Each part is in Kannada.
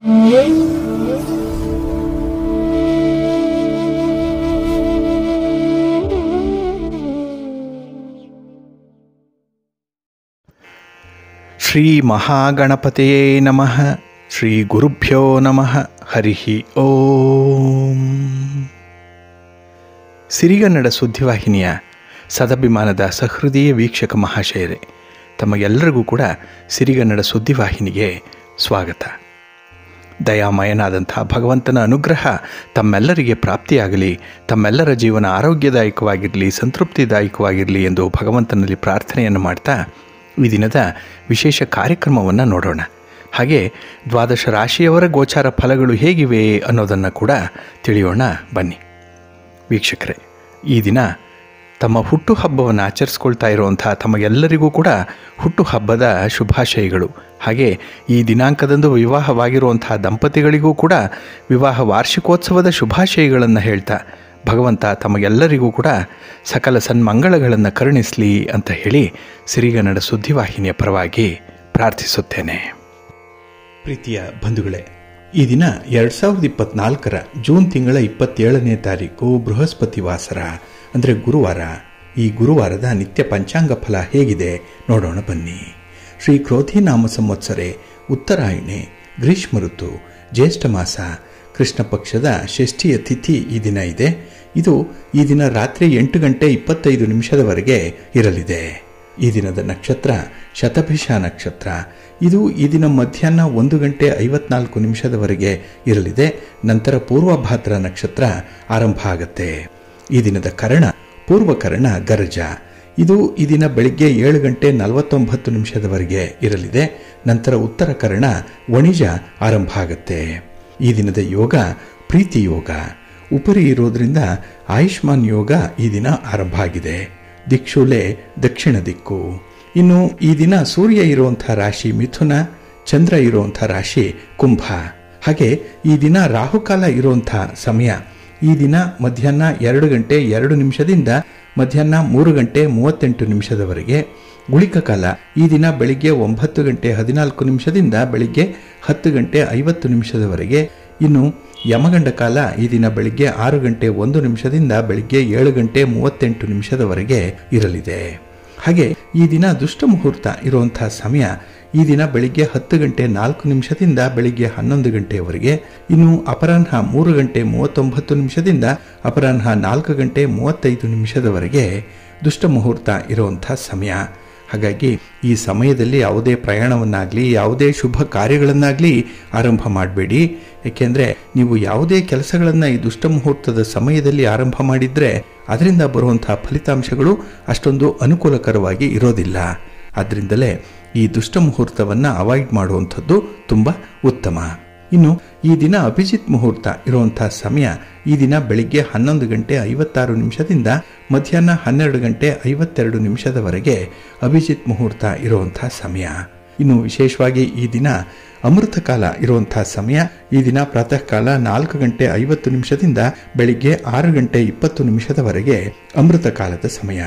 ಶ್ರೀ ಮಹಾಗಣಪತಿಯೇ ನಮಃ. ಶ್ರೀ ಗುರುಭ್ಯೋ ನಮಃ. ಹರಿ ಓಂ. ಸಿರಿಗನ್ನಡ ಸುದ್ದಿವಾಹಿನಿಯ ಸದಭಿಮಾನದ ಸಹೃದಯ ವೀಕ್ಷಕ ಮಹಾಶಯರೇ, ತಮಗೆಲ್ಲರಿಗೂ ಕೂಡ ಸಿರಿಗನ್ನಡ ಸುದ್ದಿವಾಹಿನಿಗೆ ಸ್ವಾಗತ. ದಯಾಮಯನಾದಂಥ ಭಗವಂತನ ಅನುಗ್ರಹ ತಮ್ಮೆಲ್ಲರಿಗೆ ಪ್ರಾಪ್ತಿಯಾಗಲಿ, ತಮ್ಮೆಲ್ಲರ ಜೀವನ ಆರೋಗ್ಯದಾಯಕವಾಗಿರಲಿ, ಸಂತೃಪ್ತಿದಾಯಕವಾಗಿರಲಿ ಎಂದು ಭಗವಂತನಲ್ಲಿ ಪ್ರಾರ್ಥನೆಯನ್ನು ಮಾಡ್ತಾ ಈ ದಿನದ ವಿಶೇಷ ಕಾರ್ಯಕ್ರಮವನ್ನು ನೋಡೋಣ. ಹಾಗೆ ದ್ವಾದಶ ರಾಶಿಯವರ ಗೋಚಾರ ಫಲಗಳು ಹೇಗಿವೆ ಅನ್ನೋದನ್ನು ಕೂಡ ತಿಳಿಯೋಣ ಬನ್ನಿ. ವೀಕ್ಷಕರೇ, ಈ ದಿನ ತಮ್ಮ ಹುಟ್ಟುಹಬ್ಬವನ್ನು ಆಚರಿಸ್ಕೊಳ್ತಾ ಇರುವಂಥ ತಮಗೆಲ್ಲರಿಗೂ ಕೂಡ ಹುಟ್ಟುಹಬ್ಬದ ಶುಭಾಶಯಗಳು. ಹಾಗೆ ಈ ದಿನಾಂಕದಂದು ವಿವಾಹವಾಗಿರುವಂಥ ದಂಪತಿಗಳಿಗೂ ಕೂಡ ವಿವಾಹ ವಾರ್ಷಿಕೋತ್ಸವದ ಶುಭಾಶಯಗಳನ್ನು ಹೇಳ್ತಾ ಭಗವಂತ ತಮಗೆಲ್ಲರಿಗೂ ಕೂಡ ಸಕಲ ಸನ್ಮಂಗಳಗಳನ್ನು ಕರುಣಿಸಲಿ ಅಂತ ಹೇಳಿ ಸಿರಿಗನ್ನಡ ಸುದ್ದಿವಾಹಿನಿಯ ಪರವಾಗಿ ಪ್ರಾರ್ಥಿಸುತ್ತೇನೆ. ಪ್ರೀತಿಯ ಬಂಧುಗಳೇ, ಈ ದಿನ 2024 ಜೂನ್ ತಿಂಗಳ 27ನೇ ತಾರೀಕು ಬೃಹಸ್ಪತಿ ವಾಸರ ಅಂದರೆ ಗುರುವಾರ. ಈ ಗುರುವಾರದ ನಿತ್ಯ ಪಂಚಾಂಗ ಫಲ ಹೇಗಿದೆ ನೋಡೋಣ ಬನ್ನಿ. ಶ್ರೀ ಕ್ರೋಧಿ ನಾಮ ಸಂವತ್ಸರೆ, ಉತ್ತರಾಯಣೆ, ಗ್ರೀಷ್ಮ ಋತು, ಜ್ಯೇಷ್ಠ ಮಾಸ, ಕೃಷ್ಣ ಪಕ್ಷದ ಷಷ್ಠಿಯ ತಿಥಿ ಈ ದಿನ ಇದೆ. ಇದು ಈ ದಿನ ರಾತ್ರಿ 8:25 ಇರಲಿದೆ. ಈ ದಿನದ ನಕ್ಷತ್ರ ಶತಭಿಷ ನಕ್ಷತ್ರ. ಇದು ಈ ದಿನ ಮಧ್ಯಾಹ್ನ 1:54 ಇರಲಿದೆ. ನಂತರ ಪೂರ್ವಭಾದ್ರ ನಕ್ಷತ್ರ ಆರಂಭ ಆಗುತ್ತೆ. ಈ ದಿನದ ಕರ್ಣ ಪೂರ್ವಕರ್ಣ ಗರ್ಜ. ಇದು ಈ ದಿನ ಬೆಳಿಗ್ಗೆ 7:49 ಇರಲಿದೆ. ನಂತರ ಉತ್ತರ ಕರ್ಣ ವಣಿಜ ಆರಂಭ ಆಗುತ್ತೆ. ಈ ದಿನದ ಯೋಗ ಪ್ರೀತಿ ಯೋಗ. ಉಪರಿ ಇರೋದ್ರಿಂದ ಆಯುಷ್ಮಾನ್ ಯೋಗ ಈ ದಿನ ಆರಂಭ ಆಗಿದೆ. ದಿಕ್ಷೂಲೆ ದಕ್ಷಿಣ ದಿಕ್ಕು. ಇನ್ನು ಈ ದಿನ ಸೂರ್ಯ ಇರುವಂಥ ರಾಶಿ ಮಿಥುನ, ಚಂದ್ರ ಇರುವಂಥ ರಾಶಿ ಕುಂಭ. ಹಾಗೆ ಈ ದಿನ ರಾಹುಕಾಲ ಇರುವಂಥ ಸಮಯ ಈ ದಿನ ಮಧ್ಯಾಹ್ನ 2:02 ಮಧ್ಯಾಹ್ನ 3:38 ಗುಳಿಕ ಕಾಲ ಈ ದಿನ ಬೆಳಿಗ್ಗೆ 9:14 ಬೆಳಿಗ್ಗೆ 10:50 ಇನ್ನು ಯಮಗಂಡ ಕಾಲ ಈ ದಿನ ಬೆಳಿಗ್ಗೆ 6:01 ಬೆಳಿಗ್ಗೆ 7:38 ಇರಲಿದೆ. ಹಾಗೆ ಈ ದಿನ ದುಷ್ಟ ಮುಹೂರ್ತ ಇರುವಂತಹ ಸಮಯ ಈ ದಿನ ಬೆಳಿಗ್ಗೆ 10:04 ಬೆಳಿಗ್ಗೆ 11 ಇನ್ನು ಅಪರಾಹ್ನ 3:39 ಅಪರಾಹ್ನ 4:35 ದುಷ್ಟ ಮುಹೂರ್ತ ಇರುವಂಥ ಸಮಯ. ಹಾಗಾಗಿ ಈ ಸಮಯದಲ್ಲಿ ಯಾವುದೇ ಪ್ರಯಾಣವನ್ನಾಗಲಿ ಯಾವುದೇ ಶುಭ ಕಾರ್ಯಗಳನ್ನಾಗಲಿ ಆರಂಭ ಮಾಡಬೇಡಿ. ಏಕೆಂದರೆ ನೀವು ಯಾವುದೇ ಕೆಲಸಗಳನ್ನು ಈ ದುಷ್ಟ ಮುಹೂರ್ತದ ಸಮಯದಲ್ಲಿ ಆರಂಭ ಮಾಡಿದರೆ ಅದರಿಂದ ಬರುವಂಥ ಫಲಿತಾಂಶಗಳು ಅಷ್ಟೊಂದು ಅನುಕೂಲಕರವಾಗಿ ಇರೋದಿಲ್ಲ. ಆದ್ದರಿಂದಲೇ ಈ ದುಷ್ಟ ಮುಹೂರ್ತವನ್ನು ಅವಾಯ್ಡ್ ಮಾಡುವಂಥದ್ದು ತುಂಬ ಉತ್ತಮ. ಇನ್ನು ಈ ದಿನ ಅಭಿಜಿತ್ ಮುಹೂರ್ತ ಇರುವಂಥ ಸಮಯ ಈ ದಿನ ಬೆಳಿಗ್ಗೆ 11:56 ಮಧ್ಯಾಹ್ನ 12:52 ಅಭಿಜಿತ್ ಮುಹೂರ್ತ ಇರುವಂಥ ಸಮಯ. ಇನ್ನು ವಿಶೇಷವಾಗಿ ಈ ದಿನ ಅಮೃತ ಕಾಲ ಇರುವಂಥ ಸಮಯ ಈ ದಿನ ಪ್ರಾತಃ ಕಾಲ 4:50 ಬೆಳಿಗ್ಗೆ 6:20 ಅಮೃತ ಕಾಲದ ಸಮಯ.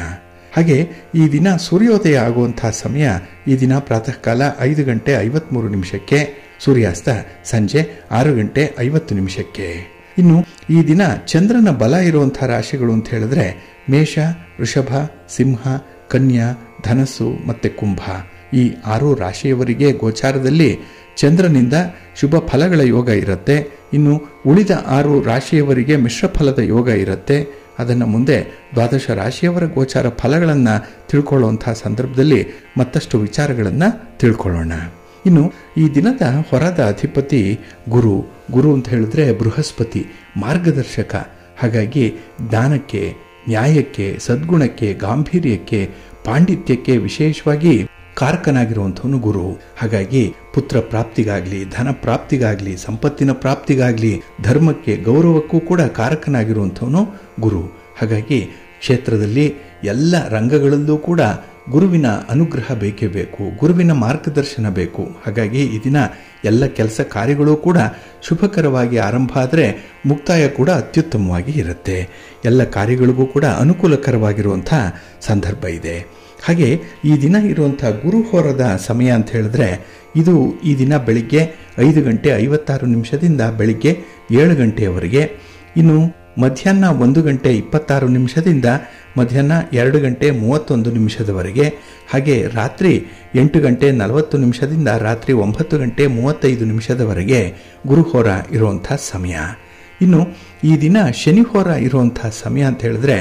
ಹಾಗೆ ಈ ದಿನ ಸೂರ್ಯೋದಯ ಆಗುವಂತಹ ಸಮಯ ಈ ದಿನ ಪ್ರಾತಃ ಕಾಲ 5:53 ಸೂರ್ಯಾಸ್ತ ಸಂಜೆ 6:50. ಇನ್ನು ಈ ದಿನ ಚಂದ್ರನ ಬಲ ಇರುವಂತಹ ರಾಶಿಗಳು ಅಂತ ಹೇಳಿದ್ರೆ ಮೇಷ, ವೃಷಭ, ಸಿಂಹ, ಕನ್ಯಾ, ಧನಸ್ಸು ಮತ್ತು ಕುಂಭ. ಈ 6 ರಾಶಿಯವರಿಗೆ ಗೋಚಾರದಲ್ಲಿ ಚಂದ್ರನಿಂದ ಶುಭ ಫಲಗಳ ಯೋಗ ಇರುತ್ತೆ. ಇನ್ನು ಉಳಿದ 6 ರಾಶಿಯವರಿಗೆ ಮಿಶ್ರ ಫಲದ ಯೋಗ ಇರುತ್ತೆ. ಅದನ್ನು ಮುಂದೆ ದ್ವಾದಶ ರಾಶಿಯವರ ಗೋಚಾರ ಫಲಗಳನ್ನು ತಿಳ್ಕೊಳ್ಳುವಂತಹ ಸಂದರ್ಭದಲ್ಲಿ ಮತ್ತಷ್ಟು ವಿಚಾರಗಳನ್ನು ತಿಳ್ಕೊಳ್ಳೋಣ. ಇನ್ನು ಈ ದಿನದ ಹೊರದ ಅಧಿಪತಿ ಗುರು ಅಂತ ಹೇಳಿದ್ರೆ ಬೃಹಸ್ಪತಿ ಮಾರ್ಗದರ್ಶಕ. ಹಾಗಾಗಿ ಜ್ಞಾನಕ್ಕೆ, ನ್ಯಾಯಕ್ಕೆ, ಸದ್ಗುಣಕ್ಕೆ, ಗಾಂಭೀರ್ಯಕ್ಕೆ, ಪಾಂಡಿತ್ಯಕ್ಕೆ ವಿಶೇಷವಾಗಿ ಕಾರಕನಾಗಿರುವಂಥವನು ಗುರು. ಹಾಗಾಗಿ ಪುತ್ರ ಪ್ರಾಪ್ತಿಗಾಗಲಿ, ಧನ ಪ್ರಾಪ್ತಿಗಾಗಲಿ, ಸಂಪತ್ತಿನ ಪ್ರಾಪ್ತಿಗಾಗಲಿ, ಧರ್ಮಕ್ಕೆ, ಗೌರವಕ್ಕೂ ಕೂಡ ಕಾರಕನಾಗಿರುವಂಥವನು ಗುರು. ಹಾಗಾಗಿ ಕ್ಷೇತ್ರದಲ್ಲಿ ಎಲ್ಲ ರಂಗಗಳಲ್ಲೂ ಕೂಡ ಗುರುವಿನ ಅನುಗ್ರಹ ಬೇಕೇ ಬೇಕು, ಗುರುವಿನ ಮಾರ್ಗದರ್ಶನ ಬೇಕು. ಹಾಗಾಗಿ ಈ ದಿನ ಎಲ್ಲ ಕೆಲಸ ಕಾರ್ಯಗಳು ಕೂಡ ಶುಭಕರವಾಗಿ ಆರಂಭ ಆದರೆ ಮುಕ್ತಾಯ ಕೂಡ ಅತ್ಯುತ್ತಮವಾಗಿ ಇರುತ್ತೆ. ಎಲ್ಲ ಕಾರ್ಯಗಳಿಗೂ ಕೂಡ ಅನುಕೂಲಕರವಾಗಿರುವಂಥ ಸಂದರ್ಭ ಇದೆ. ಹಾಗೆ ಈ ದಿನ ಇರುವಂಥ ಗುರುಹೋರದ ಸಮಯ ಅಂತ ಹೇಳಿದ್ರೆ ಇದು ಈ ದಿನ ಬೆಳಿಗ್ಗೆ 5 ಗಂಟೆ 56 ನಿಮಿಷದಿಂದ ಬೆಳಿಗ್ಗೆ 7 ಗಂಟೆಯವರೆಗೆ, ಇನ್ನು ಮಧ್ಯಾಹ್ನ 1 ಗಂಟೆ 26 ನಿಮಿಷದಿಂದ ಮಧ್ಯಾಹ್ನ 2 ಗಂಟೆ 31 ನಿಮಿಷದವರೆಗೆ, ಹಾಗೆ ರಾತ್ರಿ 8 ಗಂಟೆ 40 ನಿಮಿಷದಿಂದ ರಾತ್ರಿ 9 ಗಂಟೆ 35 ನಿಮಿಷದವರೆಗೆ ಗುರುಹೋರ ಇರುವಂಥ ಸಮಯ. ಇನ್ನು ಈ ದಿನ ಶನಿಹೋರ ಇರುವಂಥ ಸಮಯ ಅಂತ ಹೇಳಿದ್ರೆ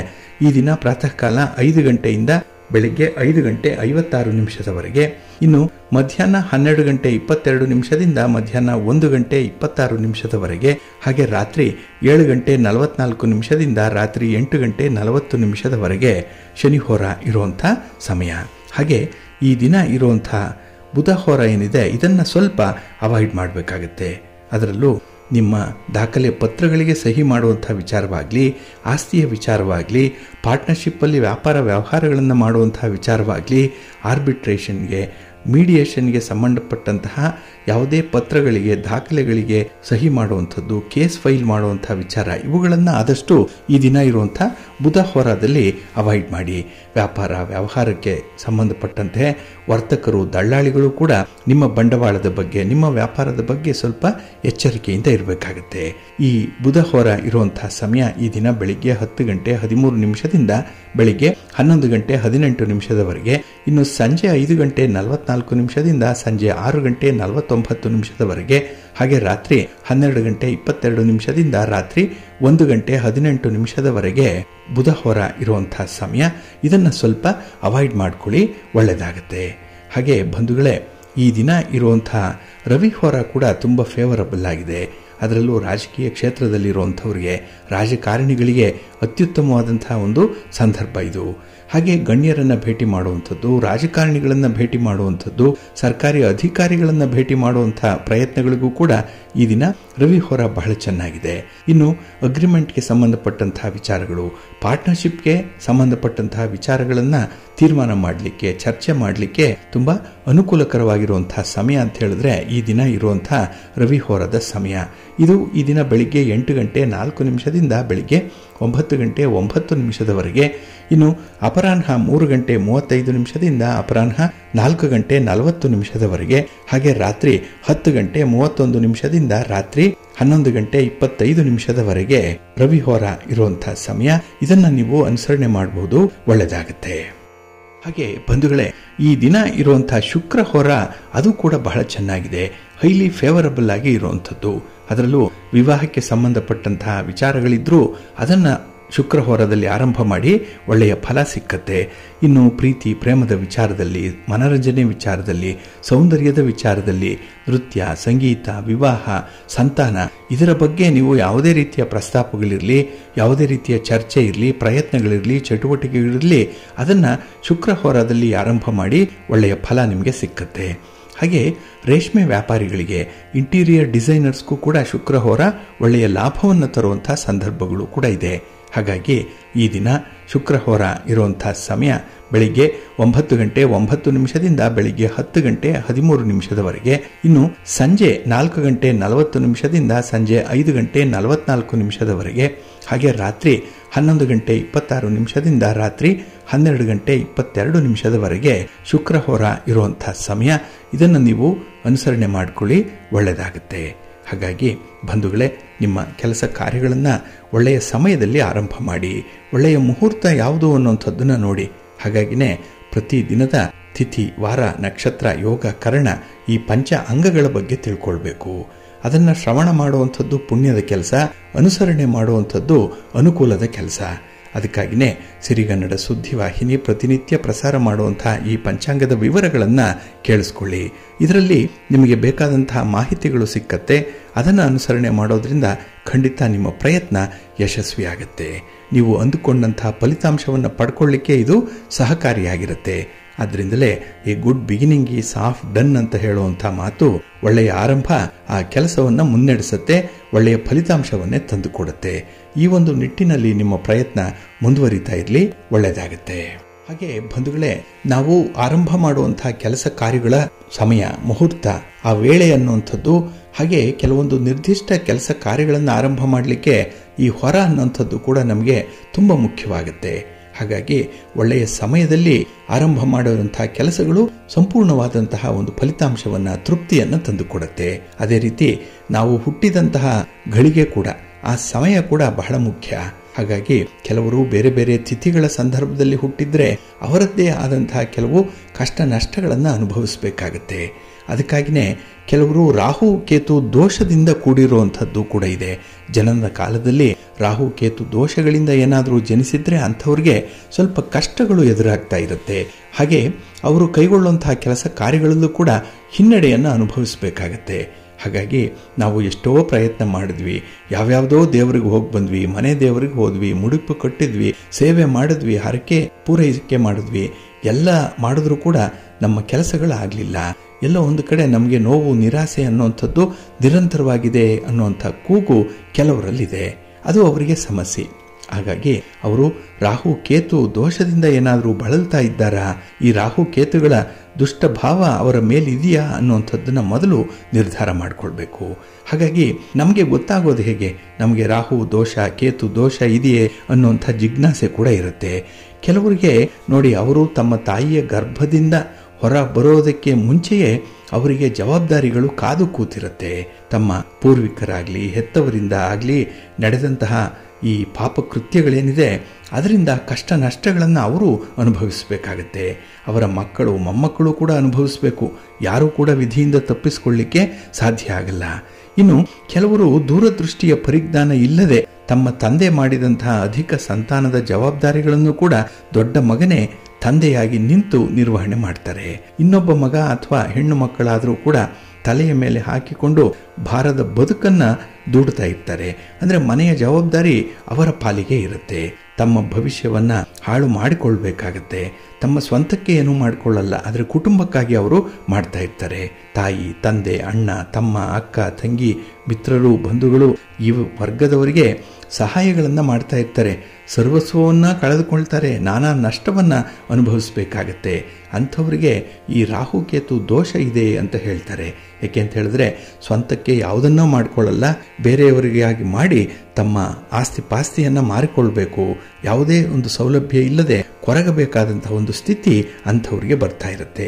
ಈ ದಿನ ಪ್ರಾತಃ ಕಾಲ 5 ಗಂಟೆಯಿಂದ ಬೆಳಿಗ್ಗೆ 5 ಗಂಟೆ 56 ನಿಮಿಷದವರೆಗೆ, ಇನ್ನು ಮಧ್ಯಾಹ್ನ 12 ಗಂಟೆ 22 ನಿಮಿಷದಿಂದ ಮಧ್ಯಾಹ್ನ 1 ಗಂಟೆ 26 ನಿಮಿಷದವರೆಗೆ, ಹಾಗೆ ರಾತ್ರಿ 7 ಗಂಟೆ 44 ನಿಮಿಷದಿಂದ ರಾತ್ರಿ 8 ಗಂಟೆ 40 ನಿಮಿಷದವರೆಗೆ ಶನಿಹೋರ ಇರುವಂಥ ಸಮಯ. ಹಾಗೆ ಈ ದಿನ ಇರುವಂಥ ಬುಧಹೋರ ಏನಿದೆ ಇದನ್ನು ಸ್ವಲ್ಪ ಅವಾಯ್ಡ್ ಮಾಡಬೇಕಾಗತ್ತೆ. ಅದರಲ್ಲೂ ನಿಮ್ಮ ದಾಖಲೆ ಪತ್ರಗಳಿಗೆ ಸಹಿ ಮಾಡುವಂಥ ವಿಚಾರವಾಗಲಿ, ಆಸ್ತಿಯ ವಿಚಾರವಾಗಲಿ, ಪಾರ್ಟ್ನರ್ಶಿಪ್ಪಲ್ಲಿ ವ್ಯಾಪಾರ ವ್ಯವಹಾರಗಳನ್ನು ಮಾಡುವಂಥ ವಿಚಾರವಾಗಲಿ, ಆರ್ಬಿಟ್ರೇಷನ್ಗೆ ಮೀಡಿಯೇಷನ್ಗೆ ಸಂಬಂಧಪಟ್ಟಂತಹ ಯಾವುದೇ ಪತ್ರಗಳಿಗೆ ದಾಖಲೆಗಳಿಗೆ ಸಹಿ ಮಾಡುವಂಥದ್ದು, ಕೇಸ್ ಫೈಲ್ ಮಾಡುವಂಥ ವಿಚಾರ, ಇವುಗಳನ್ನು ಆದಷ್ಟು ಈ ದಿನ ಇರುವಂಥ ಬುಧಹೋರದಲ್ಲಿ ಅವಾಯ್ಡ್ ಮಾಡಿ. ವ್ಯಾಪಾರ ವ್ಯವಹಾರಕ್ಕೆ ಸಂಬಂಧಪಟ್ಟಂತೆ ವರ್ತಕರು ದಳ್ಳಾಳಿಗಳು ಕೂಡ ನಿಮ್ಮ ಬಂಡವಾಳದ ಬಗ್ಗೆ ನಿಮ್ಮ ವ್ಯಾಪಾರದ ಬಗ್ಗೆ ಸ್ವಲ್ಪ ಎಚ್ಚರಿಕೆಯಿಂದ ಇರಬೇಕಾಗತ್ತೆ. ಈ ಬುಧಹೋರ ಇರುವಂಥ ಸಮಯ ಈ ದಿನ ಬೆಳಿಗ್ಗೆ 10 ಗಂಟೆ 13 ನಿಮಿಷದಿಂದ ಬೆಳಿಗ್ಗೆ 11 ಗಂಟೆ 18 ನಿಮಿಷದವರೆಗೆ, ಇನ್ನು ಸಂಜೆ 5 ಗಂಟೆ 44 ನಿಮಿಷದಿಂದ ಸಂಜೆ 6 ಗಂಟೆ 49 ನಿಮಿಷದವರೆಗೆ, ಹಾಗೆ ರಾತ್ರಿ 12 ಗಂಟೆ 22 ನಿಮಿಷದಿಂದ ರಾತ್ರಿ 1 ಗಂಟೆ 18 ನಿಮಿಷದವರೆಗೆ ಬುಧಹೋರ ಇರುವಂಥ ಸಮಯ. ಇದನ್ನು ಸ್ವಲ್ಪ ಅವಾಯ್ಡ್ ಮಾಡ್ಕೊಳ್ಳಿ, ಒಳ್ಳೆಯದಾಗತ್ತೆ. ಹಾಗೆ ಬಂಧುಗಳೇ, ಈ ದಿನ ಇರುವಂಥ ರವಿಹೋರ ಕೂಡ ತುಂಬ ಫೇವರಬಲ್ ಆಗಿದೆ. ಅದರಲ್ಲೂ ರಾಜಕೀಯ ಕ್ಷೇತ್ರದಲ್ಲಿರುವಂಥವ್ರಿಗೆ, ರಾಜಕಾರಣಿಗಳಿಗೆ ಅತ್ಯುತ್ತಮವಾದಂಥ ಒಂದು ಸಂದರ್ಭ ಇದು. ಹಾಗೆ ಗಣ್ಯರನ್ನು ಭೇಟಿ ಮಾಡುವಂಥದ್ದು, ರಾಜಕಾರಣಿಗಳನ್ನು ಭೇಟಿ ಮಾಡುವಂಥದ್ದು, ಸರ್ಕಾರಿ ಅಧಿಕಾರಿಗಳನ್ನು ಭೇಟಿ ಮಾಡುವಂಥ ಪ್ರಯತ್ನಗಳಿಗೂ ಕೂಡ ಈ ದಿನ ರವಿಹೋರ ಬಹಳ ಚೆನ್ನಾಗಿದೆ. ಇನ್ನು ಅಗ್ರಿಮೆಂಟ್ಗೆ ಸಂಬಂಧಪಟ್ಟಂತಹ ವಿಚಾರಗಳು, ಪಾರ್ಟ್ನರ್ಶಿಪ್ಗೆ ಸಂಬಂಧಪಟ್ಟಂತಹ ವಿಚಾರಗಳನ್ನು ತೀರ್ಮಾನ ಮಾಡಲಿಕ್ಕೆ, ಚರ್ಚೆ ಮಾಡಲಿಕ್ಕೆ ತುಂಬ ಅನುಕೂಲಕರವಾಗಿರುವಂತಹ ಸಮಯ ಅಂತ ಹೇಳಿದ್ರೆ ಈ ದಿನ ಇರುವಂಥ ರವಿಹೋರದ ಸಮಯ. ಇದು ಈ ದಿನ ಬೆಳಿಗ್ಗೆ 8 ಗಂಟೆ 4 ನಿಮಿಷದಿಂದ ಬೆಳಿಗ್ಗೆ 9 ಗಂಟೆ 9 ನಿಮಿಷದವರೆಗೆ, ಇನ್ನು ಅಪರಾಹ್ನ 3 ಗಂಟೆ 35 ನಿಮಿಷದಿಂದ ಅಪರಾಹ್ನ 4 ಗಂಟೆ 40 ನಿಮಿಷದವರೆಗೆ, ಹಾಗೆ ರಾತ್ರಿ 10 ಗಂಟೆ 31 ನಿಮಿಷದಿಂದ ರಾತ್ರಿ 11 ಗಂಟೆ 25 ನಿಮಿಷದವರೆಗೆ ರವಿಹೋರ ಇರುವಂತಹ ಸಮಯ. ಇದನ್ನು ನೀವು ಅನುಸರಣೆ ಮಾಡಬಹುದು, ಒಳ್ಳೆಯದಾಗುತ್ತೆ. ಹಾಗೆ ಬಂಧುಗಳೇ, ಈ ದಿನ ಇರುವಂತಹ ಶುಕ್ರಹೋರ ಅದು ಕೂಡ ಬಹಳ ಚೆನ್ನಾಗಿದೆ, ಹೈಲಿ ಫೇವರಬಲ್ ಆಗಿ ಇರುವಂಥದ್ದು. ಅದರಲ್ಲೂ ವಿವಾಹಕ್ಕೆ ಸಂಬಂಧಪಟ್ಟಂತಹ ವಿಚಾರಗಳಿದ್ರೂ ಅದನ್ನು ಶುಕ್ರಹೋರದಲ್ಲಿ ಆರಂಭ ಮಾಡಿ ಒಳ್ಳೆಯ ಫಲ ಸಿಕ್ಕತ್ತೆ. ಇನ್ನು ಪ್ರೀತಿ ಪ್ರೇಮದ ವಿಚಾರದಲ್ಲಿ, ಮನರಂಜನೆ ವಿಚಾರದಲ್ಲಿ, ಸೌಂದರ್ಯದ ವಿಚಾರದಲ್ಲಿ, ನೃತ್ಯ, ಸಂಗೀತ, ವಿವಾಹ, ಸಂತಾನ, ಇದರ ಬಗ್ಗೆ ನೀವು ಯಾವುದೇ ರೀತಿಯ ಪ್ರಸ್ತಾಪಗಳಿರಲಿ, ಯಾವುದೇ ರೀತಿಯ ಚರ್ಚೆ ಇರಲಿ, ಪ್ರಯತ್ನಗಳಿರಲಿ, ಚಟುವಟಿಕೆಗಳಿರಲಿ, ಅದನ್ನು ಶುಕ್ರಹೋರದಲ್ಲಿ ಆರಂಭ ಮಾಡಿ ಒಳ್ಳೆಯ ಫಲ ನಿಮಗೆ ಸಿಕ್ಕತ್ತೆ. ಹಾಗೆ ರೇಷ್ಮೆ ವ್ಯಾಪಾರಿಗಳಿಗೆ, ಇಂಟೀರಿಯರ್ ಡಿಸೈನರ್ಸ್ಗೂ ಕೂಡ ಶುಕ್ರಹೋರ ಒಳ್ಳೆಯ ಲಾಭವನ್ನು ತರುವಂಥ ಸಂದರ್ಭಗಳು ಕೂಡ ಇದೆ. ಹಾಗಾಗಿ ಈ ದಿನ ಶುಕ್ರಹೋರ ಇರುವಂಥ ಸಮಯ ಬೆಳಿಗ್ಗೆ 9 ಗಂಟೆ 9 ನಿಮಿಷದಿಂದ ಬೆಳಿಗ್ಗೆ 10 ಗಂಟೆ 13 ನಿಮಿಷದವರೆಗೆ, ಇನ್ನು ಸಂಜೆ 4 ಗಂಟೆ 40 ನಿಮಿಷದಿಂದ ಸಂಜೆ 5 ಗಂಟೆ 44 ನಿಮಿಷದವರೆಗೆ, ಹಾಗೆ ರಾತ್ರಿ 11 ಗಂಟೆ 26 ನಿಮಿಷದಿಂದ ರಾತ್ರಿ 12 ಗಂಟೆ 22 ನಿಮಿಷದವರೆಗೆ ಶುಕ್ರಹೋರ ಇರುವಂಥ ಸಮಯ. ಇದನ್ನು ನೀವು ಅನುಸರಣೆ ಮಾಡಿಕೊಳ್ಳಿ, ಒಳ್ಳೆಯದಾಗುತ್ತೆ. ಹಾಗಾಗಿ ಬಂಧುಗಳೇ, ನಿಮ್ಮ ಕೆಲಸ ಕಾರ್ಯಗಳನ್ನು ಒಳ್ಳೆಯ ಸಮಯದಲ್ಲಿ ಆರಂಭ ಮಾಡಿ, ಒಳ್ಳೆಯ ಮುಹೂರ್ತ ಯಾವುದು ಅನ್ನುವಂಥದ್ದನ್ನು ನೋಡಿ. ಹಾಗಾಗಿನೇ ಪ್ರತಿ ದಿನದ ತಿಥಿ, ವಾರ, ನಕ್ಷತ್ರ, ಯೋಗ, ಕರ್ಣ, ಈ ಪಂಚ ಅಂಗಗಳ ಬಗ್ಗೆ ತಿಳ್ಕೊಳ್ಬೇಕು. ಅದನ್ನು ಶ್ರವಣ ಮಾಡುವಂಥದ್ದು ಪುಣ್ಯದ ಕೆಲಸ, ಅನುಸರಣೆ ಮಾಡುವಂಥದ್ದು ಅನುಕೂಲದ ಕೆಲಸ. ಅದಕ್ಕಾಗಿಯೇ ಸಿರಿಗನ್ನಡ ಸುದ್ದಿವಾಹಿನಿ ಪ್ರತಿನಿತ್ಯ ಪ್ರಸಾರ ಮಾಡುವಂತಹ ಈ ಪಂಚಾಂಗದ ವಿವರಗಳನ್ನು ಕೇಳಿಸ್ಕೊಳ್ಳಿ. ಇದರಲ್ಲಿ ನಿಮಗೆ ಬೇಕಾದಂತಹ ಮಾಹಿತಿಗಳು ಸಿಕ್ಕತ್ತೆ. ಅದನ್ನು ಅನುಸರಣೆ ಮಾಡೋದ್ರಿಂದ ಖಂಡಿತ ನಿಮ್ಮ ಪ್ರಯತ್ನ ಯಶಸ್ವಿಯಾಗುತ್ತೆ. ನೀವು ಅಂದುಕೊಂಡಂತಹ ಫಲಿತಾಂಶವನ್ನು ಪಡ್ಕೊಳ್ಳಿಕ್ಕೆ ಇದು ಸಹಕಾರಿಯಾಗಿರುತ್ತೆ. ಆದ್ದರಿಂದಲೇ A good beginning is half done ಅಂತ ಹೇಳುವಂಥ ಮಾತು ಒಳ್ಳೆಯ ಆರಂಭ ಆ ಕೆಲಸವನ್ನು ಮುನ್ನಡೆಸುತ್ತೆ, ಒಳ್ಳೆಯ ಫಲಿತಾಂಶವನ್ನೇ ತಂದುಕೊಡುತ್ತೆ. ಈ ಒಂದು ನಿಟ್ಟಿನಲ್ಲಿ ನಿಮ್ಮ ಪ್ರಯತ್ನ ಮುಂದುವರಿತಾ ಇರಲಿ, ಒಳ್ಳೆಯದಾಗುತ್ತೆ. ಹಾಗೆ ಬಂಧುಗಳೇ, ನಾವು ಆರಂಭ ಮಾಡುವಂತಹ ಕೆಲಸ ಕಾರ್ಯಗಳ ಸಮಯ, ಮುಹೂರ್ತ, ಆ ವೇಳೆ ಅನ್ನುವಂಥದ್ದು, ಹಾಗೆ ಕೆಲವೊಂದು ನಿರ್ದಿಷ್ಟ ಕೆಲಸ ಕಾರ್ಯಗಳನ್ನು ಆರಂಭ ಮಾಡಲಿಕ್ಕೆ ಈ ಹೊರ ಅನ್ನುವಂಥದ್ದು ಕೂಡ ನಮಗೆ ತುಂಬ ಮುಖ್ಯವಾಗುತ್ತೆ. ಹಾಗಾಗಿ ಒಳ್ಳೆಯ ಸಮಯದಲ್ಲಿ ಆರಂಭ ಮಾಡುವಂತಹ ಕೆಲಸಗಳು ಸಂಪೂರ್ಣವಾದಂತಹ ಒಂದು ಫಲಿತಾಂಶವನ್ನ, ತೃಪ್ತಿಯನ್ನು ತಂದುಕೊಡುತ್ತೆ. ಅದೇ ರೀತಿ ನಾವು ಹುಟ್ಟಿದಂತಹ ಗಳಿಗೆ ಕೂಡ, ಆ ಸಮಯ ಕೂಡ ಬಹಳ ಮುಖ್ಯ. ಹಾಗಾಗಿ ಕೆಲವರು ಬೇರೆ ಬೇರೆ ತಿಥಿಗಳ ಸಂದರ್ಭದಲ್ಲಿ ಹುಟ್ಟಿದ್ರೆ ಅವರದ್ದೇ ಆದಂತಹ ಕೆಲವು ಕಷ್ಟ ನಷ್ಟಗಳನ್ನು ಅನುಭವಿಸಬೇಕಾಗತ್ತೆ. ಅದಕ್ಕಾಗಿಯೇ ಕೆಲವರು ರಾಹು ಕೇತು ದೋಷದಿಂದ ಕೂಡಿರುವಂಥದ್ದು ಕೂಡ ಇದೆ. ಜನನದ ಕಾಲದಲ್ಲಿ ರಾಹು ಕೇತು ದೋಷಗಳಿಂದ ಏನಾದರೂ ಜನಿಸಿದ್ರೆ ಅಂಥವ್ರಿಗೆ ಸ್ವಲ್ಪ ಕಷ್ಟಗಳು ಎದುರಾಗ್ತಾ ಇರುತ್ತೆ. ಹಾಗೆ ಅವರು ಕೈಗೊಳ್ಳುವಂತಹ ಕೆಲಸ ಕಾರ್ಯಗಳಲ್ಲೂ ಕೂಡ ಹಿನ್ನಡೆಯನ್ನು ಅನುಭವಿಸಬೇಕಾಗತ್ತೆ. ಹಾಗಾಗಿ ನಾವು ಎಷ್ಟೋ ಪ್ರಯತ್ನ ಮಾಡಿದ್ವಿ, ಯಾವ್ಯಾವುದೋ ದೇವರಿಗೆ ಹೋಗಿ ಬಂದ್ವಿ, ಮನೆ ದೇವರಿಗೆ ಹೋದ್ವಿ, ಮುಡುಪು ಕಟ್ಟಿದ್ವಿ, ಸೇವೆ ಮಾಡಿದ್ವಿ, ಹರಕೆ ಪೂರೈಕೆ ಮಾಡಿದ್ವಿ, ಎಲ್ಲ ಮಾಡಿದ್ರೂ ಕೂಡ ನಮ್ಮ ಕೆಲಸಗಳಾಗಲಿಲ್ಲ. ಎಲ್ಲೋ ಒಂದು ಕಡೆ ನಮಗೆ ನೋವು, ನಿರಾಸೆ ಅನ್ನುವಂಥದ್ದು ನಿರಂತರವಾಗಿದೆ ಅನ್ನುವಂಥ ಕೂಗು ಕೆಲವರಲ್ಲಿದೆ. ಅದು ಅವರಿಗೆ ಸಮಸ್ಯೆ. ಹಾಗಾಗಿ ಅವರು ರಾಹು ಕೇತು ದೋಷದಿಂದ ಏನಾದರೂ ಬಳಲ್ತಾ ಇದ್ದಾರಾ, ಈ ರಾಹು ಕೇತುಗಳ ದುಷ್ಟ ಭಾವ ಅವರ ಮೇಲಿದೆಯಾ ಅನ್ನುವಂಥದ್ದನ್ನು ಮೊದಲು ನಿರ್ಧಾರ ಮಾಡಿಕೊಳ್ಬೇಕು. ಹಾಗಾಗಿ ನಮಗೆ ಗೊತ್ತಾಗೋದು ಹೇಗೆ ನಮಗೆ ರಾಹು ದೋಷ ಕೇತು ದೋಷ ಇದೆಯೇ ಅನ್ನುವಂಥ ಜಿಜ್ಞಾಸೆ ಕೂಡ ಇರುತ್ತೆ. ಕೆಲವರಿಗೆ ನೋಡಿ, ಅವರು ತಮ್ಮ ತಾಯಿಯ ಗರ್ಭದಿಂದ ಹೊರ ಬರೋದಕ್ಕೆ ಮುಂಚೆಯೇ ಅವರಿಗೆ ಜವಾಬ್ದಾರಿಗಳು ಕಾದು ಕೂತಿರುತ್ತೆ. ತಮ್ಮ ಪೂರ್ವಿಕರಾಗಲಿ ಹೆತ್ತವರಿಂದ ಆಗಲಿ ನಡೆದಂತಹ ಈ ಪಾಪ ಕೃತ್ಯಗಳೇನಿದೆ ಅದರಿಂದ ಕಷ್ಟ ನಷ್ಟಗಳನ್ನು ಅವರು ಅನುಭವಿಸಬೇಕಾಗತ್ತೆ. ಅವರ ಮಕ್ಕಳು ಮೊಮ್ಮಕ್ಕಳು ಕೂಡ ಅನುಭವಿಸಬೇಕು. ಯಾರೂ ಕೂಡ ವಿಧಿಯಿಂದ ತಪ್ಪಿಸಿಕೊಳ್ಳಿಕ್ಕೆ ಸಾಧ್ಯ ಆಗಲ್ಲ. ಇನ್ನು ಕೆಲವರು ದೂರದೃಷ್ಟಿಯ ಪರಿಜ್ಞಾನ ಇಲ್ಲದೆ ತಮ್ಮ ತಂದೆ ಮಾಡಿದಂತಹ ಅಧಿಕ ಸಂತಾನದ ಜವಾಬ್ದಾರಿಗಳನ್ನು ಕೂಡ ದೊಡ್ಡ ಮಗನೇ ತಂದೆಯಾಗಿ ನಿಂತು ನಿರ್ವಹಣೆ ಮಾಡ್ತಾರೆ. ಇನ್ನೊಬ್ಬ ಮಗ ಅಥವಾ ಹೆಣ್ಣು ಮಕ್ಕಳಾದರೂ ಕೂಡ ತಲೆಯ ಮೇಲೆ ಹಾಕಿಕೊಂಡು ಭಾರದ ಬದುಕನ್ನ ದುಡ್ತಾ ಇರ್ತಾರೆ. ಅಂದರೆ ಮನೆಯ ಜವಾಬ್ದಾರಿ ಅವರ ಪಾಲಿಗೆ ಇರುತ್ತೆ. ತಮ್ಮ ಭವಿಷ್ಯವನ್ನ ಹಾಳು ಮಾಡಿಕೊಳ್ಬೇಕಾಗತ್ತೆ. ತಮ್ಮ ಸ್ವಂತಕ್ಕೆ ಏನೂ ಮಾಡಿಕೊಳ್ಳಲ್ಲ, ಆದರೆ ಕುಟುಂಬಕ್ಕಾಗಿ ಅವರು ಮಾಡ್ತಾ ಇರ್ತಾರೆ. ತಾಯಿ, ತಂದೆ, ಅಣ್ಣ, ತಮ್ಮ, ಅಕ್ಕ, ತಂಗಿ, ಮಿತ್ರರು, ಬಂಧುಗಳು ಈ ವರ್ಗದವರಿಗೆ ಸಹಾಯಗಳನ್ನು ಮಾಡ್ತಾ ಇರ್ತಾರೆ. ಸರ್ವಸ್ವವನ್ನು ಕಳೆದುಕೊಳ್ತಾರೆ, ನಾನಾ ನಷ್ಟವನ್ನು ಅನುಭವಿಸಬೇಕಾಗತ್ತೆ. ಅಂಥವರಿಗೆ ಈ ರಾಹುಕೇತು ದೋಷ ಇದೆ ಅಂತ ಹೇಳ್ತಾರೆ. ಯಾಕೆ ಅಂತ ಹೇಳಿದ್ರೆ ಸ್ವಂತಕ್ಕೆ ಯಾವುದನ್ನೂ ಮಾಡಿಕೊಳ್ಳಲ್ಲ, ಬೇರೆಯವರಿಗಾಗಿ ಮಾಡಿ ತಮ್ಮ ಆಸ್ತಿ ಪಾಸ್ತಿಯನ್ನು ಮಾರಿಕೊಳ್ಬೇಕು. ಯಾವುದೇ ಒಂದು ಸೌಲಭ್ಯ ಇಲ್ಲದೆ ಕೊರಗಬೇಕಾದಂತಹ ಒಂದು ಸ್ಥಿತಿ ಅಂಥವ್ರಿಗೆ ಬರ್ತಾ ಇರುತ್ತೆ.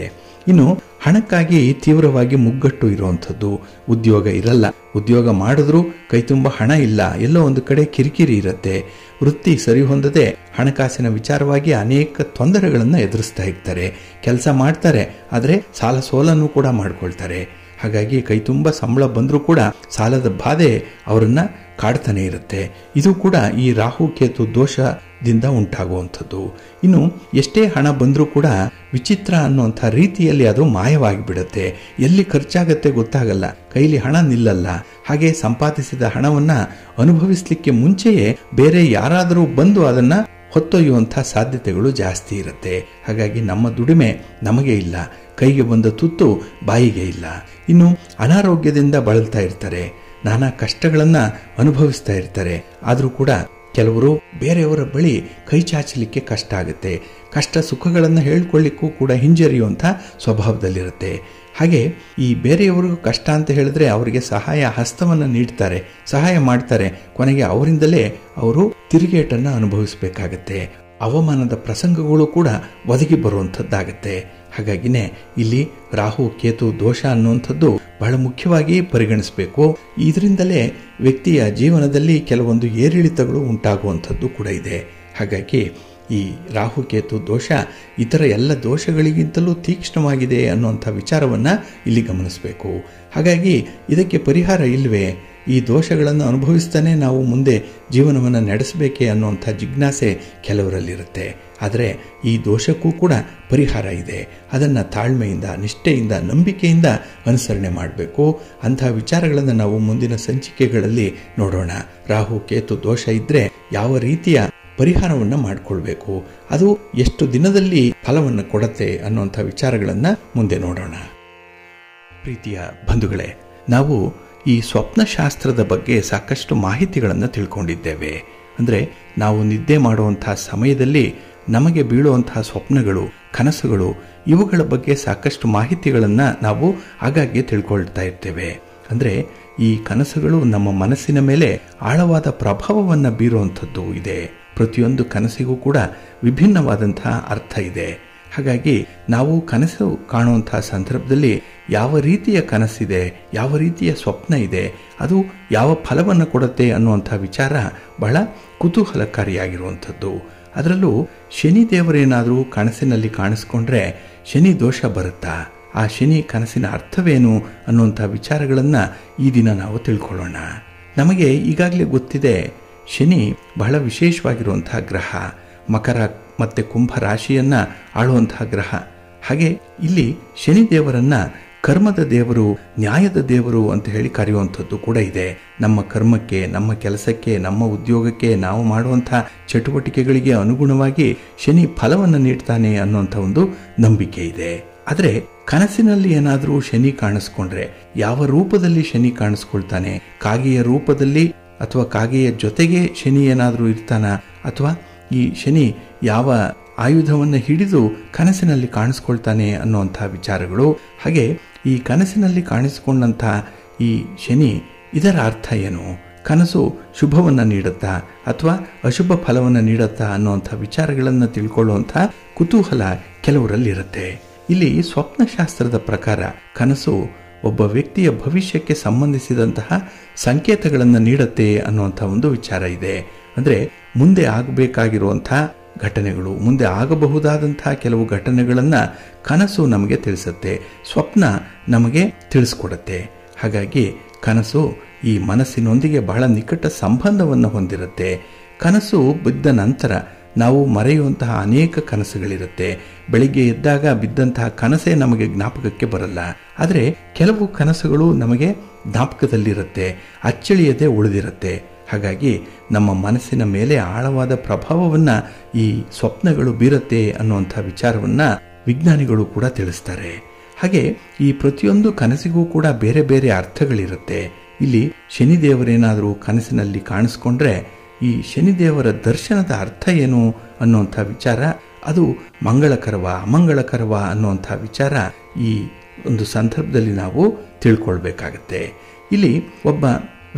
ಇನ್ನು ಹಣಕ್ಕಾಗಿ ತೀವ್ರವಾಗಿ ಮುಗ್ಗಟ್ಟು ಇರುವಂಥದ್ದು, ಉದ್ಯೋಗ ಇರಲ್ಲ, ಉದ್ಯೋಗ ಮಾಡಿದ್ರೂ ಕೈ ತುಂಬ ಹಣ ಇಲ್ಲ, ಎಲ್ಲೋ ಒಂದು ಕಡೆ ಕಿರಿಕಿರಿ ಇರುತ್ತೆ. ವೃತ್ತಿ ಸರಿ ಹೊಂದದೆ ಹಣಕಾಸಿನ ವಿಚಾರವಾಗಿ ಅನೇಕ ತೊಂದರೆಗಳನ್ನು ಎದುರಿಸ್ತಾ ಇರ್ತಾರೆ. ಕೆಲಸ ಮಾಡ್ತಾರೆ, ಆದರೆ ಸಾಲ ಸೋಲನ್ನು ಕೂಡ ಮಾಡ್ಕೊಳ್ತಾರೆ. ಹಾಗಾಗಿ ಕೈ ತುಂಬ ಸಂಬಳ ಬಂದರೂ ಕೂಡ ಸಾಲದ ಬಾಧೆ ಅವರನ್ನ ಕಾಡ್ತಾನೆ ಇರುತ್ತೆ. ಇದು ಕೂಡ ಈ ರಾಹು ಕೇತು ದೋಷದಿಂದ ಉಂಟಾಗುವಂಥದ್ದು. ಇನ್ನು ಎಷ್ಟೇ ಹಣ ಬಂದರೂ ಕೂಡ ವಿಚಿತ್ರ ಅನ್ನುವಂಥ ರೀತಿಯಲ್ಲಿ ಅದು ಮಾಯವಾಗಿ ಬಿಡುತ್ತೆ. ಎಲ್ಲಿ ಖರ್ಚಾಗತ್ತೆ ಗೊತ್ತಾಗಲ್ಲ, ಕೈಲಿ ಹಣ ನಿಲ್ಲಲ್ಲ. ಹಾಗೆ ಸಂಪಾದಿಸಿದ ಹಣವನ್ನ ಅನುಭವಿಸಲಿಕ್ಕೆ ಮುಂಚೆಯೇ ಬೇರೆ ಯಾರಾದರೂ ಬಂದು ಅದನ್ನ ಹೊತ್ತೊಯ್ಯುವಂಥ ಸಾಧ್ಯತೆಗಳು ಜಾಸ್ತಿ ಇರುತ್ತೆ. ಹಾಗಾಗಿ ನಮ್ಮ ದುಡಿಮೆ ನಮಗೆ ಇಲ್ಲ, ಕೈಗೆ ಬಂದ ತುತ್ತು ಬಾಯಿಗೆ ಇಲ್ಲ. ಇನ್ನು ಅನಾರೋಗ್ಯದಿಂದ ಬಳಲ್ತಾ ಇರ್ತಾರೆ, ನಾನಾ ಕಷ್ಟಗಳನ್ನು ಅನುಭವಿಸ್ತಾ ಇರ್ತಾರೆ. ಆದರೂ ಕೂಡ ಕೆಲವರು ಬೇರೆಯವರ ಬಳಿ ಕೈ ಚಾಚಲಿಕ್ಕೆ ಕಷ್ಟ ಆಗುತ್ತೆ. ಕಷ್ಟ ಸುಖಗಳನ್ನು ಹೇಳ್ಕೊಳ್ಳಿಕ್ಕೂ ಕೂಡ ಹಿಂಜರಿಯುವಂಥ ಸ್ವಭಾವದಲ್ಲಿರುತ್ತೆ. ಹಾಗೆ ಈ ಬೇರೆಯವರಿಗೂ ಕಷ್ಟ ಅಂತ ಹೇಳಿದ್ರೆ ಅವರಿಗೆ ಸಹಾಯ ಹಸ್ತವನ್ನು ನೀಡ್ತಾರೆ, ಸಹಾಯ ಮಾಡ್ತಾರೆ. ಕೊನೆಗೆ ಅವರಿಂದಲೇ ಅವರು ತಿರುಗೇಟನ್ನು ಅನುಭವಿಸಬೇಕಾಗತ್ತೆ. ಅವಮಾನದ ಪ್ರಸಂಗಗಳು ಕೂಡ ಒದಗಿ ಬರುವಂಥದ್ದಾಗತ್ತೆ. ಹಾಗಾಗಿನೇ ಇಲ್ಲಿ ರಾಹು ಕೇತು ದೋಷ ಅನ್ನುವಂಥದ್ದು ಬಹಳ ಮುಖ್ಯವಾಗಿ ಪರಿಗಣಿಸಬೇಕು. ಇದರಿಂದಲೇ ವ್ಯಕ್ತಿಯ ಜೀವನದಲ್ಲಿ ಕೆಲವೊಂದು ಏರಿಳಿತಗಳು ಉಂಟಾಗುವಂಥದ್ದು ಕೂಡ ಇದೆ. ಹಾಗಾಗಿ ಈ ರಾಹುಕೇತು ದೋಷ ಇತರ ಎಲ್ಲ ದೋಷಗಳಿಗಿಂತಲೂ ತೀಕ್ಷ್ಣವಾಗಿದೆ ಅನ್ನುವಂಥ ವಿಚಾರವನ್ನು ಇಲ್ಲಿ ಗಮನಿಸಬೇಕು. ಹಾಗಾಗಿ ಇದಕ್ಕೆ ಪರಿಹಾರ ಇಲ್ಲವೇ, ಈ ದೋಷಗಳನ್ನು ಅನುಭವಿಸ್ತಾನೆ ನಾವು ಮುಂದೆ ಜೀವನವನ್ನು ನಡೆಸಬೇಕೆ ಅನ್ನುವಂಥ ಜಿಜ್ಞಾಸೆ ಕೆಲವರಲ್ಲಿರುತ್ತೆ. ಆದರೆ ಈ ದೋಷಕ್ಕೂ ಕೂಡ ಪರಿಹಾರ ಇದೆ. ಅದನ್ನು ತಾಳ್ಮೆಯಿಂದ, ನಿಷ್ಠೆಯಿಂದ, ನಂಬಿಕೆಯಿಂದ ಅನುಸರಣೆ ಮಾಡಬೇಕು. ಅಂಥ ವಿಚಾರಗಳನ್ನು ನಾವು ಮುಂದಿನ ಸಂಚಿಕೆಗಳಲ್ಲಿ ನೋಡೋಣ. ರಾಹು ಕೇತು ದೋಷ ಇದ್ದರೆ ಯಾವ ರೀತಿಯ ಪರಿಹಾರವನ್ನು ಮಾಡಿಕೊಳ್ಬೇಕು, ಅದು ಎಷ್ಟು ದಿನದಲ್ಲಿ ಫಲವನ್ನು ಕೊಡುತ್ತೆ ಅನ್ನುವಂಥ ವಿಚಾರಗಳನ್ನು ಮುಂದೆ ನೋಡೋಣ. ಪ್ರೀತಿಯ ಬಂಧುಗಳೇ, ನಾವು ಈ ಸ್ವಪ್ನಶಾಸ್ತ್ರದ ಬಗ್ಗೆ ಸಾಕಷ್ಟು ಮಾಹಿತಿಗಳನ್ನು ತಿಳ್ಕೊಂಡಿದ್ದೇವೆ. ಅಂದರೆ ನಾವು ನಿದ್ದೆ ಮಾಡುವಂತಹ ಸಮಯದಲ್ಲಿ ನಮಗೆ ಬೀಳುವಂತಹ ಸ್ವಪ್ನಗಳು, ಕನಸುಗಳು, ಇವುಗಳ ಬಗ್ಗೆ ಸಾಕಷ್ಟು ಮಾಹಿತಿಗಳನ್ನು ನಾವು ಆಗಾಗ್ಗೆ ತಿಳ್ಕೊಳ್ತಾ ಇರ್ತೇವೆ. ಅಂದರೆ ಈ ಕನಸುಗಳು ನಮ್ಮ ಮನಸ್ಸಿನ ಮೇಲೆ ಆಳವಾದ ಪ್ರಭಾವವನ್ನು ಬೀರುವಂಥದ್ದು ಇದೆ. ಪ್ರತಿಯೊಂದು ಕನಸಿಗೂ ಕೂಡ ವಿಭಿನ್ನವಾದಂತಹ ಅರ್ಥ ಇದೆ. ಹಾಗಾಗಿ ನಾವು ಕನಸು ಕಾಣುವಂತಹ ಸಂದರ್ಭದಲ್ಲಿ ಯಾವ ರೀತಿಯ ಕನಸಿದೆ, ಯಾವ ರೀತಿಯ ಸ್ವಪ್ನ ಇದೆ, ಅದು ಯಾವ ಫಲವನ್ನು ಕೊಡುತ್ತೆ ಅನ್ನುವಂಥ ವಿಚಾರ ಬಹಳ ಕುತೂಹಲಕಾರಿಯಾಗಿರುವಂಥದ್ದು. ಅದರಲ್ಲೂ ಶನಿ ದೇವರೇನಾದರೂ ಕನಸಿನಲ್ಲಿ ಕಾಣಿಸ್ಕೊಂಡ್ರೆ ಶನಿ ದೋಷ ಬರುತ್ತಾ, ಆ ಶನಿ ಕನಸಿನ ಅರ್ಥವೇನು ಅನ್ನುವಂಥ ವಿಚಾರಗಳನ್ನು ಈ ದಿನ ನಾವು ತಿಳ್ಕೊಳ್ಳೋಣ. ನಮಗೆ ಈಗಾಗಲೇ ಗೊತ್ತಿದೆ, ಶನಿ ಬಹಳ ವಿಶೇಷವಾಗಿರುವಂತಹ ಗ್ರಹ, ಮಕರ ಮತ್ತು ಕುಂಭ ರಾಶಿಯನ್ನು ಆಳುವಂತಹ ಗ್ರಹ. ಹಾಗೆ ಇಲ್ಲಿ ಶನಿ ದೇವರನ್ನ ಕರ್ಮದ ದೇವರು, ನ್ಯಾಯದ ದೇವರು ಅಂತ ಹೇಳಿ ಕರೆಯುವಂಥದ್ದು ಕೂಡ ಇದೆ. ನಮ್ಮ ಕರ್ಮಕ್ಕೆ, ನಮ್ಮ ಕೆಲಸಕ್ಕೆ, ನಮ್ಮ ಉದ್ಯೋಗಕ್ಕೆ, ನಾವು ಮಾಡುವಂಥ ಚಟುವಟಿಕೆಗಳಿಗೆ ಅನುಗುಣವಾಗಿ ಶನಿ ಫಲವನ್ನು ನೀಡ್ತಾನೆ ಅನ್ನುವಂಥ ಒಂದು ನಂಬಿಕೆ ಇದೆ. ಆದರೆ ಕನಸಿನಲ್ಲಿ ಏನಾದರೂ ಶನಿ ಕಾಣಿಸ್ಕೊಂಡ್ರೆ ಯಾವ ರೂಪದಲ್ಲಿ ಶನಿ ಕಾಣಿಸ್ಕೊಳ್ತಾನೆ, ಕಾಗೆಯ ರೂಪದಲ್ಲಿ ಅಥವಾ ಕಾಗೆಯ ಜೊತೆಗೆ ಶನಿ ಏನಾದರೂ ಇರ್ತಾನ, ಅಥವಾ ಈ ಶನಿ ಯಾವ ಆಯುಧವನ್ನು ಹಿಡಿದು ಕನಸಿನಲ್ಲಿ ಕಾಣಿಸ್ಕೊಳ್ತಾನೆ ಅನ್ನುವಂಥ ವಿಚಾರಗಳು. ಹಾಗೆ ಈ ಕನಸಿನಲ್ಲಿ ಕಾಣಿಸಿಕೊಂಡಂಥ ಈ ಶನಿ, ಇದರ ಅರ್ಥ ಏನು, ಕನಸು ಶುಭವನ್ನು ನೀಡುತ್ತಾ ಅಥವಾ ಅಶುಭ ಫಲವನ್ನು ನೀಡುತ್ತಾ ಅನ್ನುವಂಥ ವಿಚಾರಗಳನ್ನು ತಿಳ್ಕೊಳ್ಳುವಂಥ ಕುತೂಹಲ ಕೆಲವರಲ್ಲಿರುತ್ತೆ. ಇಲ್ಲಿ ಸ್ವಪ್ನಶಾಸ್ತ್ರದ ಪ್ರಕಾರ ಕನಸು ಒಬ್ಬ ವ್ಯಕ್ತಿಯ ಭವಿಷ್ಯಕ್ಕೆ ಸಂಬಂಧಿಸಿದಂತಹ ಸಂಕೇತಗಳನ್ನು ನೀಡುತ್ತೆ ಅನ್ನುವಂಥ ಒಂದು ವಿಚಾರ ಇದೆ. ಅಂದರೆ ಮುಂದೆ ಆಗಬೇಕಾಗಿರುವಂಥ ಘಟನೆಗಳು, ಮುಂದೆ ಆಗಬಹುದಾದಂತಹ ಕೆಲವು ಘಟನೆಗಳನ್ನು ಕನಸು ನಮಗೆ ತಿಳಿಸುತ್ತೆ, ಸ್ವಪ್ನ ನಮಗೆ ತಿಳಿಸ್ಕೊಡುತ್ತೆ. ಹಾಗಾಗಿ ಕನಸು ಈ ಮನಸ್ಸಿನೊಂದಿಗೆ ಬಹಳ ನಿಕಟ ಸಂಬಂಧವನ್ನು ಹೊಂದಿರುತ್ತೆ. ಕನಸು ಬಿದ್ದ ನಂತರ ನಾವು ಮರೆಯುವಂತಹ ಅನೇಕ ಕನಸುಗಳಿರುತ್ತೆ. ಬೆಳಿಗ್ಗೆ ಎದ್ದಾಗ ಬಿದ್ದಂತಹ ಕನಸೇ ನಮಗೆ ಜ್ಞಾಪಕಕ್ಕೆ ಬರಲ್ಲ. ಆದರೆ ಕೆಲವು ಕನಸುಗಳು ನಮಗೆ ಜ್ಞಾಪಕದಲ್ಲಿರುತ್ತೆ, ಅಚ್ಚಳಿಯದೆ ಉಳಿದಿರುತ್ತೆ. ಹಾಗಾಗಿ ನಮ್ಮ ಮನಸ್ಸಿನ ಮೇಲೆ ಆಳವಾದ ಪ್ರಭಾವವನ್ನು ಈ ಸ್ವಪ್ನಗಳು ಬೀರುತ್ತೆ ಅನ್ನುವಂಥ ವಿಚಾರವನ್ನು ವಿಜ್ಞಾನಿಗಳು ಕೂಡ ತಿಳಿಸ್ತಾರೆ. ಹಾಗೆ ಈ ಪ್ರತಿಯೊಂದು ಕನಸಿಗೂ ಕೂಡ ಬೇರೆ ಬೇರೆ ಅರ್ಥಗಳಿರುತ್ತೆ. ಇಲ್ಲಿ ಶನಿದೇವರೇನಾದರೂ ಕನಸಿನಲ್ಲಿ ಕಾಣಿಸ್ಕೊಂಡ್ರೆ ಈ ಶನಿದೇವರ ದರ್ಶನದ ಅರ್ಥ ಏನು ಅನ್ನುವಂಥ ವಿಚಾರ, ಅದು ಮಂಗಳಕರವ ಅಮಂಗಳಕರವ ಅನ್ನುವಂಥ ವಿಚಾರ ಈ ಒಂದು ಸಂದರ್ಭದಲ್ಲಿ ನಾವು ತಿಳ್ಕೊಳ್ಬೇಕಾಗತ್ತೆ. ಇಲ್ಲಿ ಒಬ್ಬ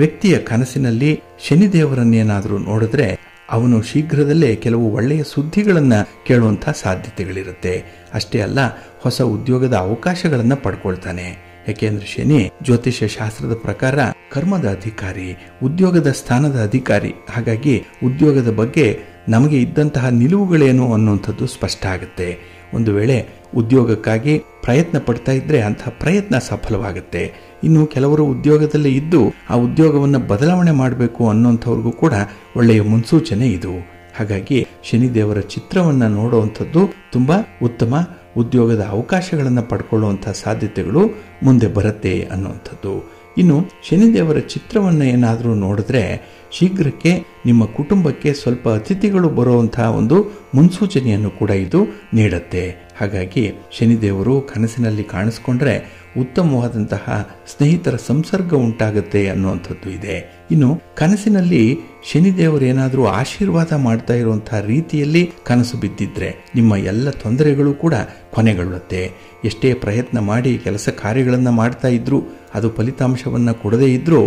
ವ್ಯಕ್ತಿಯ ಕನಸಿನಲ್ಲಿ ಶನಿದೇವರನ್ನೇನಾದರೂ ನೋಡಿದ್ರೆ ಅವನು ಶೀಘ್ರದಲ್ಲೇ ಕೆಲವು ಒಳ್ಳೆಯ ಸುದ್ದಿಗಳನ್ನು ಕೇಳುವಂಥ ಸಾಧ್ಯತೆಗಳಿರುತ್ತೆ. ಅಷ್ಟೇ ಅಲ್ಲ, ಹೊಸ ಉದ್ಯೋಗದ ಅವಕಾಶಗಳನ್ನು ಪಡ್ಕೊಳ್ತಾನೆ. ಯಾಕೆಂದ್ರೆ ಶನಿ ಜ್ಯೋತಿಷ್ಯ ಶಾಸ್ತ್ರದ ಪ್ರಕಾರ ಕರ್ಮದ ಅಧಿಕಾರಿ, ಉದ್ಯೋಗದ ಸ್ಥಾನದ ಅಧಿಕಾರಿ. ಹಾಗಾಗಿ ಉದ್ಯೋಗದ ಬಗ್ಗೆ ನಮಗೆ ಇದ್ದಂತಹ ನಿಲುವುಗಳೇನು ಅನ್ನುವಂಥದ್ದು ಸ್ಪಷ್ಟ ಆಗುತ್ತೆ. ಒಂದು ವೇಳೆ ಉದ್ಯೋಗಕ್ಕಾಗಿ ಪ್ರಯತ್ನ ಪಡ್ತಾ ಇದ್ರೆ ಅಂತಹ ಪ್ರಯತ್ನ ಸಫಲವಾಗುತ್ತೆ. ಇನ್ನು ಕೆಲವರು ಉದ್ಯೋಗದಲ್ಲಿ ಇದ್ದು ಆ ಉದ್ಯೋಗವನ್ನು ಬದಲಾವಣೆ ಮಾಡಬೇಕು ಅನ್ನೋಂಥವ್ರಿಗೂ ಕೂಡ ಒಳ್ಳೆಯ ಮುನ್ಸೂಚನೆ ಇದು. ಹಾಗಾಗಿ ಶನಿದೇವರ ಚಿತ್ರವನ್ನು ನೋಡುವಂಥದ್ದು ತುಂಬ ಉತ್ತಮ. ಉದ್ಯೋಗದ ಅವಕಾಶಗಳನ್ನು ಪಡ್ಕೊಳ್ಳುವಂಥ ಸಾಧ್ಯತೆಗಳು ಮುಂದೆ ಬರುತ್ತೆ ಅನ್ನುವಂಥದ್ದು. ಇನ್ನು ಶನಿದೇವರ ಚಿತ್ರವನ್ನು ಏನಾದರೂ ನೋಡಿದ್ರೆ ಶೀಘ್ರಕ್ಕೆ ನಿಮ್ಮ ಕುಟುಂಬಕ್ಕೆ ಸ್ವಲ್ಪ ಅತಿಥಿಗಳು ಬರುವಂತಹ ಒಂದು ಮುನ್ಸೂಚನೆಯನ್ನು ಕೂಡ ಇದು ನೀಡುತ್ತೆ. ಹಾಗಾಗಿ ಶನಿದೇವರು ಕನಸಿನಲ್ಲಿ ಕಾಣಿಸ್ಕೊಂಡ್ರೆ ಉತ್ತಮವಾದಂತಹ ಸ್ನೇಹಿತರ ಸಂಸರ್ಗ ಉಂಟಾಗುತ್ತೆ ಅನ್ನುವಂಥದ್ದು ಇದೆ. ಇನ್ನು ಕನಸಿನಲ್ಲಿ ಶನಿದೇವರು ಏನಾದರೂ ಆಶೀರ್ವಾದ ಮಾಡ್ತಾ ಇರುವಂತಹ ರೀತಿಯಲ್ಲಿ ಕನಸು ಬಿದ್ದಿದ್ರೆ ನಿಮ್ಮ ಎಲ್ಲ ತೊಂದರೆಗಳು ಕೂಡ ಕೊನೆಗೊಳ್ಳುತ್ತೆ. ಎಷ್ಟೇ ಪ್ರಯತ್ನ ಮಾಡಿ ಕೆಲಸ ಕಾರ್ಯಗಳನ್ನು ಮಾಡ್ತಾ ಇದ್ರು ಅದು ಫಲಿತಾಂಶವನ್ನು ಕೊಡದೇ ಇದ್ರೂ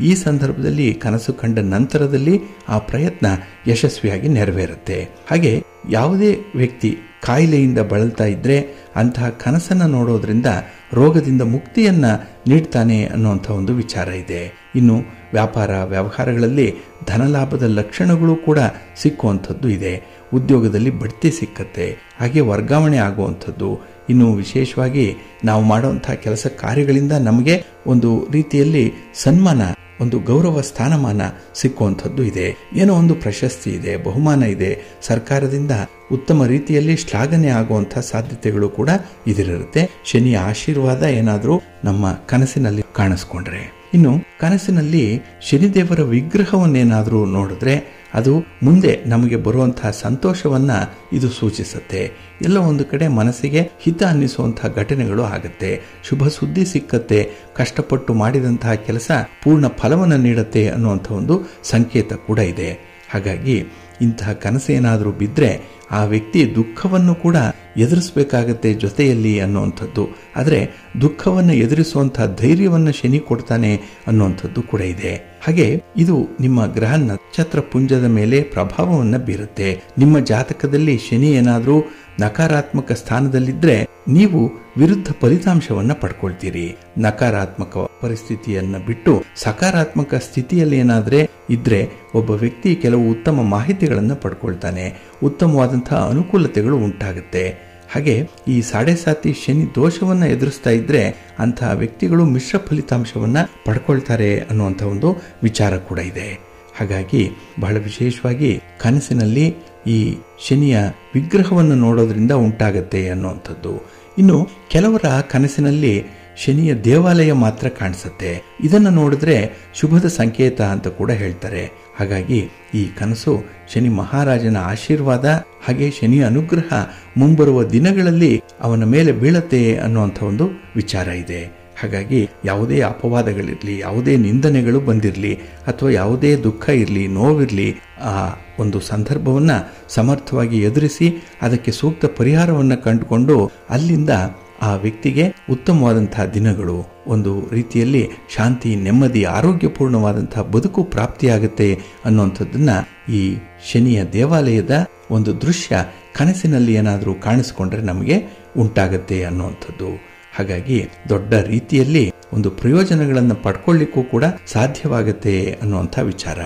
ಈ ಸಂದರ್ಭದಲ್ಲಿ ಕನಸು ಕಂಡ ನಂತರದಲ್ಲಿ ಆ ಪ್ರಯತ್ನ ಯಶಸ್ವಿಯಾಗಿ ನೆರವೇರುತ್ತೆ. ಹಾಗೆ ಯಾವುದೇ ವ್ಯಕ್ತಿ ಕಾಯಿಲೆಯಿಂದ ಬಳಲ್ತಾ ಇದ್ರೆ ಅಂತಹ ಕನಸನ್ನು ನೋಡೋದ್ರಿಂದ ರೋಗದಿಂದ ಮುಕ್ತಿಯನ್ನ ನೀಡ್ತಾನೆ ಅನ್ನುವಂಥ ಒಂದು ವಿಚಾರ ಇದೆ. ಇನ್ನು ವ್ಯಾಪಾರ ವ್ಯವಹಾರಗಳಲ್ಲಿ ಧನಲಾಭದ ಲಕ್ಷಣಗಳು ಕೂಡ ಸಿಕ್ಕುವಂಥದ್ದು ಇದೆ. ಉದ್ಯೋಗದಲ್ಲಿ ಬಡ್ತಿ ಸಿಕ್ಕತ್ತೆ, ಹಾಗೆ ವರ್ಗಾವಣೆ ಆಗುವಂಥದ್ದು. ಇನ್ನು ವಿಶೇಷವಾಗಿ ನಾವು ಮಾಡುವಂಥ ಕೆಲಸ ಕಾರ್ಯಗಳಿಂದ ನಮಗೆ ಒಂದು ರೀತಿಯಲ್ಲಿ ಸನ್ಮಾನ, ಒಂದು ಗೌರವ ಸ್ಥಾನಮಾನ ಸಿಕ್ಕುವಂಥದ್ದು ಇದೆ. ಏನೋ ಒಂದು ಪ್ರಶಸ್ತಿ ಇದೆ, ಬಹುಮಾನ ಇದೆ, ಸರ್ಕಾರದಿಂದ ಉತ್ತಮ ರೀತಿಯಲ್ಲಿ ಶ್ಲಾಘನೆ ಆಗುವಂಥ ಸಾಧ್ಯತೆಗಳು ಕೂಡ ಇದರಿರುತ್ತೆ. ಶನಿಯ ಆಶೀರ್ವಾದ ಏನಾದರೂ ನಮ್ಮ ಕನಸಿನಲ್ಲಿ ಕಾಣಿಸ್ಕೊಂಡ್ರೆ. ಇನ್ನು ಕನಸಿನಲ್ಲಿ ಶನಿದೇವರ ವಿಗ್ರಹವನ್ನೇನಾದರೂ ನೋಡಿದ್ರೆ ಅದು ಮುಂದೆ ನಮಗೆ ಬರುವಂತಹ ಸಂತೋಷವನ್ನ ಇದು ಸೂಚಿಸುತ್ತೆ. ಎಲ್ಲ ಒಂದು ಕಡೆ ಮನಸ್ಸಿಗೆ ಹಿತ ಅನ್ನಿಸುವಂತಹ ಘಟನೆಗಳು ಆಗುತ್ತೆ, ಶುಭ ಸುದ್ದಿ ಸಿಕ್ಕತ್ತೆ, ಕಷ್ಟಪಟ್ಟು ಮಾಡಿದಂತಹ ಕೆಲಸ ಪೂರ್ಣ ಫಲವನ್ನು ನೀಡುತ್ತೆ ಅನ್ನುವಂಥ ಒಂದು ಸಂಕೇತ ಕೂಡ ಇದೆ. ಹಾಗಾಗಿ ಇಂತಹ ಕನಸೇನಾದರೂ ಬಿದ್ದರೆ ಆ ವ್ಯಕ್ತಿ ದುಃಖವನ್ನು ಕೂಡ ಎದುರಿಸಬೇಕಾಗತ್ತೆ ಜೊತೆಯಲ್ಲಿ ಅನ್ನುವಂಥದ್ದು. ಆದರೆ ದುಃಖವನ್ನು ಎದುರಿಸುವಂತಹ ಧೈರ್ಯವನ್ನು ಶನಿ ಕೊಡ್ತಾನೆ ಅನ್ನುವಂಥದ್ದು ಕೂಡ ಇದೆ. ಹಾಗೆ ಇದು ನಿಮ್ಮ ಗ್ರಹ ನಕ್ಷತ್ರ ಪುಂಜದ ಮೇಲೆ ಪ್ರಭಾವವನ್ನು ಬೀರುತ್ತೆ. ನಿಮ್ಮ ಜಾತಕದಲ್ಲಿ ಶನಿ ಏನಾದರೂ ನಕಾರಾತ್ಮಕ ಸ್ಥಾನದಲ್ಲಿದ್ದರೆ ನೀವು ವಿರುದ್ಧ ಫಲಿತಾಂಶವನ್ನು ಪಡ್ಕೊಳ್ತೀರಿ. ನಕಾರಾತ್ಮಕ ಪರಿಸ್ಥಿತಿಯನ್ನು ಬಿಟ್ಟು ಸಕಾರಾತ್ಮಕ ಸ್ಥಿತಿಯಲ್ಲಿ ಏನಾದರೆ ಇದ್ರೆ ಒಬ್ಬ ವ್ಯಕ್ತಿ ಕೆಲವು ಉತ್ತಮ ಮಾಹಿತಿಗಳನ್ನು ಪಡ್ಕೊಳ್ತಾನೆ, ಉತ್ತಮವಾದಂತಹ ಅನುಕೂಲತೆಗಳು ಉಂಟಾಗುತ್ತೆ. ಹಾಗೆ ಈ 7.5 ಶನಿ ದೋಷವನ್ನು ಎದುರಿಸ್ತಾ ಇದ್ರೆ ಅಂತಹ ವ್ಯಕ್ತಿಗಳು ಮಿಶ್ರ ಫಲಿತಾಂಶವನ್ನು ಪಡ್ಕೊಳ್ತಾರೆ ಅನ್ನುವಂಥ ಒಂದು ವಿಚಾರ ಕೂಡ ಇದೆ. ಹಾಗಾಗಿ ಬಹಳ ವಿಶೇಷವಾಗಿ ಕನಸಿನಲ್ಲಿ ಈ ಶನಿಯ ವಿಗ್ರಹವನ್ನು ನೋಡೋದ್ರಿಂದ ಉಂಟಾಗತ್ತೆ ಅನ್ನುವಂಥದ್ದು. ಇನ್ನು ಕೆಲವರ ಕನಸಿನಲ್ಲಿ ಶನಿಯ ದೇವಾಲಯ ಮಾತ್ರ ಕಾಣಿಸುತ್ತೆ. ಇದನ್ನು ನೋಡಿದ್ರೆ ಶುಭದ ಸಂಕೇತ ಅಂತ ಕೂಡ ಹೇಳ್ತಾರೆ. ಹಾಗಾಗಿ ಈ ಕನಸು ಶನಿ ಮಹಾರಾಜನ ಆಶೀರ್ವಾದ ಹಾಗೆ ಶನಿಯ ಅನುಗ್ರಹ ಮುಂಬರುವ ದಿನಗಳಲ್ಲಿ ಅವನ ಮೇಲೆ ಬೀಳತ್ತೆ ಅನ್ನುವಂಥ ಒಂದು ವಿಚಾರ ಇದೆ. ಹಾಗಾಗಿ ಯಾವುದೇ ಅಪವಾದಗಳಿರಲಿ, ಯಾವುದೇ ನಿಂದನೆಗಳು ಬಂದಿರಲಿ, ಅಥವಾ ಯಾವುದೇ ದುಃಖ ಇರಲಿ, ನೋವಿರಲಿ, ಆ ಒಂದು ಸಂದರ್ಭವನ್ನು ಸಮರ್ಥವಾಗಿ ಎದುರಿಸಿ ಅದಕ್ಕೆ ಸೂಕ್ತ ಪರಿಹಾರವನ್ನು ಕಂಡುಕೊಂಡು ಅಲ್ಲಿಂದ ಆ ವ್ಯಕ್ತಿಗೆ ಉತ್ತಮವಾದಂತಹ ದಿನಗಳು, ಒಂದು ರೀತಿಯಲ್ಲಿ ಶಾಂತಿ, ನೆಮ್ಮದಿ, ಆರೋಗ್ಯಪೂರ್ಣವಾದಂತಹ ಬದುಕು ಪ್ರಾಪ್ತಿಯಾಗುತ್ತೆ ಅನ್ನುವಂಥದ್ದನ್ನ ಈ ಶನಿಯ ದೇವಾಲಯದ ಒಂದು ದೃಶ್ಯ ಕನಸಿನಲ್ಲಿ ಏನಾದರೂ ಕಾಣಿಸ್ಕೊಂಡ್ರೆ ನಮಗೆ ಉಂಟಾಗತ್ತೆ ಅನ್ನುವಂಥದ್ದು. ಹಾಗಾಗಿ ದೊಡ್ಡ ರೀತಿಯಲ್ಲಿ ಒಂದು ಪ್ರಯೋಜನಗಳನ್ನು ಪಡ್ಕೊಳ್ಳಿಕ್ಕೂ ಕೂಡ ಸಾಧ್ಯವಾಗತ್ತೆ ಅನ್ನುವಂಥ ವಿಚಾರ.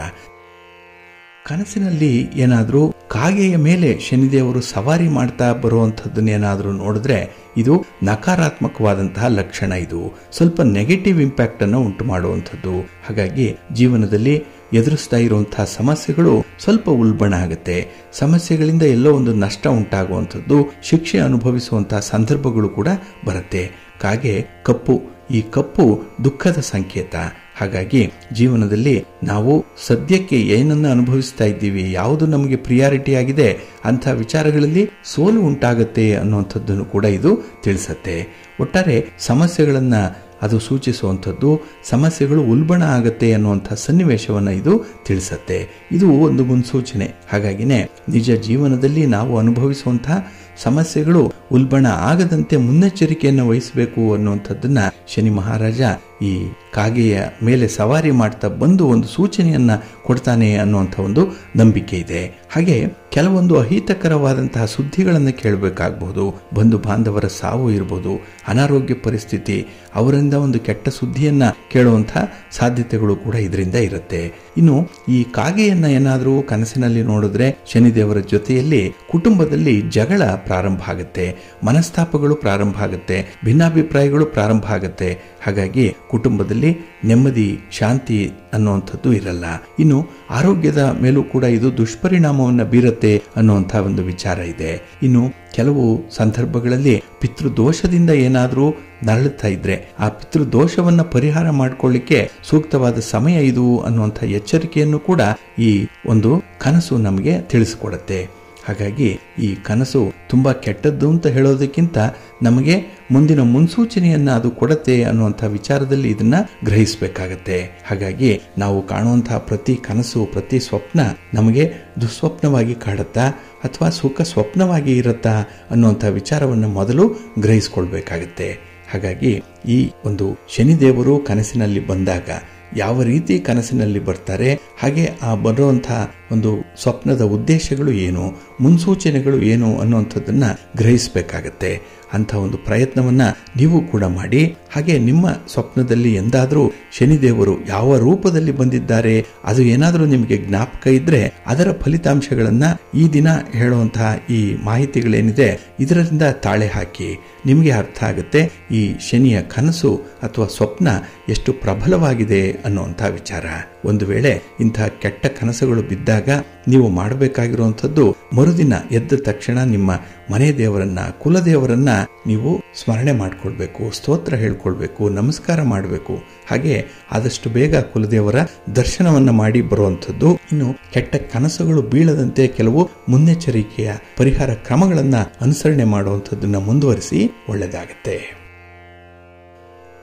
ಕನಸಿನಲ್ಲಿ ಏನಾದರೂ ಕಾಗೆಯ ಮೇಲೆ ಶನಿದೇವರು ಸವಾರಿ ಮಾಡ್ತಾ ಬರುವಂಥದ್ದನ್ನೇನಾದರೂ ನೋಡಿದ್ರೆ ಇದು ನಕಾರಾತ್ಮಕವಾದಂತಹ ಲಕ್ಷಣ. ಇದು ಸ್ವಲ್ಪ ನೆಗೆಟಿವ್ ಇಂಪ್ಯಾಕ್ಟ್ ಅನ್ನು ಉಂಟು ಮಾಡುವಂಥದ್ದು. ಹಾಗಾಗಿ ಜೀವನದಲ್ಲಿ ಎದುರಿಸ್ತಾ ಇರುವಂತಹ ಸಮಸ್ಯೆಗಳು ಸ್ವಲ್ಪ ಉಲ್ಬಣ ಆಗುತ್ತೆ. ಸಮಸ್ಯೆಗಳಿಂದ ಎಲ್ಲೋ ಒಂದು ನಷ್ಟ ಉಂಟಾಗುವಂಥದ್ದು, ಶಿಕ್ಷೆ ಅನುಭವಿಸುವಂತಹ ಸಂದರ್ಭಗಳು ಕೂಡ ಬರುತ್ತೆ. ಕಾಗೆ ಕಪ್ಪು, ಈ ಕಪ್ಪು ದುಃಖದ ಸಂಕೇತ. ಹಾಗಾಗಿ ಜೀವನದಲ್ಲಿ ನಾವು ಸದ್ಯಕ್ಕೆ ಏನನ್ನ ಅನುಭವಿಸ್ತಾ ಇದ್ದೀವಿ, ಯಾವುದು ನಮಗೆ ಪ್ರಿಯಾರಿಟಿ ಆಗಿದೆ ಅಂಥ ವಿಚಾರಗಳಲ್ಲಿ ಸೋಲು ಉಂಟಾಗತ್ತೆ ಅನ್ನುವಂಥದ್ದನ್ನು ಕೂಡ ಇದು ತಿಳಿಸತ್ತೆ. ಒಟ್ಟಾರೆ ಸಮಸ್ಯೆಗಳನ್ನ ಅದು ಸೂಚಿಸುವಂಥದ್ದು, ಸಮಸ್ಯೆಗಳು ಉಲ್ಬಣ ಆಗತ್ತೆ ಅನ್ನುವಂಥ ಸನ್ನಿವೇಶವನ್ನು ಇದು ತಿಳಿಸತ್ತೆ. ಇದು ಒಂದು ಮುನ್ಸೂಚನೆ. ಹಾಗಾಗಿನೇ ನಿಜ ಜೀವನದಲ್ಲಿ ನಾವು ಅನುಭವಿಸುವಂತಹ ಸಮಸ್ಯೆಗಳು ಉಲ್ಬಣ ಆಗದಂತೆ ಮುನ್ನೆಚ್ಚರಿಕೆಯನ್ನು ವಹಿಸಬೇಕು ಅನ್ನುವಂಥದ್ದನ್ನ ಶನಿ ಮಹಾರಾಜ ಈ ಕಾಗೆಯ ಮೇಲೆ ಸವಾರಿ ಮಾಡ್ತಾ ಬಂದು ಒಂದು ಸೂಚನೆಯನ್ನ ಕೊಡ್ತಾನೆ ಅನ್ನುವಂಥ ಒಂದು ನಂಬಿಕೆ ಇದೆ. ಹಾಗೆ ಕೆಲವೊಂದು ಅಹಿತಕರವಾದಂತಹ ಸುದ್ದಿಗಳನ್ನು ಕೇಳಬೇಕಾಗಬಹುದು. ಬಂಧು ಬಾಂಧವರ ಸಾವು ಇರಬಹುದು, ಅನಾರೋಗ್ಯ ಪರಿಸ್ಥಿತಿ, ಅವರಿಂದ ಒಂದು ಕೆಟ್ಟ ಸುದ್ದಿಯನ್ನ ಕೇಳುವಂತಹ ಸಾಧ್ಯತೆಗಳು ಕೂಡ ಇದರಿಂದ ಇರುತ್ತೆ. ಇನ್ನು ಈ ಕಾಗೆಯನ್ನ ಏನಾದರೂ ಕನಸಿನಲ್ಲಿ ನೋಡಿದ್ರೆ ಶನಿದೇವರ ಜೊತೆಯಲ್ಲಿ ಕುಟುಂಬದಲ್ಲಿ ಜಗಳ ಪ್ರಾರಂಭ ಆಗುತ್ತೆ, ಮನಸ್ತಾಪಗಳು ಪ್ರಾರಂಭ ಆಗುತ್ತೆ, ಭಿನ್ನಾಭಿಪ್ರಾಯಗಳು ಪ್ರಾರಂಭ ಆಗುತ್ತೆ. ಹಾಗಾಗಿ ಕುಟುಂಬದಲ್ಲಿ ನೆಮ್ಮದಿ, ಶಾಂತಿ ಅನ್ನುವಂಥದ್ದು ಇರಲ್ಲ. ಇನ್ನು ಆರೋಗ್ಯದ ಮೇಲೂ ಕೂಡ ಇದು ದುಷ್ಪರಿಣಾಮವನ್ನು ಬೀರುತ್ತೆ ಅನ್ನುವಂಥ ಒಂದು ವಿಚಾರ ಇದೆ. ಇನ್ನು ಕೆಲವು ಸಂದರ್ಭಗಳಲ್ಲಿ ಪಿತೃದೋಷದಿಂದ ಏನಾದರೂ ನರಳುತ್ತಾ ಇದ್ರೆ ಆ ಪಿತೃದೋಷವನ್ನು ಪರಿಹಾರ ಮಾಡಿಕೊಳ್ಳಿಕ್ಕೆ ಸೂಕ್ತವಾದ ಸಮಯ ಇದು ಅನ್ನುವಂಥ ಎಚ್ಚರಿಕೆಯನ್ನು ಕೂಡ ಈ ಒಂದು ಕನಸು ನಮಗೆ ತಿಳಿಸಿಕೊಡುತ್ತೆ. ಹಾಗಾಗಿ ಈ ಕನಸು ತುಂಬಾ ಕೆಟ್ಟದ್ದು ಅಂತ ಹೇಳೋದಕ್ಕಿಂತ ನಮಗೆ ಮುಂದಿನ ಮುನ್ಸೂಚನೆಯನ್ನ ಅದು ಕೊಡುತ್ತೆ ಅನ್ನುವಂಥ ವಿಚಾರದಲ್ಲಿ ಇದನ್ನ ಗ್ರಹಿಸಬೇಕಾಗತ್ತೆ. ಹಾಗಾಗಿ ನಾವು ಕಾಣುವಂತಹ ಪ್ರತಿ ಕನಸು, ಪ್ರತಿ ಸ್ವಪ್ನ ನಮಗೆ ದುಸ್ವಪ್ನವಾಗಿ ಕಾಡುತ್ತಾ ಅಥವಾ ಸುಖ ಸ್ವಪ್ನವಾಗಿ ಇರುತ್ತಾ ಅನ್ನುವಂಥ ವಿಚಾರವನ್ನು ಮೊದಲು ಗ್ರಹಿಸಿಕೊಳ್ಬೇಕಾಗತ್ತೆ. ಹಾಗಾಗಿ ಈ ಒಂದು ಶನಿದೇವರು ಕನಸಿನಲ್ಲಿ ಬಂದಾಗ ಯಾವ ರೀತಿ ಕನಸಿನಲ್ಲಿ ಬರ್ತಾರೆ, ಹಾಗೆ ಆ ಬರುವಂತಹ ಒಂದು ಸ್ವಪ್ನದ ಉದ್ದೇಶಗಳು ಏನು, ಮುನ್ಸೂಚನೆಗಳು ಏನು ಅನ್ನುವಂಥದ್ದನ್ನ ಗ್ರಹಿಸಬೇಕಾಗತ್ತೆ. ಅಂಥ ಒಂದು ಪ್ರಯತ್ನವನ್ನ ನೀವು ಕೂಡ ಮಾಡಿ. ಹಾಗೆ ನಿಮ್ಮ ಸ್ವಪ್ನದಲ್ಲಿ ಎಂದಾದರೂ ಶನಿದೇವರು ಯಾವ ರೂಪದಲ್ಲಿ ಬಂದಿದ್ದಾರೆ ಅದು ಏನಾದರೂ ನಿಮಗೆ ಜ್ಞಾಪಕ ಇದ್ರೆ ಅದರ ಫಲಿತಾಂಶಗಳನ್ನ ಈ ದಿನ ಹೇಳುವಂತಹ ಈ ಮಾಹಿತಿಗಳೇನಿದೆ ಇದರಿಂದ ತಾಳೆ ಹಾಕಿ. ನಿಮಗೆ ಅರ್ಥ ಆಗುತ್ತೆ ಈ ಶನಿಯ ಕನಸು ಅಥವಾ ಸ್ವಪ್ನ ಎಷ್ಟು ಪ್ರಬಲವಾಗಿದೆ ಅನ್ನುವಂಥ ವಿಚಾರ. ಒಂದು ವೇಳೆ ಇಂತಹ ಕೆಟ್ಟ ಕನಸುಗಳು ಬಿದ್ದಾಗ ನೀವು ಮಾಡಬೇಕಾಗಿರುವಂಥದ್ದು ಮರುದಿನ ಎದ್ದ ತಕ್ಷಣ ನಿಮ್ಮ ಮನೆ ದೇವರನ್ನ, ಕುಲದೇವರನ್ನ ನೀವು ಸ್ಮರಣೆ ಮಾಡಿಕೊಳ್ಬೇಕು, ಸ್ತೋತ್ರ ಹೇಳ್ಕೊಳ್ಬೇಕು, ನಮಸ್ಕಾರ ಮಾಡಬೇಕು. ಹಾಗೆ ಆದಷ್ಟು ಬೇಗ ಕುಲದೇವರ ದರ್ಶನವನ್ನ ಮಾಡಿ ಬರುವಂಥದ್ದು. ಇನ್ನು ಕೆಟ್ಟ ಕನಸುಗಳು ಬೀಳದಂತೆ ಕೆಲವು ಮುನ್ನೆಚ್ಚರಿಕೆಯ ಪರಿಹಾರ ಕ್ರಮಗಳನ್ನ ಅನುಸರಣೆ ಮಾಡುವಂಥದ್ದನ್ನ ಮುಂದುವರಿಸಿ ಒಳ್ಳೆಯದಾಗತ್ತೆ.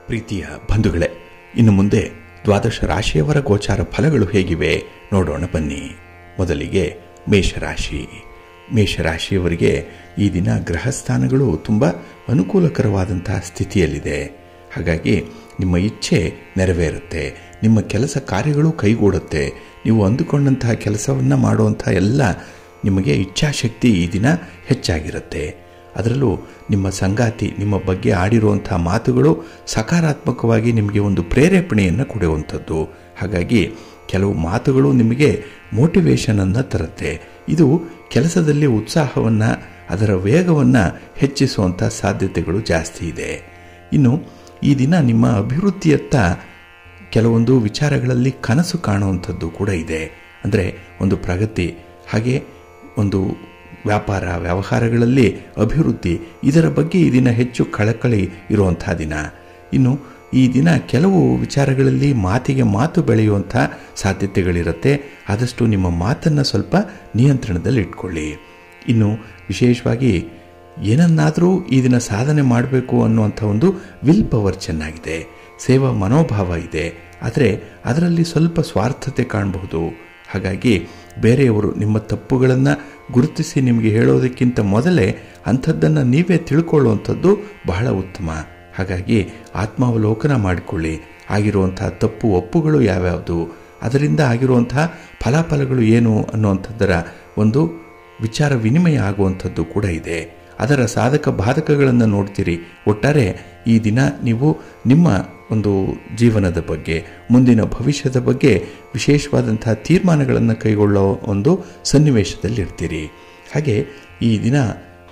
ಪ್ರೀತಿಯ ಬಂಧುಗಳೇ, ಇನ್ನು ಮುಂದೆ ದ್ವಾದಶ ರಾಶಿಯವರ ಗೋಚಾರ ಫಲಗಳು ಹೇಗಿವೆ ನೋಡೋಣ ಬನ್ನಿ. ಮೊದಲಿಗೆ ಮೇಷರಾಶಿ. ಮೇಷರಾಶಿಯವರಿಗೆ ಈ ದಿನ ಗ್ರಹಸ್ಥಾನಗಳು ತುಂಬ ಅನುಕೂಲಕರವಾದಂತಹ ಸ್ಥಿತಿಯಲ್ಲಿದೆ. ಹಾಗಾಗಿ ನಿಮ್ಮ ಇಚ್ಛೆ ನೆರವೇರುತ್ತೆ, ನಿಮ್ಮ ಕೆಲಸ ಕಾರ್ಯಗಳು ಕೈಗೂಡುತ್ತೆ. ನೀವು ಅಂದುಕೊಂಡಂತಹ ಕೆಲಸವನ್ನು ಮಾಡುವಂಥ ಎಲ್ಲ ನಿಮಗೆ ಇಚ್ಛಾಶಕ್ತಿ ಈ ದಿನ ಹೆಚ್ಚಾಗಿರುತ್ತೆ. ಅದರಲ್ಲೂ ನಿಮ್ಮ ಸಂಗಾತಿ ನಿಮ್ಮ ಬಗ್ಗೆ ಆಡಿರುವಂಥ ಮಾತುಗಳು ಸಕಾರಾತ್ಮಕವಾಗಿ ನಿಮಗೆ ಒಂದು ಪ್ರೇರೇಪಣೆಯನ್ನು ಕೊಡುವಂಥದ್ದು. ಹಾಗಾಗಿ ಕೆಲವು ಮಾತುಗಳು ನಿಮಗೆ ಮೋಟಿವೇಶನನ್ನು ತರುತ್ತೆ. ಇದು ಕೆಲಸದಲ್ಲಿ ಉತ್ಸಾಹವನ್ನು, ಅದರ ವೇಗವನ್ನು ಹೆಚ್ಚಿಸುವಂಥ ಸಾಧ್ಯತೆಗಳು ಜಾಸ್ತಿ ಇದೆ. ಇನ್ನು ಈ ದಿನ ನಿಮ್ಮ ಅಭಿವೃದ್ಧಿಯತ್ತ ಕೆಲವೊಂದು ವಿಚಾರಗಳಲ್ಲಿ ಕನಸು ಕಾಣುವಂಥದ್ದು ಕೂಡ ಇದೆ. ಅಂದರೆ ಒಂದು ಪ್ರಗತಿ, ಹಾಗೆ ಒಂದು ವ್ಯಾಪಾರ ವ್ಯವಹಾರಗಳಲ್ಲಿ ಅಭಿವೃದ್ಧಿ, ಇದರ ಬಗ್ಗೆ ಈ ದಿನ ಹೆಚ್ಚು ಕಳಕಳಿ ಇರುವಂಥ ದಿನ. ಇನ್ನು ಈ ದಿನ ಕೆಲವು ವಿಚಾರಗಳಲ್ಲಿ ಮಾತಿಗೆ ಮಾತು ಬೆಳೆಯುವಂಥ ಸಾಧ್ಯತೆಗಳಿರುತ್ತೆ. ಆದಷ್ಟು ನಿಮ್ಮ ಮಾತನ್ನು ಸ್ವಲ್ಪ ನಿಯಂತ್ರಣದಲ್ಲಿ ಇಟ್ಕೊಳ್ಳಿ. ಇನ್ನು ವಿಶೇಷವಾಗಿ ಏನನ್ನಾದರೂ ಈ ದಿನ ಸಾಧನೆ ಮಾಡಬೇಕು ಅನ್ನುವಂಥ ಒಂದು ವಿಲ್ ಪವರ್ ಚೆನ್ನಾಗಿದೆ, ಸೇವಾ ಮನೋಭಾವ ಇದೆ. ಆದರೆ ಅದರಲ್ಲಿ ಸ್ವಲ್ಪ ಸ್ವಾರ್ಥತೆ ಕಾಣಬಹುದು. ಹಾಗಾಗಿ ಬೇರೆಯವರು ನಿಮ್ಮ ತಪ್ಪುಗಳನ್ನು ಗುರುತಿಸಿ ನಿಮಗೆ ಹೇಳೋದಕ್ಕಿಂತ ಮೊದಲೇ ಅಂಥದ್ದನ್ನು ನೀವೇ ತಿಳ್ಕೊಳ್ಳುವಂಥದ್ದು ಬಹಳ ಉತ್ತಮ. ಹಾಗಾಗಿ ಆತ್ಮಾವಲೋಕನ ಮಾಡಿಕೊಳ್ಳಿ. ಆಗಿರುವಂಥ ತಪ್ಪು ಒಪ್ಪುಗಳು ಯಾವ್ಯಾವುದು, ಅದರಿಂದ ಆಗಿರುವಂಥ ಫಲಾಫಲಗಳು ಏನು ಅನ್ನುವಂಥದ್ದರ ಒಂದು ವಿಚಾರ ವಿನಿಮಯ ಆಗುವಂಥದ್ದು ಕೂಡ ಇದೆ. ಅದರ ಸಾಧಕ ಬಾಧಕಗಳನ್ನು ನೋಡ್ತೀರಿ. ಒಟ್ಟಾರೆ ಈ ದಿನ ನೀವು ನಿಮ್ಮ ಒಂದು ಜೀವನದ ಬಗ್ಗೆ, ಮುಂದಿನ ಭವಿಷ್ಯದ ಬಗ್ಗೆ ವಿಶೇಷವಾದಂಥ ತೀರ್ಮಾನಗಳನ್ನು ಕೈಗೊಳ್ಳೋ ಒಂದು ಸನ್ನಿವೇಶದಲ್ಲಿರ್ತೀರಿ. ಹಾಗೆ ಈ ದಿನ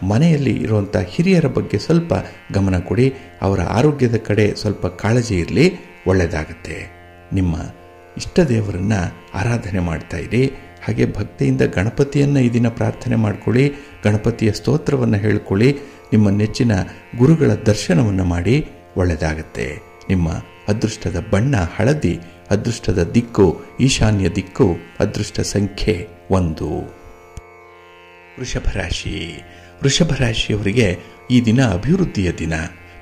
ಮನೆಯಲ್ಲಿ ಇರುವಂಥ ಹಿರಿಯರ ಬಗ್ಗೆ ಸ್ವಲ್ಪ ಗಮನ ಕೊಡಿ. ಅವರ ಆರೋಗ್ಯದ ಕಡೆ ಸ್ವಲ್ಪ ಕಾಳಜಿ ಇರಲಿ, ಒಳ್ಳೆಯದಾಗತ್ತೆ. ನಿಮ್ಮ ಇಷ್ಟ ದೇವರನ್ನು ಆರಾಧನೆ ಮಾಡ್ತಾ ಇರಿ. ಹಾಗೆ ಭಕ್ತಿಯಿಂದ ಗಣಪತಿಯನ್ನು ಈ ದಿನ ಪ್ರಾರ್ಥನೆ ಮಾಡಿಕೊಳ್ಳಿ. ಗಣಪತಿಯ ಸ್ತೋತ್ರವನ್ನು ಹೇಳ್ಕೊಳ್ಳಿ. ನಿಮ್ಮ ನೆಚ್ಚಿನ ಗುರುಗಳ ದರ್ಶನವನ್ನು ಮಾಡಿ, ಒಳ್ಳೆಯದಾಗತ್ತೆ. ನಿಮ್ಮ ಅದೃಷ್ಟದ ಬಣ್ಣ ಹಳದಿ, ಅದೃಷ್ಟದ ದಿಕ್ಕು ಈಶಾನ್ಯ ದಿಕ್ಕು, ಅದೃಷ್ಟ ಸಂಖ್ಯೆ 1. ವೃಷಭರಾಶಿ. ವೃಷಭರಾಶಿಯವರಿಗೆ ಈ ದಿನ ಅಭಿವೃದ್ಧಿಯ ದಿನ,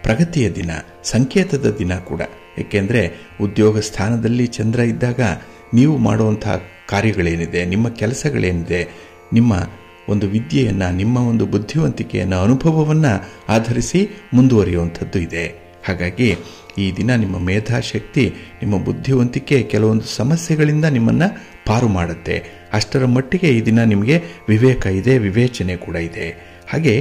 ಪ್ರಗತಿಯ ದಿನ, ಸಂಕೇತದ ದಿನ ಕೂಡ. ಏಕೆಂದರೆ ಉದ್ಯೋಗ ಸ್ಥಾನದಲ್ಲಿ ಚಂದ್ರ ಇದ್ದಾಗ ನೀವು ಮಾಡುವಂಥ ಕಾರ್ಯಗಳೇನಿದೆ, ನಿಮ್ಮ ಕೆಲಸಗಳೇನಿದೆ, ನಿಮ್ಮ ಒಂದು ವಿದ್ಯೆಯನ್ನು, ನಿಮ್ಮ ಒಂದು ಬುದ್ಧಿವಂತಿಕೆಯನ್ನು, ಅನುಭವವನ್ನು ಆಧರಿಸಿ ಮುಂದುವರಿಯುವಂಥದ್ದು ಇದೆ. ಹಾಗಾಗಿ ಈ ದಿನ ನಿಮ್ಮ ಮೇಧಾಶಕ್ತಿ, ನಿಮ್ಮ ಬುದ್ಧಿವಂತಿಕೆ ಕೆಲವೊಂದು ಸಮಸ್ಯೆಗಳಿಂದ ನಿಮ್ಮನ್ನು ಪಾರು ಮಾಡುತ್ತೆ. ಅಷ್ಟರ ಮಟ್ಟಿಗೆ ಈ ದಿನ ನಿಮಗೆ ವಿವೇಕ ಇದೆ, ವಿವೇಚನೆ ಕೂಡ ಇದೆ. ಹಾಗೆ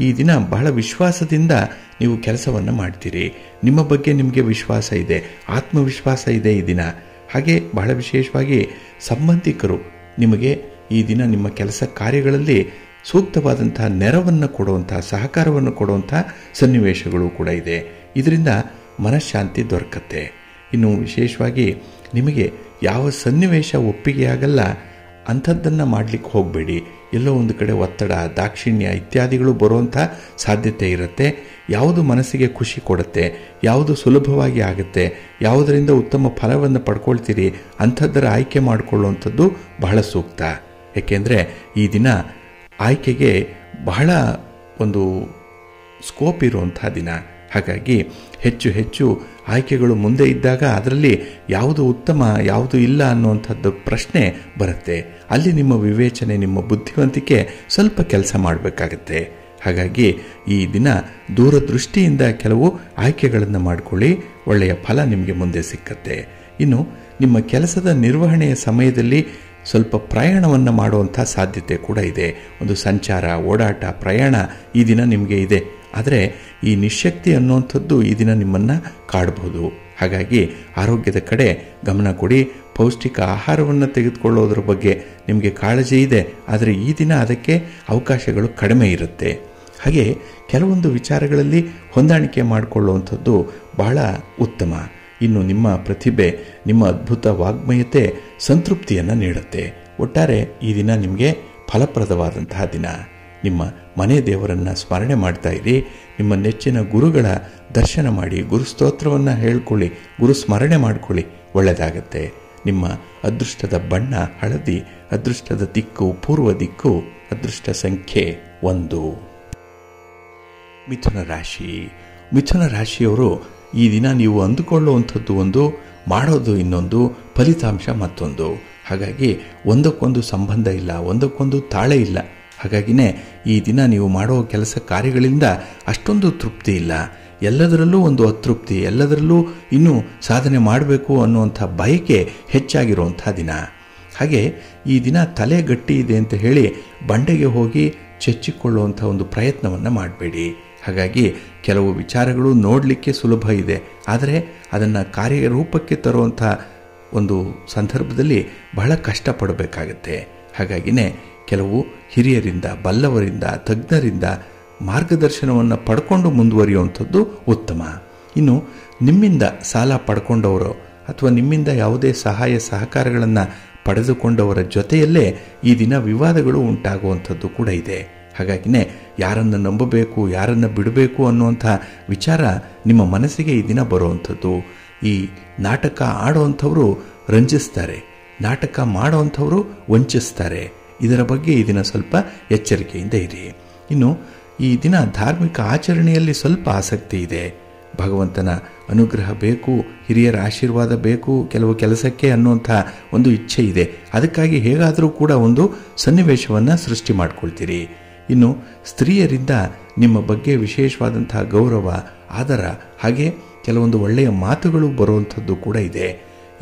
ಈ ದಿನ ಬಹಳ ವಿಶ್ವಾಸದಿಂದ ನೀವು ಕೆಲಸವನ್ನು ಮಾಡ್ತೀರಿ. ನಿಮ್ಮ ಬಗ್ಗೆ ನಿಮಗೆ ವಿಶ್ವಾಸ ಇದೆ, ಆತ್ಮವಿಶ್ವಾಸ ಇದೆ ಈ ದಿನ. ಹಾಗೆ ಬಹಳ ವಿಶೇಷವಾಗಿ ಸಂಬಂಧಿಕರು ನಿಮಗೆ ಈ ದಿನ ನಿಮ್ಮ ಕೆಲಸ ಕಾರ್ಯಗಳಲ್ಲಿ ಸೂಕ್ತವಾದಂತಹ ನೆರವನ್ನು ಕೊಡುವಂಥ, ಸಹಕಾರವನ್ನು ಕೊಡುವಂಥ ಸನ್ನಿವೇಶಗಳು ಕೂಡ ಇದೆ. ಇದರಿಂದ ಮನಃಶಾಂತಿ ದೊರಕತ್ತೆ. ಇನ್ನು ವಿಶೇಷವಾಗಿ ನಿಮಗೆ ಯಾವ ಸನ್ನಿವೇಶ ಒಪ್ಪಿಗೆಯಾಗಲ್ಲ ಅಂಥದ್ದನ್ನು ಮಾಡಲಿಕ್ಕೆ ಹೋಗಬೇಡಿ. ಎಲ್ಲೋ ಒಂದು ಕಡೆ ಒತ್ತಡ, ದಾಕ್ಷಿಣ್ಯ ಇತ್ಯಾದಿಗಳು ಬರುವಂಥ ಸಾಧ್ಯತೆ ಇರುತ್ತೆ. ಯಾವುದು ಮನಸ್ಸಿಗೆ ಖುಷಿ ಕೊಡುತ್ತೆ, ಯಾವುದು ಸುಲಭವಾಗಿ ಆಗುತ್ತೆ, ಯಾವುದರಿಂದ ಉತ್ತಮ ಫಲವನ್ನು ಪಡ್ಕೊಳ್ತೀರಿ ಅಂಥದ್ದರ ಆಯ್ಕೆ ಮಾಡಿಕೊಳ್ಳುವಂಥದ್ದು ಬಹಳ ಸೂಕ್ತ. ಏಕೆಂದರೆ ಈ ದಿನ ಆಯ್ಕೆಗೆ ಬಹಳ ಒಂದು ಸ್ಕೋಪ್ ಇರುವಂಥ ದಿನ. ಹಾಗಾಗಿ ಹೆಚ್ಚು ಹೆಚ್ಚು ಆಯ್ಕೆಗಳು ಮುಂದೆ ಇದ್ದಾಗ ಅದರಲ್ಲಿ ಯಾವುದು ಉತ್ತಮ ಯಾವುದು ಇಲ್ಲ ಅನ್ನುವಂಥದ್ದು ಪ್ರಶ್ನೆ ಬರುತ್ತೆ. ಅಲ್ಲಿ ನಿಮ್ಮ ವಿವೇಚನೆ, ನಿಮ್ಮ ಬುದ್ಧಿವಂತಿಕೆ ಸ್ವಲ್ಪ ಕೆಲಸ ಮಾಡಬೇಕಾಗತ್ತೆ. ಹಾಗಾಗಿ ಈ ದಿನ ದೂರದೃಷ್ಟಿಯಿಂದ ಕೆಲವು ಆಯ್ಕೆಗಳನ್ನು ಮಾಡಿಕೊಳ್ಳಿ, ಒಳ್ಳೆಯ ಫಲ ನಿಮಗೆ ಮುಂದೆ ಸಿಕ್ಕತ್ತೆ. ಇನ್ನು ನಿಮ್ಮ ಕೆಲಸದ ನಿರ್ವಹಣೆಯ ಸಮಯದಲ್ಲಿ ಸ್ವಲ್ಪ ಪ್ರಯಾಣವನ್ನು ಮಾಡುವಂಥ ಸಾಧ್ಯತೆ ಕೂಡ ಇದೆ. ಒಂದು ಸಂಚಾರ, ಓಡಾಟ, ಪ್ರಯಾಣ ಈ ದಿನ ನಿಮಗೆ ಇದೆ. ಆದರೆ ಈ ನಿಶ್ಶಕ್ತಿ ಅನ್ನುವಂಥದ್ದು ಈ ದಿನ ನಿಮ್ಮನ್ನು ಕಾಡಬಹುದು. ಹಾಗಾಗಿ ಆರೋಗ್ಯದ ಕಡೆ ಗಮನ ಕೊಡಿ. ಪೌಷ್ಟಿಕ ಆಹಾರವನ್ನು ತೆಗೆದುಕೊಳ್ಳೋದ್ರ ಬಗ್ಗೆ ನಿಮಗೆ ಕಾಳಜಿ ಇದೆ, ಆದರೆ ಈ ದಿನ ಅದಕ್ಕೆ ಅವಕಾಶಗಳು ಕಡಿಮೆ ಇರುತ್ತೆ. ಹಾಗೆ ಕೆಲವೊಂದು ವಿಚಾರಗಳಲ್ಲಿ ಹೊಂದಾಣಿಕೆ ಮಾಡಿಕೊಳ್ಳುವಂಥದ್ದು ಬಹಳ ಉತ್ತಮ. ಇನ್ನು ನಿಮ್ಮ ಪ್ರತಿಭೆ, ನಿಮ್ಮ ಅದ್ಭುತ ವಾಗ್ಮಯತೆ ಸಂತೃಪ್ತಿಯನ್ನು ನೀಡುತ್ತೆ. ಒಟ್ಟಾರೆ ಈ ದಿನ ನಿಮಗೆ ಫಲಪ್ರದವಾದಂತಹ ದಿನ. ನಿಮ್ಮ ಮನೆ ದೇವರನ್ನು ಸ್ಮರಣೆ ಮಾಡ್ತಾ ಇರಿ. ನಿಮ್ಮ ನೆಚ್ಚಿನ ಗುರುಗಳ ದರ್ಶನ ಮಾಡಿ, ಗುರುಸ್ತೋತ್ರವನ್ನು ಹೇಳ್ಕೊಳ್ಳಿ, ಗುರು ಸ್ಮರಣೆ ಮಾಡಿಕೊಳ್ಳಿ, ಒಳ್ಳೆಯದಾಗತ್ತೆ. ನಿಮ್ಮ ಅದೃಷ್ಟದ ಬಣ್ಣ ಹಳದಿ, ಅದೃಷ್ಟದ ದಿಕ್ಕು ಪೂರ್ವ ದಿಕ್ಕು, ಅದೃಷ್ಟ ಸಂಖ್ಯೆ 1. ಮಿಥುನ ರಾಶಿ. ಮಿಥುನ ರಾಶಿಯವರು ಈ ದಿನ ನೀವು ಅಂದುಕೊಳ್ಳುವಂಥದ್ದು ಒಂದು, ಮಾಡೋದು ಇನ್ನೊಂದು, ಫಲಿತಾಂಶ ಮತ್ತೊಂದು. ಹಾಗಾಗಿ ಒಂದಕ್ಕೊಂದು ಸಂಬಂಧ ಇಲ್ಲ, ಒಂದಕ್ಕೊಂದು ತಾಳೆ ಇಲ್ಲ. ಹಾಗಾಗಿನೇ ಈ ದಿನ ನೀವು ಮಾಡುವ ಕೆಲಸ ಕಾರ್ಯಗಳಿಂದ ಅಷ್ಟೊಂದು ತೃಪ್ತಿ ಇಲ್ಲ, ಎಲ್ಲದರಲ್ಲೂ ಒಂದು ಅತೃಪ್ತಿ, ಎಲ್ಲದರಲ್ಲೂ ಇನ್ನೂ ಸಾಧನೆ ಮಾಡಬೇಕು ಅನ್ನುವಂಥ ಬಯಕೆ ಹೆಚ್ಚಾಗಿರುವಂಥ ದಿನ. ಹಾಗೆ ಈ ದಿನ ತಲೆ ಗಟ್ಟಿ ಇದೆ ಅಂತ ಹೇಳಿ ಬಂಡೆಗೆ ಹೋಗಿ ಚೆಚ್ಚಿಕೊಳ್ಳುವಂಥ ಒಂದು ಪ್ರಯತ್ನವನ್ನು ಮಾಡಬೇಡಿ. ಹಾಗಾಗಿ ಕೆಲವು ವಿಚಾರಗಳು ನೋಡಲಿಕ್ಕೆ ಸುಲಭ ಇದೆ, ಆದರೆ ಅದನ್ನು ಕಾರ್ಯರೂಪಕ್ಕೆ ತರುವಂಥ ಒಂದು ಸಂದರ್ಭದಲ್ಲಿ ಬಹಳ ಕಷ್ಟಪಡಬೇಕಾಗತ್ತೆ. ಹಾಗಾಗಿನೇ ಕೆಲವು ಹಿರಿಯರಿಂದ, ಬಲ್ಲವರಿಂದ, ತಜ್ಞರಿಂದ ಮಾರ್ಗದರ್ಶನವನ್ನು ಪಡ್ಕೊಂಡು ಮುಂದುವರಿಯುವಂಥದ್ದು ಉತ್ತಮ. ಇನ್ನು ನಿಮ್ಮಿಂದ ಸಾಲ ಪಡ್ಕೊಂಡವರು ಅಥವಾ ನಿಮ್ಮಿಂದ ಯಾವುದೇ ಸಹಾಯ ಸಹಕಾರಗಳನ್ನು ಪಡೆದುಕೊಂಡವರ ಜೊತೆಯಲ್ಲೇ ಈ ದಿನ ವಿವಾದಗಳು ಉಂಟಾಗುವಂಥದ್ದು ಕೂಡ ಇದೆ. ಹಾಗಾಗಿನೇ ಯಾರನ್ನು ನಂಬಬೇಕು, ಯಾರನ್ನು ಬಿಡಬೇಕು ಅನ್ನುವಂಥ ವಿಚಾರ ನಿಮ್ಮ ಮನಸ್ಸಿಗೆ ಈ ದಿನ ಬರುವಂಥದ್ದು. ಈ ನಾಟಕ ಆಡುವಂಥವರು ರಂಜಿಸ್ತಾರೆ, ನಾಟಕ ಮಾಡುವಂಥವರು ವಂಚಿಸ್ತಾರೆ. ಇದರ ಬಗ್ಗೆ ಈ ದಿನ ಸ್ವಲ್ಪ ಎಚ್ಚರಿಕೆಯಿಂದ ಇರಿ. ಇನ್ನು ಈ ದಿನ ಧಾರ್ಮಿಕ ಆಚರಣೆಯಲ್ಲಿ ಸ್ವಲ್ಪ ಆಸಕ್ತಿ ಇದೆ. ಭಗವಂತನ ಅನುಗ್ರಹ ಬೇಕು, ಹಿರಿಯರ ಆಶೀರ್ವಾದ ಬೇಕು ಕೆಲವು ಕೆಲಸಕ್ಕೆ ಅನ್ನುವಂಥ ಒಂದು ಇಚ್ಛೆ ಇದೆ. ಅದಕ್ಕಾಗಿ ಹೇಗಾದರೂ ಕೂಡ ಒಂದು ಸನ್ನಿವೇಶವನ್ನು ಸೃಷ್ಟಿ ಮಾಡಿಕೊಳ್ತೀರಿ. ಇನ್ನು ಸ್ತ್ರೀಯರಿಂದ ನಿಮ್ಮ ಬಗ್ಗೆ ವಿಶೇಷವಾದಂತಹ ಗೌರವ, ಆದರ, ಹಾಗೆ ಕೆಲವೊಂದು ಒಳ್ಳೆಯ ಮಾತುಗಳು ಬರುವಂಥದ್ದು ಕೂಡ ಇದೆ.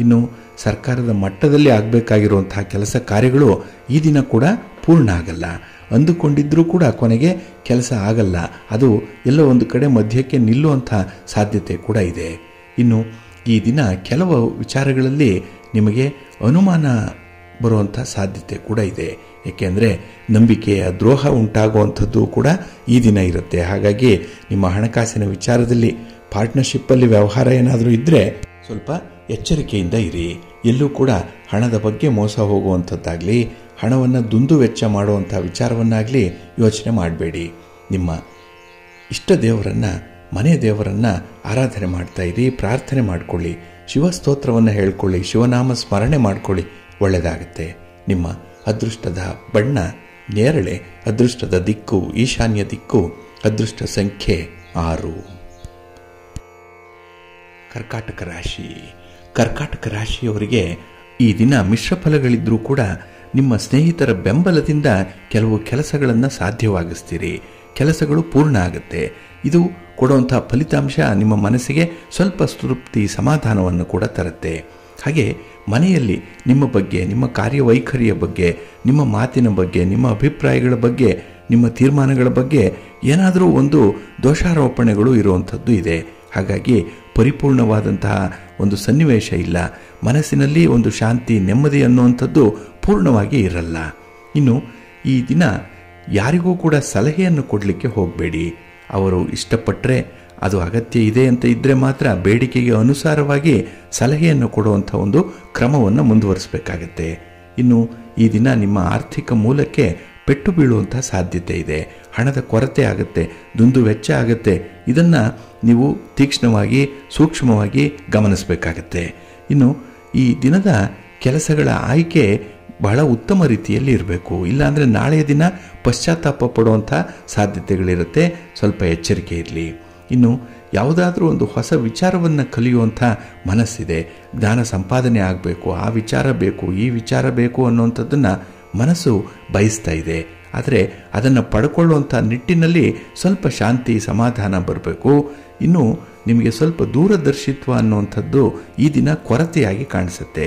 ಇನ್ನು ಸರ್ಕಾರದ ಮಟ್ಟದಲ್ಲಿ ಆಗಬೇಕಾಗಿರುವಂತಹ ಕೆಲಸ ಕಾರ್ಯಗಳು ಈ ದಿನ ಕೂಡ ಪೂರ್ಣ ಆಗಲ್ಲ. ಅಂದುಕೊಂಡಿದ್ರೂ ಕೂಡ ಕೊನೆಗೆ ಕೆಲಸ ಆಗಲ್ಲ, ಅದು ಎಲ್ಲೋ ಒಂದು ಕಡೆ ಮಧ್ಯಕ್ಕೆ ನಿಲ್ಲುವಂಥ ಸಾಧ್ಯತೆ ಕೂಡ ಇದೆ. ಇನ್ನು ಈ ದಿನ ಕೆಲವು ವಿಚಾರಗಳಲ್ಲಿ ನಿಮಗೆ ಅನುಮಾನ ಬರುವಂಥ ಸಾಧ್ಯತೆ ಕೂಡ ಇದೆ. ಏಕೆಂದರೆ ನಂಬಿಕೆಯ ದ್ರೋಹ ಉಂಟಾಗುವಂಥದ್ದು ಕೂಡ ಈ ದಿನ ಇರುತ್ತೆ. ಹಾಗಾಗಿ ನಿಮ್ಮ ಹಣಕಾಸಿನ ವಿಚಾರದಲ್ಲಿ ಪಾರ್ಟ್ನರ್ಶಿಪ್ಪಲ್ಲಿ ವ್ಯವಹಾರ ಏನಾದರೂ ಇದ್ದರೆ ಸ್ವಲ್ಪ ಎಚ್ಚರಿಕೆಯಿಂದ ಇರಿ. ಎಲ್ಲೂ ಕೂಡ ಹಣದ ಬಗ್ಗೆ ಮೋಸ ಹೋಗುವಂಥದ್ದಾಗಲಿ, ಹಣವನ್ನು ದುಂದು ವೆಚ್ಚ ಮಾಡುವಂಥ ವಿಚಾರವನ್ನಾಗಲಿ ಯೋಚನೆ ಮಾಡಬೇಡಿ. ನಿಮ್ಮ ಇಷ್ಟ ದೇವರನ್ನು, ಮನೆ ದೇವರನ್ನು ಆರಾಧನೆ ಮಾಡ್ತಾ ಇರಿ, ಪ್ರಾರ್ಥನೆ ಮಾಡಿಕೊಳ್ಳಿ, ಶಿವಸ್ತೋತ್ರವನ್ನು ಹೇಳ್ಕೊಳ್ಳಿ, ಶಿವನಾಮ ಸ್ಮರಣೆ ಮಾಡಿಕೊಳ್ಳಿ, ಒಳ್ಳೆಯದಾಗುತ್ತೆ. ನಿಮ್ಮ ಅದೃಷ್ಟದ ಬಣ್ಣ ನೇರಳೆ, ಅದೃಷ್ಟದ ದಿಕ್ಕು ಈಶಾನ್ಯ ದಿಕ್ಕು, ಅದೃಷ್ಟ ಸಂಖ್ಯೆ 6. ಕರ್ಕಾಟಕ ರಾಶಿ. ಕರ್ಕಾಟಕ ರಾಶಿಯವರಿಗೆ ಈ ದಿನ ಮಿಶ್ರ ಫಲಗಳಿದ್ರೂ ಕೂಡ ನಿಮ್ಮ ಸ್ನೇಹಿತರ ಬೆಂಬಲದಿಂದ ಕೆಲವು ಕೆಲಸಗಳನ್ನು ಸಾಧ್ಯವಾಗಿಸ್ತೀರಿ. ಕೆಲಸಗಳು ಪೂರ್ಣ ಆಗುತ್ತೆ. ಇದು ಕೊಡುವಂಥ ಫಲಿತಾಂಶ ನಿಮ್ಮ ಮನಸ್ಸಿಗೆ ಸ್ವಲ್ಪ ತೃಪ್ತಿ, ಸಮಾಧಾನವನ್ನು ಕೂಡ ತರುತ್ತೆ. ಹಾಗೆ ಮನೆಯಲ್ಲಿ ನಿಮ್ಮ ಬಗ್ಗೆ, ನಿಮ್ಮ ಕಾರ್ಯವೈಖರಿಯ ಬಗ್ಗೆ, ನಿಮ್ಮ ಮಾತಿನ ಬಗ್ಗೆ, ನಿಮ್ಮ ಅಭಿಪ್ರಾಯಗಳ ಬಗ್ಗೆ, ನಿಮ್ಮ ತೀರ್ಮಾನಗಳ ಬಗ್ಗೆ ಏನಾದರೂ ಒಂದು ದೋಷಾರೋಪಣೆಗಳು ಇರುವಂಥದ್ದು ಇದೆ. ಹಾಗಾಗಿ ಪರಿಪೂರ್ಣವಾದಂತಹ ಒಂದು ಸನ್ನಿವೇಶ ಇಲ್ಲ. ಮನಸ್ಸಿನಲ್ಲಿ ಒಂದು ಶಾಂತಿ, ನೆಮ್ಮದಿ ಅನ್ನುವಂಥದ್ದು ಪೂರ್ಣವಾಗಿ ಇರಲ್ಲ. ಇನ್ನು ಈ ದಿನ ಯಾರಿಗೂ ಕೂಡ ಸಲಹೆಯನ್ನು ಕೊಡಲಿಕ್ಕೆ ಹೋಗಬೇಡಿ. ಅವರು ಇಷ್ಟಪಟ್ಟರೆ, ಅದು ಅಗತ್ಯ ಇದೆ ಅಂತ ಇದ್ದರೆ ಮಾತ್ರ ಬೇಡಿಕೆಗೆ ಅನುಸಾರವಾಗಿ ಸಲಹೆಯನ್ನು ಕೊಡುವಂಥ ಒಂದು ಕ್ರಮವನ್ನು ಮುಂದುವರಿಸಬೇಕಾಗತ್ತೆ. ಇನ್ನು ಈ ದಿನ ನಿಮ್ಮ ಆರ್ಥಿಕ ಮೂಲಕ್ಕೆ ಪೆಟ್ಟು ಬೀಳುವಂಥ ಸಾಧ್ಯತೆ ಇದೆ. ಹಣದ ಕೊರತೆ ಆಗುತ್ತೆ, ದುಂದು ವೆಚ್ಚ ಆಗುತ್ತೆ. ಇದನ್ನು ನೀವು ತೀಕ್ಷ್ಣವಾಗಿ, ಸೂಕ್ಷ್ಮವಾಗಿ ಗಮನಿಸಬೇಕಾಗತ್ತೆ. ಇನ್ನು ಈ ದಿನದ ಕೆಲಸಗಳ ಆಯ್ಕೆ ಬಹಳ ಉತ್ತಮ ರೀತಿಯಲ್ಲಿ ಇರಬೇಕು. ಇಲ್ಲಾಂದರೆ ನಾಳೆಯ ದಿನ ಪಶ್ಚಾತ್ತಾಪ ಪಡುವಂಥ ಸಾಧ್ಯತೆಗಳಿರುತ್ತೆ. ಸ್ವಲ್ಪ ಎಚ್ಚರಿಕೆ ಇರಲಿ. ಇನ್ನು ಯಾವುದಾದ್ರೂ ಒಂದು ಹೊಸ ವಿಚಾರವನ್ನು ಕಲಿಯುವಂಥ ಮನಸ್ಸಿದೆ. ಜ್ಞಾನ ಸಂಪಾದನೆ ಆಗಬೇಕು, ಆ ವಿಚಾರ ಬೇಕು, ಈ ವಿಚಾರ ಬೇಕು ಅನ್ನುವಂಥದ್ದನ್ನು ಮನಸ್ಸು ಬಯಸ್ತಾ ಇದೆ. ಆದರೆ ಅದನ್ನು ಪಡ್ಕೊಳ್ಳುವಂಥ ನಿಟ್ಟಿನಲ್ಲಿ ಸ್ವಲ್ಪ ಶಾಂತಿ, ಸಮಾಧಾನ ಬರಬೇಕು. ಇನ್ನು ನಿಮಗೆ ಸ್ವಲ್ಪ ದೂರದರ್ಶಿತ್ವ ಅನ್ನುವಂಥದ್ದು ಈ ದಿನ ಕೊರತೆಯಾಗಿ ಕಾಣಿಸುತ್ತೆ.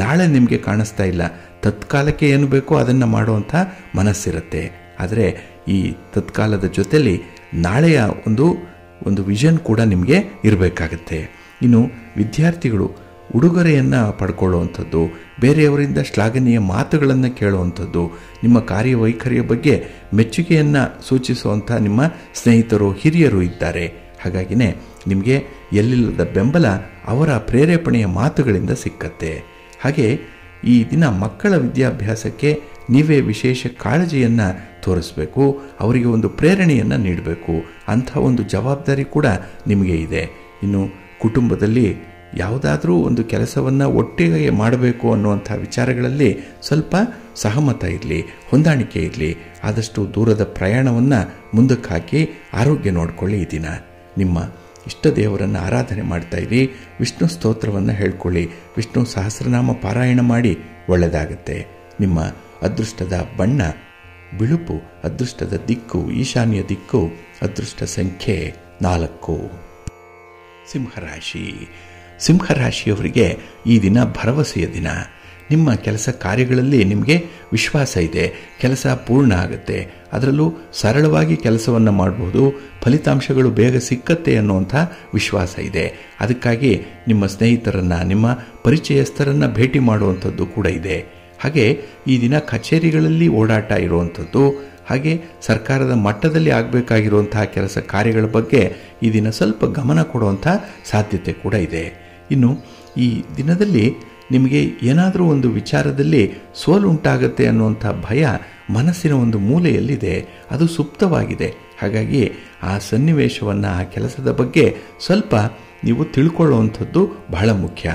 ನಾಳೆ ನಿಮಗೆ ಕಾಣಿಸ್ತಾ ಇಲ್ಲ. ತತ್ಕಾಲಕ್ಕೆ ಏನು ಬೇಕೋ ಅದನ್ನು ಮಾಡುವಂಥ ಮನಸ್ಸಿರುತ್ತೆ. ಆದರೆ ಈ ತತ್ಕಾಲದ ಜೊತೆಯಲ್ಲಿ ನಾಳೆಯ ಒಂದು ವಿಷನ್ ಕೂಡ ನಿಮಗೆ ಇರಬೇಕಾಗತ್ತೆ. ಇನ್ನು ವಿದ್ಯಾರ್ಥಿಗಳು ಉಡುಗೊರೆಯನ್ನು ಪಡ್ಕೊಳ್ಳುವಂಥದ್ದು, ಬೇರೆಯವರಿಂದ ಶ್ಲಾಘನೀಯ ಮಾತುಗಳನ್ನು ಕೇಳುವಂಥದ್ದು, ನಿಮ್ಮ ಕಾರ್ಯವೈಖರಿಯ ಬಗ್ಗೆ ಮೆಚ್ಚುಗೆಯನ್ನು ಸೂಚಿಸುವಂಥ ನಿಮ್ಮ ಸ್ನೇಹಿತರು, ಹಿರಿಯರು ಇದ್ದಾರೆ. ಹಾಗಾಗಿನೇ ನಿಮಗೆ ಎಲ್ಲಿಲ್ಲದ ಬೆಂಬಲ ಅವರ ಪ್ರೇರೇಪಣೆಯ ಮಾತುಗಳಿಂದ ಸಿಕ್ಕತ್ತೆ. ಹಾಗೆ ಈ ದಿನ ಮಕ್ಕಳ ವಿದ್ಯಾಭ್ಯಾಸಕ್ಕೆ ನೀವೇ ವಿಶೇಷ ಕಾಳಜಿಯನ್ನು ತೋರಿಸಬೇಕು. ಅವರಿಗೆ ಒಂದು ಪ್ರೇರಣೆಯನ್ನು ನೀಡಬೇಕು. ಅಂಥ ಒಂದು ಜವಾಬ್ದಾರಿ ಕೂಡ ನಿಮಗೆ ಇದೆ. ಇನ್ನು ಕುಟುಂಬದಲ್ಲಿ ಯಾವುದಾದ್ರೂ ಒಂದು ಕೆಲಸವನ್ನು ಒಟ್ಟಿಗೆ ಮಾಡಬೇಕು ಅನ್ನುವಂಥ ವಿಚಾರಗಳಲ್ಲಿ ಸ್ವಲ್ಪ ಸಹಮತ ಇರಲಿ, ಹೊಂದಾಣಿಕೆ ಇರಲಿ. ಆದಷ್ಟು ದೂರದ ಪ್ರಯಾಣವನ್ನು ಮುಂದಕ್ಕೆ ಹಾಕಿ ಆರೋಗ್ಯ ನೋಡಿಕೊಳ್ಳಿ. ಈ ದಿನ ನಿಮ್ಮ ಇಷ್ಟ ದೇವರನ್ನು ಆರಾಧನೆ ಮಾಡ್ತಾ ಇರಿ. ವಿಷ್ಣು ಸ್ತೋತ್ರವನ್ನು ಹೇಳ್ಕೊಳ್ಳಿ. ವಿಷ್ಣು ಸಹಸ್ರನಾಮ ಪಾರಾಯಣ ಮಾಡಿ. ಒಳ್ಳೆಯದಾಗುತ್ತೆ. ನಿಮ್ಮ ಅದೃಷ್ಟದ ಬಣ್ಣ ಬಿಳುಪು, ಅದೃಷ್ಟದ ದಿಕ್ಕು ಈಶಾನ್ಯ ದಿಕ್ಕು, ಅದೃಷ್ಟ ಸಂಖ್ಯೆ 4. ಸಿಂಹರಾಶಿ. ಸಿಂಹರಾಶಿಯವರಿಗೆ ಈ ದಿನ ಭರವಸೆಯ ದಿನ. ನಿಮ್ಮ ಕೆಲಸ ಕಾರ್ಯಗಳಲ್ಲಿ ನಿಮಗೆ ವಿಶ್ವಾಸ ಇದೆ. ಕೆಲಸ ಪೂರ್ಣ ಆಗುತ್ತೆ. ಅದರಲ್ಲೂ ಸರಳವಾಗಿ ಕೆಲಸವನ್ನು ಮಾಡಬಹುದು. ಫಲಿತಾಂಶಗಳು ಬೇಗ ಸಿಕ್ಕತ್ತೆ ಅನ್ನುವಂಥ ವಿಶ್ವಾಸ ಇದೆ. ಅದಕ್ಕಾಗಿ ನಿಮ್ಮ ಸ್ನೇಹಿತರನ್ನು, ನಿಮ್ಮ ಪರಿಚಯಸ್ಥರನ್ನು ಭೇಟಿ ಮಾಡುವಂಥದ್ದು ಕೂಡ ಇದೆ. ಹಾಗೆ ಈ ದಿನ ಕಚೇರಿಗಳಲ್ಲಿ ಓಡಾಟ ಇರುವಂಥದ್ದು, ಹಾಗೆ ಸರ್ಕಾರದ ಮಟ್ಟದಲ್ಲಿ ಆಗಬೇಕಾಗಿರುವಂತಹ ಕೆಲಸ ಕಾರ್ಯಗಳ ಬಗ್ಗೆ ಈ ದಿನ ಸ್ವಲ್ಪ ಗಮನ ಕೊಡುವಂಥ ಸಾಧ್ಯತೆ ಕೂಡ ಇದೆ. ಇನ್ನು ಈ ದಿನದಲ್ಲಿ ನಿಮಗೆ ಏನಾದರೂ ಒಂದು ವಿಚಾರದಲ್ಲಿ ಸೋಲುಂಟಾಗತ್ತೆ ಅನ್ನುವಂಥ ಭಯ ಮನಸ್ಸಿನ ಒಂದು ಮೂಲೆಯಲ್ಲಿದೆ. ಅದು ಸುಪ್ತವಾಗಿದೆ. ಹಾಗಾಗಿ ಆ ಸನ್ನಿವೇಶವನ್ನು, ಆ ಕೆಲಸದ ಬಗ್ಗೆ ಸ್ವಲ್ಪ ನೀವು ತಿಳ್ಕೊಳ್ಳುವಂಥದ್ದು ಬಹಳ ಮುಖ್ಯ.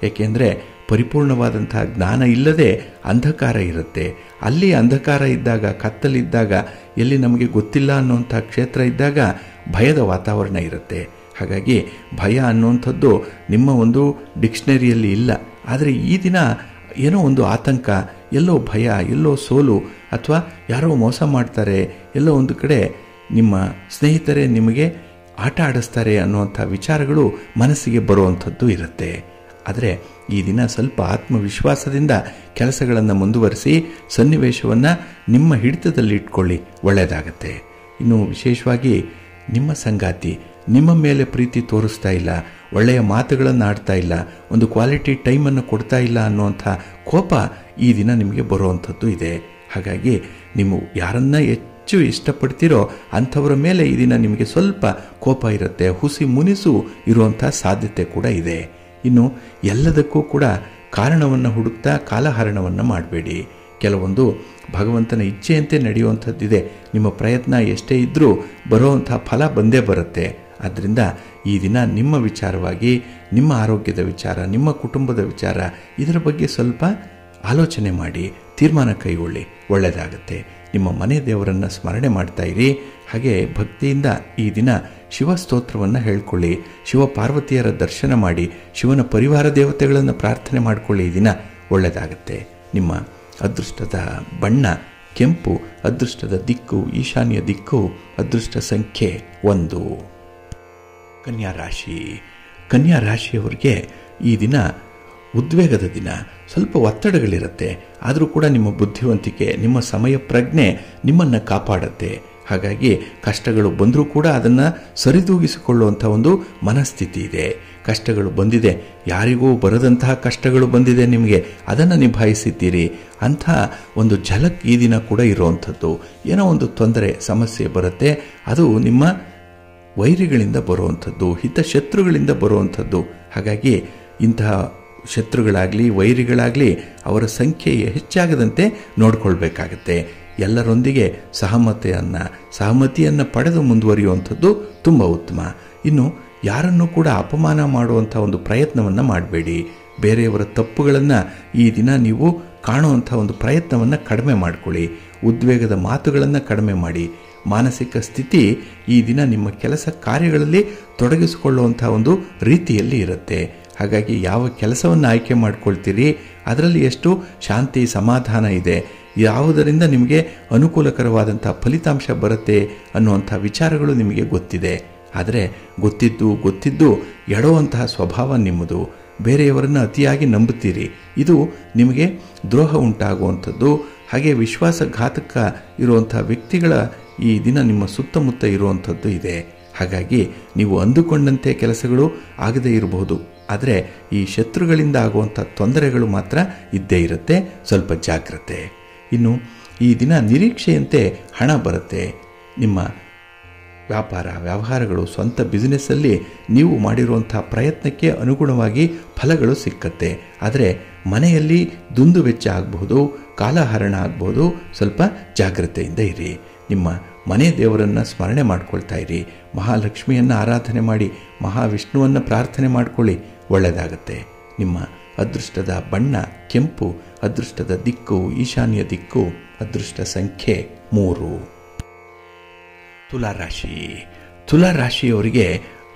ಏಕೆಂದರೆ ಪರಿಪೂರ್ಣವಾದಂತಹ ಜ್ಞಾನ ಇಲ್ಲದೆ ಅಂಧಕಾರ ಇರುತ್ತೆ. ಅಲ್ಲಿ ಅಂಧಕಾರ ಇದ್ದಾಗ, ಕತ್ತಲಿದ್ದಾಗ, ಎಲ್ಲಿ ನಮಗೆ ಗೊತ್ತಿಲ್ಲ ಅನ್ನುವಂಥ ಕ್ಷೇತ್ರ ಇದ್ದಾಗ ಭಯದ ವಾತಾವರಣ ಇರುತ್ತೆ. ಹಾಗಾಗಿ ಭಯ ಅನ್ನುವಂಥದ್ದು ನಿಮ್ಮ ಒಂದು ಡಿಕ್ಷನರಿಯಲ್ಲಿ ಇಲ್ಲ. ಆದರೆ ಈ ದಿನ ಏನೋ ಒಂದು ಆತಂಕ, ಎಲ್ಲೋ ಭಯ, ಎಲ್ಲೋ ಸೋಲು, ಅಥವಾ ಯಾರೋ ಮೋಸ ಮಾಡ್ತಾರೆ, ಎಲ್ಲೋ ಒಂದು ಕಡೆ ನಿಮ್ಮ ಸ್ನೇಹಿತರೇ ನಿಮಗೆ ಆಟ ಆಡಿಸ್ತಾರೆ ಅನ್ನುವಂಥ ವಿಚಾರಗಳು ಮನಸ್ಸಿಗೆ ಬರುವಂಥದ್ದು ಇರುತ್ತೆ. ಆದರೆ ಈ ದಿನ ಸ್ವಲ್ಪ ಆತ್ಮವಿಶ್ವಾಸದಿಂದ ಕೆಲಸಗಳನ್ನು ಮುಂದುವರಿಸಿ ಸನ್ನಿವೇಶವನ್ನು ನಿಮ್ಮ ಹಿಡಿತದಲ್ಲಿ ಇಟ್ಕೊಳ್ಳಿ. ಒಳ್ಳೆಯದಾಗತ್ತೆ. ಇನ್ನು ವಿಶೇಷವಾಗಿ ನಿಮ್ಮ ಸಂಗಾತಿ ನಿಮ್ಮ ಮೇಲೆ ಪ್ರೀತಿ ತೋರಿಸ್ತಾ ಇಲ್ಲ, ಒಳ್ಳೆಯ ಮಾತುಗಳನ್ನು ಆಡ್ತಾ ಇಲ್ಲ, ಒಂದು ಕ್ವಾಲಿಟಿ ಟೈಮನ್ನು ಕೊಡ್ತಾ ಇಲ್ಲ ಅನ್ನುವಂಥ ಕೋಪ ಈ ದಿನ ನಿಮಗೆ ಬರುವಂಥದ್ದು ಇದೆ. ಹಾಗಾಗಿ ನೀವು ಯಾರನ್ನ ಹೆಚ್ಚು ಇಷ್ಟಪಡ್ತೀರೋ ಅಂಥವರ ಮೇಲೆ ಈ ದಿನ ನಿಮಗೆ ಸ್ವಲ್ಪ ಕೋಪ ಇರುತ್ತೆ. ಹುಸಿ ಮುನಿಸು ಇರುವಂಥ ಸಾಧ್ಯತೆ ಕೂಡ ಇದೆ. ಇನ್ನು ಎಲ್ಲದಕ್ಕೂ ಕೂಡ ಕಾರಣವನ್ನು ಹುಡುಕ್ತಾ ಕಾಲಹರಣವನ್ನು ಮಾಡಬೇಡಿ. ಕೆಲವೊಂದು ಭಗವಂತನ ಇಚ್ಛೆಯಂತೆ ನಡೆಯುವಂಥದ್ದಿದೆ. ನಿಮ್ಮ ಪ್ರಯತ್ನ ಎಷ್ಟೇ ಇದ್ದರೂ ಬರುವಂಥ ಫಲ ಬಂದೇ ಬರುತ್ತೆ. ಆದ್ದರಿಂದ ಈ ದಿನ ನಿಮ್ಮ ವಿಚಾರವಾಗಿ, ನಿಮ್ಮ ಆರೋಗ್ಯದ ವಿಚಾರ, ನಿಮ್ಮ ಕುಟುಂಬದ ವಿಚಾರ, ಇದರ ಬಗ್ಗೆ ಸ್ವಲ್ಪ ಆಲೋಚನೆ ಮಾಡಿ ತೀರ್ಮಾನ ಕೈಗೊಳ್ಳಿ. ಒಳ್ಳೆಯದಾಗತ್ತೆ. ನಿಮ್ಮ ಮನೆ ದೇವರನ್ನು ಸ್ಮರಣೆ ಮಾಡ್ತಾ ಇರಿ. ಹಾಗೆ ಭಕ್ತಿಯಿಂದ ಈ ದಿನ ಶಿವ ಸ್ತೋತ್ರವನ್ನು ಹೇಳ್ಕೊಳ್ಳಿ. ಶಿವ ಪಾರ್ವತಿಯರ ದರ್ಶನ ಮಾಡಿ ಶಿವನ ಪರಿವಾರ ದೇವತೆಗಳನ್ನು ಪ್ರಾರ್ಥನೆ ಮಾಡಿಕೊಳ್ಳಿ. ಈ ದಿನ ಒಳ್ಳೆಯದಾಗತ್ತೆ. ನಿಮ್ಮ ಅದೃಷ್ಟದ ಬಣ್ಣ ಕೆಂಪು, ಅದೃಷ್ಟದ ದಿಕ್ಕು ಈಶಾನ್ಯ ದಿಕ್ಕು, ಅದೃಷ್ಟ ಸಂಖ್ಯೆ 1. ಕನ್ಯಾ ರಾಶಿ. ಕನ್ಯಾ ರಾಶಿಯವರಿಗೆ ಈ ದಿನ ಉದ್ವೇಗದ ದಿನ. ಸ್ವಲ್ಪ ಒತ್ತಡಗಳಿರುತ್ತೆ. ಆದರೂ ಕೂಡ ನಿಮ್ಮ ಬುದ್ಧಿವಂತಿಕೆ, ನಿಮ್ಮ ಸಮಯ ಪ್ರಜ್ಞೆ ನಿಮ್ಮನ್ನು ಕಾಪಾಡುತ್ತೆ. ಹಾಗಾಗಿ ಕಷ್ಟಗಳು ಬಂದರೂ ಕೂಡ ಅದನ್ನು ಸರಿದೂಗಿಸಿಕೊಳ್ಳುವಂಥ ಒಂದು ಮನಸ್ಥಿತಿ ಇದೆ. ಕಷ್ಟಗಳು ಬಂದಿದೆ, ಯಾರಿಗೂ ಬರದಂತಹ ಕಷ್ಟಗಳು ಬಂದಿದೆ, ನಿಮಗೆ ಅದನ್ನು ನಿಭಾಯಿಸಿದ್ದೀರಿ ಅಂಥ ಒಂದು ಝಲಕ್ ಈ ದಿನ ಕೂಡ ಇರುವಂಥದ್ದು. ಏನೋ ಒಂದು ತೊಂದರೆ ಸಮಸ್ಯೆ ಬರುತ್ತೆ. ಅದು ನಿಮ್ಮ ವೈರಿಗಳಿಂದ ಬರುವಂಥದ್ದು, ಹಿತಶತ್ರುಗಳಿಂದ ಬರುವಂಥದ್ದು. ಹಾಗಾಗಿ ಇಂತಹ ಶತ್ರುಗಳಾಗಲಿ ವೈರಿಗಳಾಗಲಿ ಅವರ ಸಂಖ್ಯೆ ಹೆಚ್ಚಾಗದಂತೆ ನೋಡ್ಕೊಳ್ಬೇಕಾಗತ್ತೆ. ಎಲ್ಲರೊಂದಿಗೆ ಸಹಮತಿಯನ್ನು ಪಡೆದು ಮುಂದುವರಿಯುವಂಥದ್ದು ತುಂಬ ಉತ್ತಮ. ಇನ್ನು ಯಾರನ್ನೂ ಕೂಡ ಅಪಮಾನ ಮಾಡುವಂಥ ಒಂದು ಪ್ರಯತ್ನವನ್ನು ಮಾಡಬೇಡಿ. ಬೇರೆಯವರ ತಪ್ಪುಗಳನ್ನು ಈ ದಿನ ನೀವು ಕಾಣುವಂಥ ಒಂದು ಪ್ರಯತ್ನವನ್ನು ಕಡಿಮೆ ಮಾಡಿಕೊಳ್ಳಿ. ಉದ್ವೇಗದ ಮಾತುಗಳನ್ನು ಕಡಿಮೆ ಮಾಡಿ. ಮಾನಸಿಕ ಸ್ಥಿತಿ ಈ ದಿನ ನಿಮ್ಮ ಕೆಲಸ ಕಾರ್ಯಗಳಲ್ಲಿ ತೊಡಗಿಸಿಕೊಳ್ಳುವಂಥ ಒಂದು ರೀತಿಯಲ್ಲಿ ಇರುತ್ತೆ. ಹಾಗಾಗಿ ಯಾವ ಕೆಲಸವನ್ನು ಆಯ್ಕೆ ಮಾಡ್ಕೊಳ್ತೀರಿ ಅದರಲ್ಲಿ ಎಷ್ಟು ಶಾಂತಿ ಸಮಾಧಾನ ಇದೆ, ಯಾವುದರಿಂದ ನಿಮಗೆ ಅನುಕೂಲಕರವಾದಂಥ ಫಲಿತಾಂಶ ಬರುತ್ತೆ ಅನ್ನುವಂಥ ವಿಚಾರಗಳು ನಿಮಗೆ ಗೊತ್ತಿದೆ. ಆದರೆ ಗೊತ್ತಿದ್ದು ಎಡುವಂತಹ ಸ್ವಭಾವ ನಿಮ್ಮದು. ಬೇರೆಯವರನ್ನು ಅತಿಯಾಗಿ ನಂಬುತ್ತೀರಿ. ಇದು ನಿಮಗೆ ದ್ರೋಹ ಉಂಟಾಗುವಂಥದ್ದು. ಹಾಗೆ ವಿಶ್ವಾಸಘಾತಕ ಇರುವಂಥ ವ್ಯಕ್ತಿಗಳ ಈ ದಿನ ನಿಮ್ಮ ಸುತ್ತಮುತ್ತ ಇರುವಂಥದ್ದು ಇದೆ. ಹಾಗಾಗಿ ನೀವು ಅಂದುಕೊಂಡಂತೆ ಕೆಲಸಗಳು ಆಗದೇ ಇರಬಹುದು. ಆದರೆ ಈ ಶತ್ರುಗಳಿಂದ ಆಗುವಂಥ ತೊಂದರೆಗಳು ಮಾತ್ರ ಇದ್ದೇ ಇರುತ್ತೆ. ಸ್ವಲ್ಪ ಜಾಗ್ರತೆ. ಇನ್ನು ಈ ದಿನ ನಿರೀಕ್ಷೆಯಂತೆ ಹಣ ಬರುತ್ತೆ. ನಿಮ್ಮ ವ್ಯವಹಾರಗಳು, ಸ್ವಂತ ಬಿಸ್ನೆಸ್ಸಲ್ಲಿ ನೀವು ಮಾಡಿರುವಂಥ ಪ್ರಯತ್ನಕ್ಕೆ ಅನುಗುಣವಾಗಿ ಫಲಗಳು ಸಿಕ್ಕತ್ತೆ. ಆದರೆ ಮನೆಯಲ್ಲಿ ದುಂದು ವೆಚ್ಚ ಆಗಬಹುದು, ಕಾಲಹರಣ ಆಗಬಹುದು. ಸ್ವಲ್ಪ ಜಾಗ್ರತೆಯಿಂದ ಇರಿ. ನಿಮ್ಮ ಮನೆ ದೇವರನ್ನು ಸ್ಮರಣೆ ಮಾಡ್ಕೊಳ್ತಾ ಇರಿ. ಮಹಾಲಕ್ಷ್ಮಿಯನ್ನು ಆರಾಧನೆ ಮಾಡಿ ಮಹಾವಿಷ್ಣುವನ್ನು ಪ್ರಾರ್ಥನೆ ಮಾಡಿಕೊಳ್ಳಿ. ಒಳ್ಳೆಯದಾಗತ್ತೆ. ನಿಮ್ಮ ಅದೃಷ್ಟದ ಬಣ್ಣ ಕೆಂಪು, ಅದೃಷ್ಟದ ದಿಕ್ಕು ಈಶಾನ್ಯ ದಿಕ್ಕು, ಅದೃಷ್ಟ ಸಂಖ್ಯೆ 3. ತುಲಾರಾಶಿ. ತುಲಾರಾಶಿಯವರಿಗೆ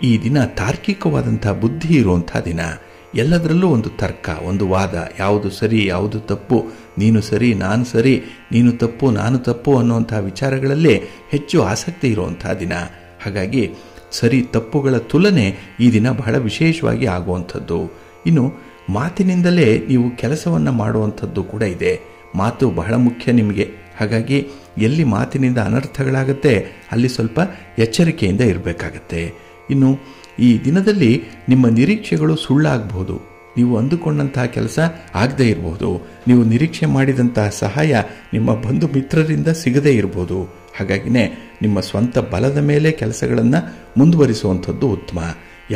ಈ ದಿನ ತಾರ್ಕಿಕವಾದಂಥ ಬುದ್ಧಿ ಇರುವಂಥ ದಿನ. ಎಲ್ಲದರಲ್ಲೂ ಒಂದು ತರ್ಕ, ಒಂದು ವಾದ, ಯಾವುದು ಸರಿ ಯಾವುದು ತಪ್ಪು, ನೀನು ಸರಿ ನಾನು ಸರಿ, ನೀನು ತಪ್ಪು ನಾನು ತಪ್ಪು ಅನ್ನುವಂಥ ವಿಚಾರಗಳಲ್ಲೇ ಹೆಚ್ಚು ಆಸಕ್ತಿ ಇರುವಂಥ ದಿನ. ಹಾಗಾಗಿ ಸರಿ ತಪ್ಪುಗಳ ತುಲನೆ ಈ ದಿನ ಬಹಳ ವಿಶೇಷವಾಗಿ ಆಗುವಂಥದ್ದು. ಇನ್ನು ಮಾತಿನಿಂದಲೇ ನೀವು ಕೆಲಸವನ್ನು ಮಾಡುವಂಥದ್ದು ಕೂಡ ಇದೆ. ಮಾತು ಬಹಳ ಮುಖ್ಯ ನಿಮಗೆ. ಹಾಗಾಗಿ ಎಲ್ಲಿ ಮಾತಿನಿಂದ ಅನರ್ಥಗಳಾಗುತ್ತೆ ಅಲ್ಲಿ ಸ್ವಲ್ಪ ಎಚ್ಚರಿಕೆಯಿಂದ ಇರಬೇಕಾಗತ್ತೆ. ಇನ್ನು ಈ ದಿನದಲ್ಲಿ ನಿಮ್ಮ ನಿರೀಕ್ಷೆಗಳು ಸುಳ್ಳಾಗಬಹುದು. ನೀವು ಅಂದುಕೊಂಡಂತಹ ಕೆಲಸ ಆಗದೇ ಇರಬಹುದು. ನೀವು ನಿರೀಕ್ಷೆ ಮಾಡಿದಂತಹ ಸಹಾಯ ನಿಮ್ಮ ಬಂಧು ಮಿತ್ರರಿಂದ ಸಿಗದೇ ಇರಬಹುದು. ಹಾಗಾಗಿನೇ ನಿಮ್ಮ ಸ್ವಂತ ಬಲದ ಮೇಲೆ ಕೆಲಸಗಳನ್ನು ಮುಂದುವರಿಸುವಂಥದ್ದು ಉತ್ತಮ.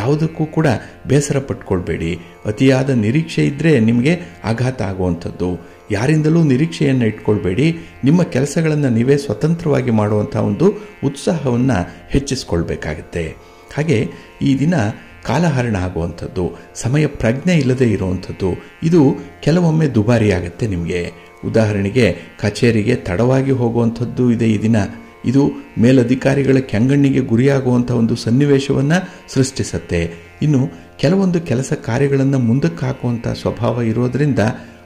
ಯಾವುದಕ್ಕೂ ಕೂಡ ಬೇಸರ ಪಟ್ಕೊಳ್ಬೇಡಿ. ಅತಿಯಾದ ನಿರೀಕ್ಷೆ ಇದ್ದರೆ ನಿಮಗೆ ಆಘಾತ ಆಗುವಂಥದ್ದು. ಯಾರಿಂದಲೂ ನಿರೀಕ್ಷೆಯನ್ನು ಇಟ್ಕೊಳ್ಬೇಡಿ. ನಿಮ್ಮ ಕೆಲಸಗಳನ್ನು ನೀವೇ ಸ್ವತಂತ್ರವಾಗಿ ಮಾಡುವಂಥ ಒಂದು ಉತ್ಸಾಹವನ್ನು ಹೆಚ್ಚಿಸ್ಕೊಳ್ಬೇಕಾಗತ್ತೆ. ಹಾಗೆ ಈ ದಿನ ಕಾಲಹರಣ ಆಗುವಂಥದ್ದು, ಸಮಯ ಪ್ರಜ್ಞೆ ಇಲ್ಲದೆ ಇರುವಂಥದ್ದು, ಇದು ಕೆಲವೊಮ್ಮೆ ದುಬಾರಿಯಾಗುತ್ತೆ ನಿಮಗೆ. ಉದಾಹರಣೆಗೆ ಕಚೇರಿಗೆ ತಡವಾಗಿ ಹೋಗುವಂಥದ್ದು ಇದೆ ಈ ದಿನ. ಇದು ಮೇಲಧಿಕಾರಿಗಳ ಕೆಂಗಣ್ಣಿಗೆ ಗುರಿಯಾಗುವಂಥ ಒಂದು ಸನ್ನಿವೇಶವನ್ನು ಸೃಷ್ಟಿಸುತ್ತೆ. ಇನ್ನು ಕೆಲವೊಂದು ಕೆಲಸ ಕಾರ್ಯಗಳನ್ನು ಮುಂದಕ್ಕೆ ಹಾಕುವಂಥ ಸ್ವಭಾವ ಇರೋದರಿಂದ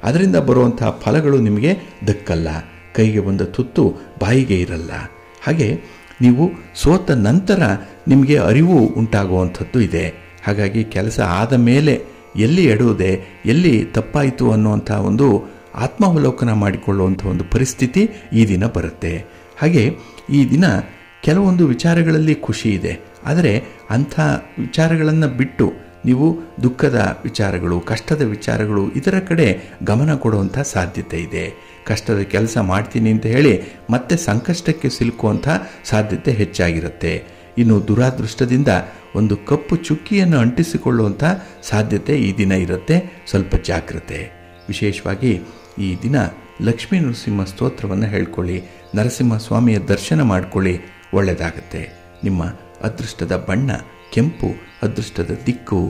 ಅದರಿಂದ ಬರುವಂಥ ಫಲಗಳು ನಿಮಗೆ ದಕ್ಕಲ್ಲ. ಕೈಗೆ ಬಂದ ತುತ್ತು ಬಾಯಿಗೆ ಇರಲ್ಲ. ಹಾಗೆ ನೀವು ಸೋತ ನಂತರ ನಿಮಗೆ ಅರಿವು ಉಂಟಾಗುವಂಥದ್ದು ಇದೆ. ಹಾಗಾಗಿ ಕೆಲಸ ಆದ ಮೇಲೆ ಎಲ್ಲಿ ಎಡುವುದೇ, ಎಲ್ಲಿ ತಪ್ಪಾಯಿತು ಅನ್ನುವಂಥ ಒಂದು ಆತ್ಮಾವಲೋಕನ ಮಾಡಿಕೊಳ್ಳುವಂಥ ಒಂದು ಪರಿಸ್ಥಿತಿ ಈ ದಿನ ಬರುತ್ತೆ. ಹಾಗೆ ಈ ದಿನ ಕೆಲವೊಂದು ವಿಚಾರಗಳಲ್ಲಿ ಖುಷಿ ಇದೆ. ಆದರೆ ಅಂಥ ವಿಚಾರಗಳನ್ನು ಬಿಟ್ಟು ನೀವು ದುಃಖದ ವಿಚಾರಗಳು, ಕಷ್ಟದ ವಿಚಾರಗಳು, ಇದರ ಕಡೆ ಗಮನ ಕೊಡುವಂಥ ಸಾಧ್ಯತೆ ಇದೆ. ಕಷ್ಟದ ಕೆಲಸ ಮಾಡ್ತೀನಿ ಅಂತ ಹೇಳಿ ಮತ್ತೆ ಸಂಕಷ್ಟಕ್ಕೆ ಸಿಲುಕುವಂಥ ಸಾಧ್ಯತೆ ಹೆಚ್ಚಾಗಿರುತ್ತೆ. ಇನ್ನು ದುರಾದೃಷ್ಟದಿಂದ ಒಂದು ಕಪ್ಪು ಚುಕ್ಕಿಯನ್ನು ಅಂಟಿಸಿಕೊಳ್ಳುವಂಥ ಸಾಧ್ಯತೆ ಈ ದಿನ ಇರುತ್ತೆ. ಸ್ವಲ್ಪ ಜಾಗ್ರತೆ. ವಿಶೇಷವಾಗಿ ಈ ದಿನ ಲಕ್ಷ್ಮೀ ನರಸಿಂಹ ಸ್ತೋತ್ರವನ್ನು ಹೇಳ್ಕೊಳ್ಳಿ. ನರಸಿಂಹ ಸ್ವಾಮಿಯ ದರ್ಶನ ಮಾಡಿಕೊಳ್ಳಿ, ಒಳ್ಳೆಯದಾಗತ್ತೆ. ನಿಮ್ಮ ಅದೃಷ್ಟದ ಬಣ್ಣ ಕೆಂಪು, ಅದೃಷ್ಟದ ದಿಕ್ಕು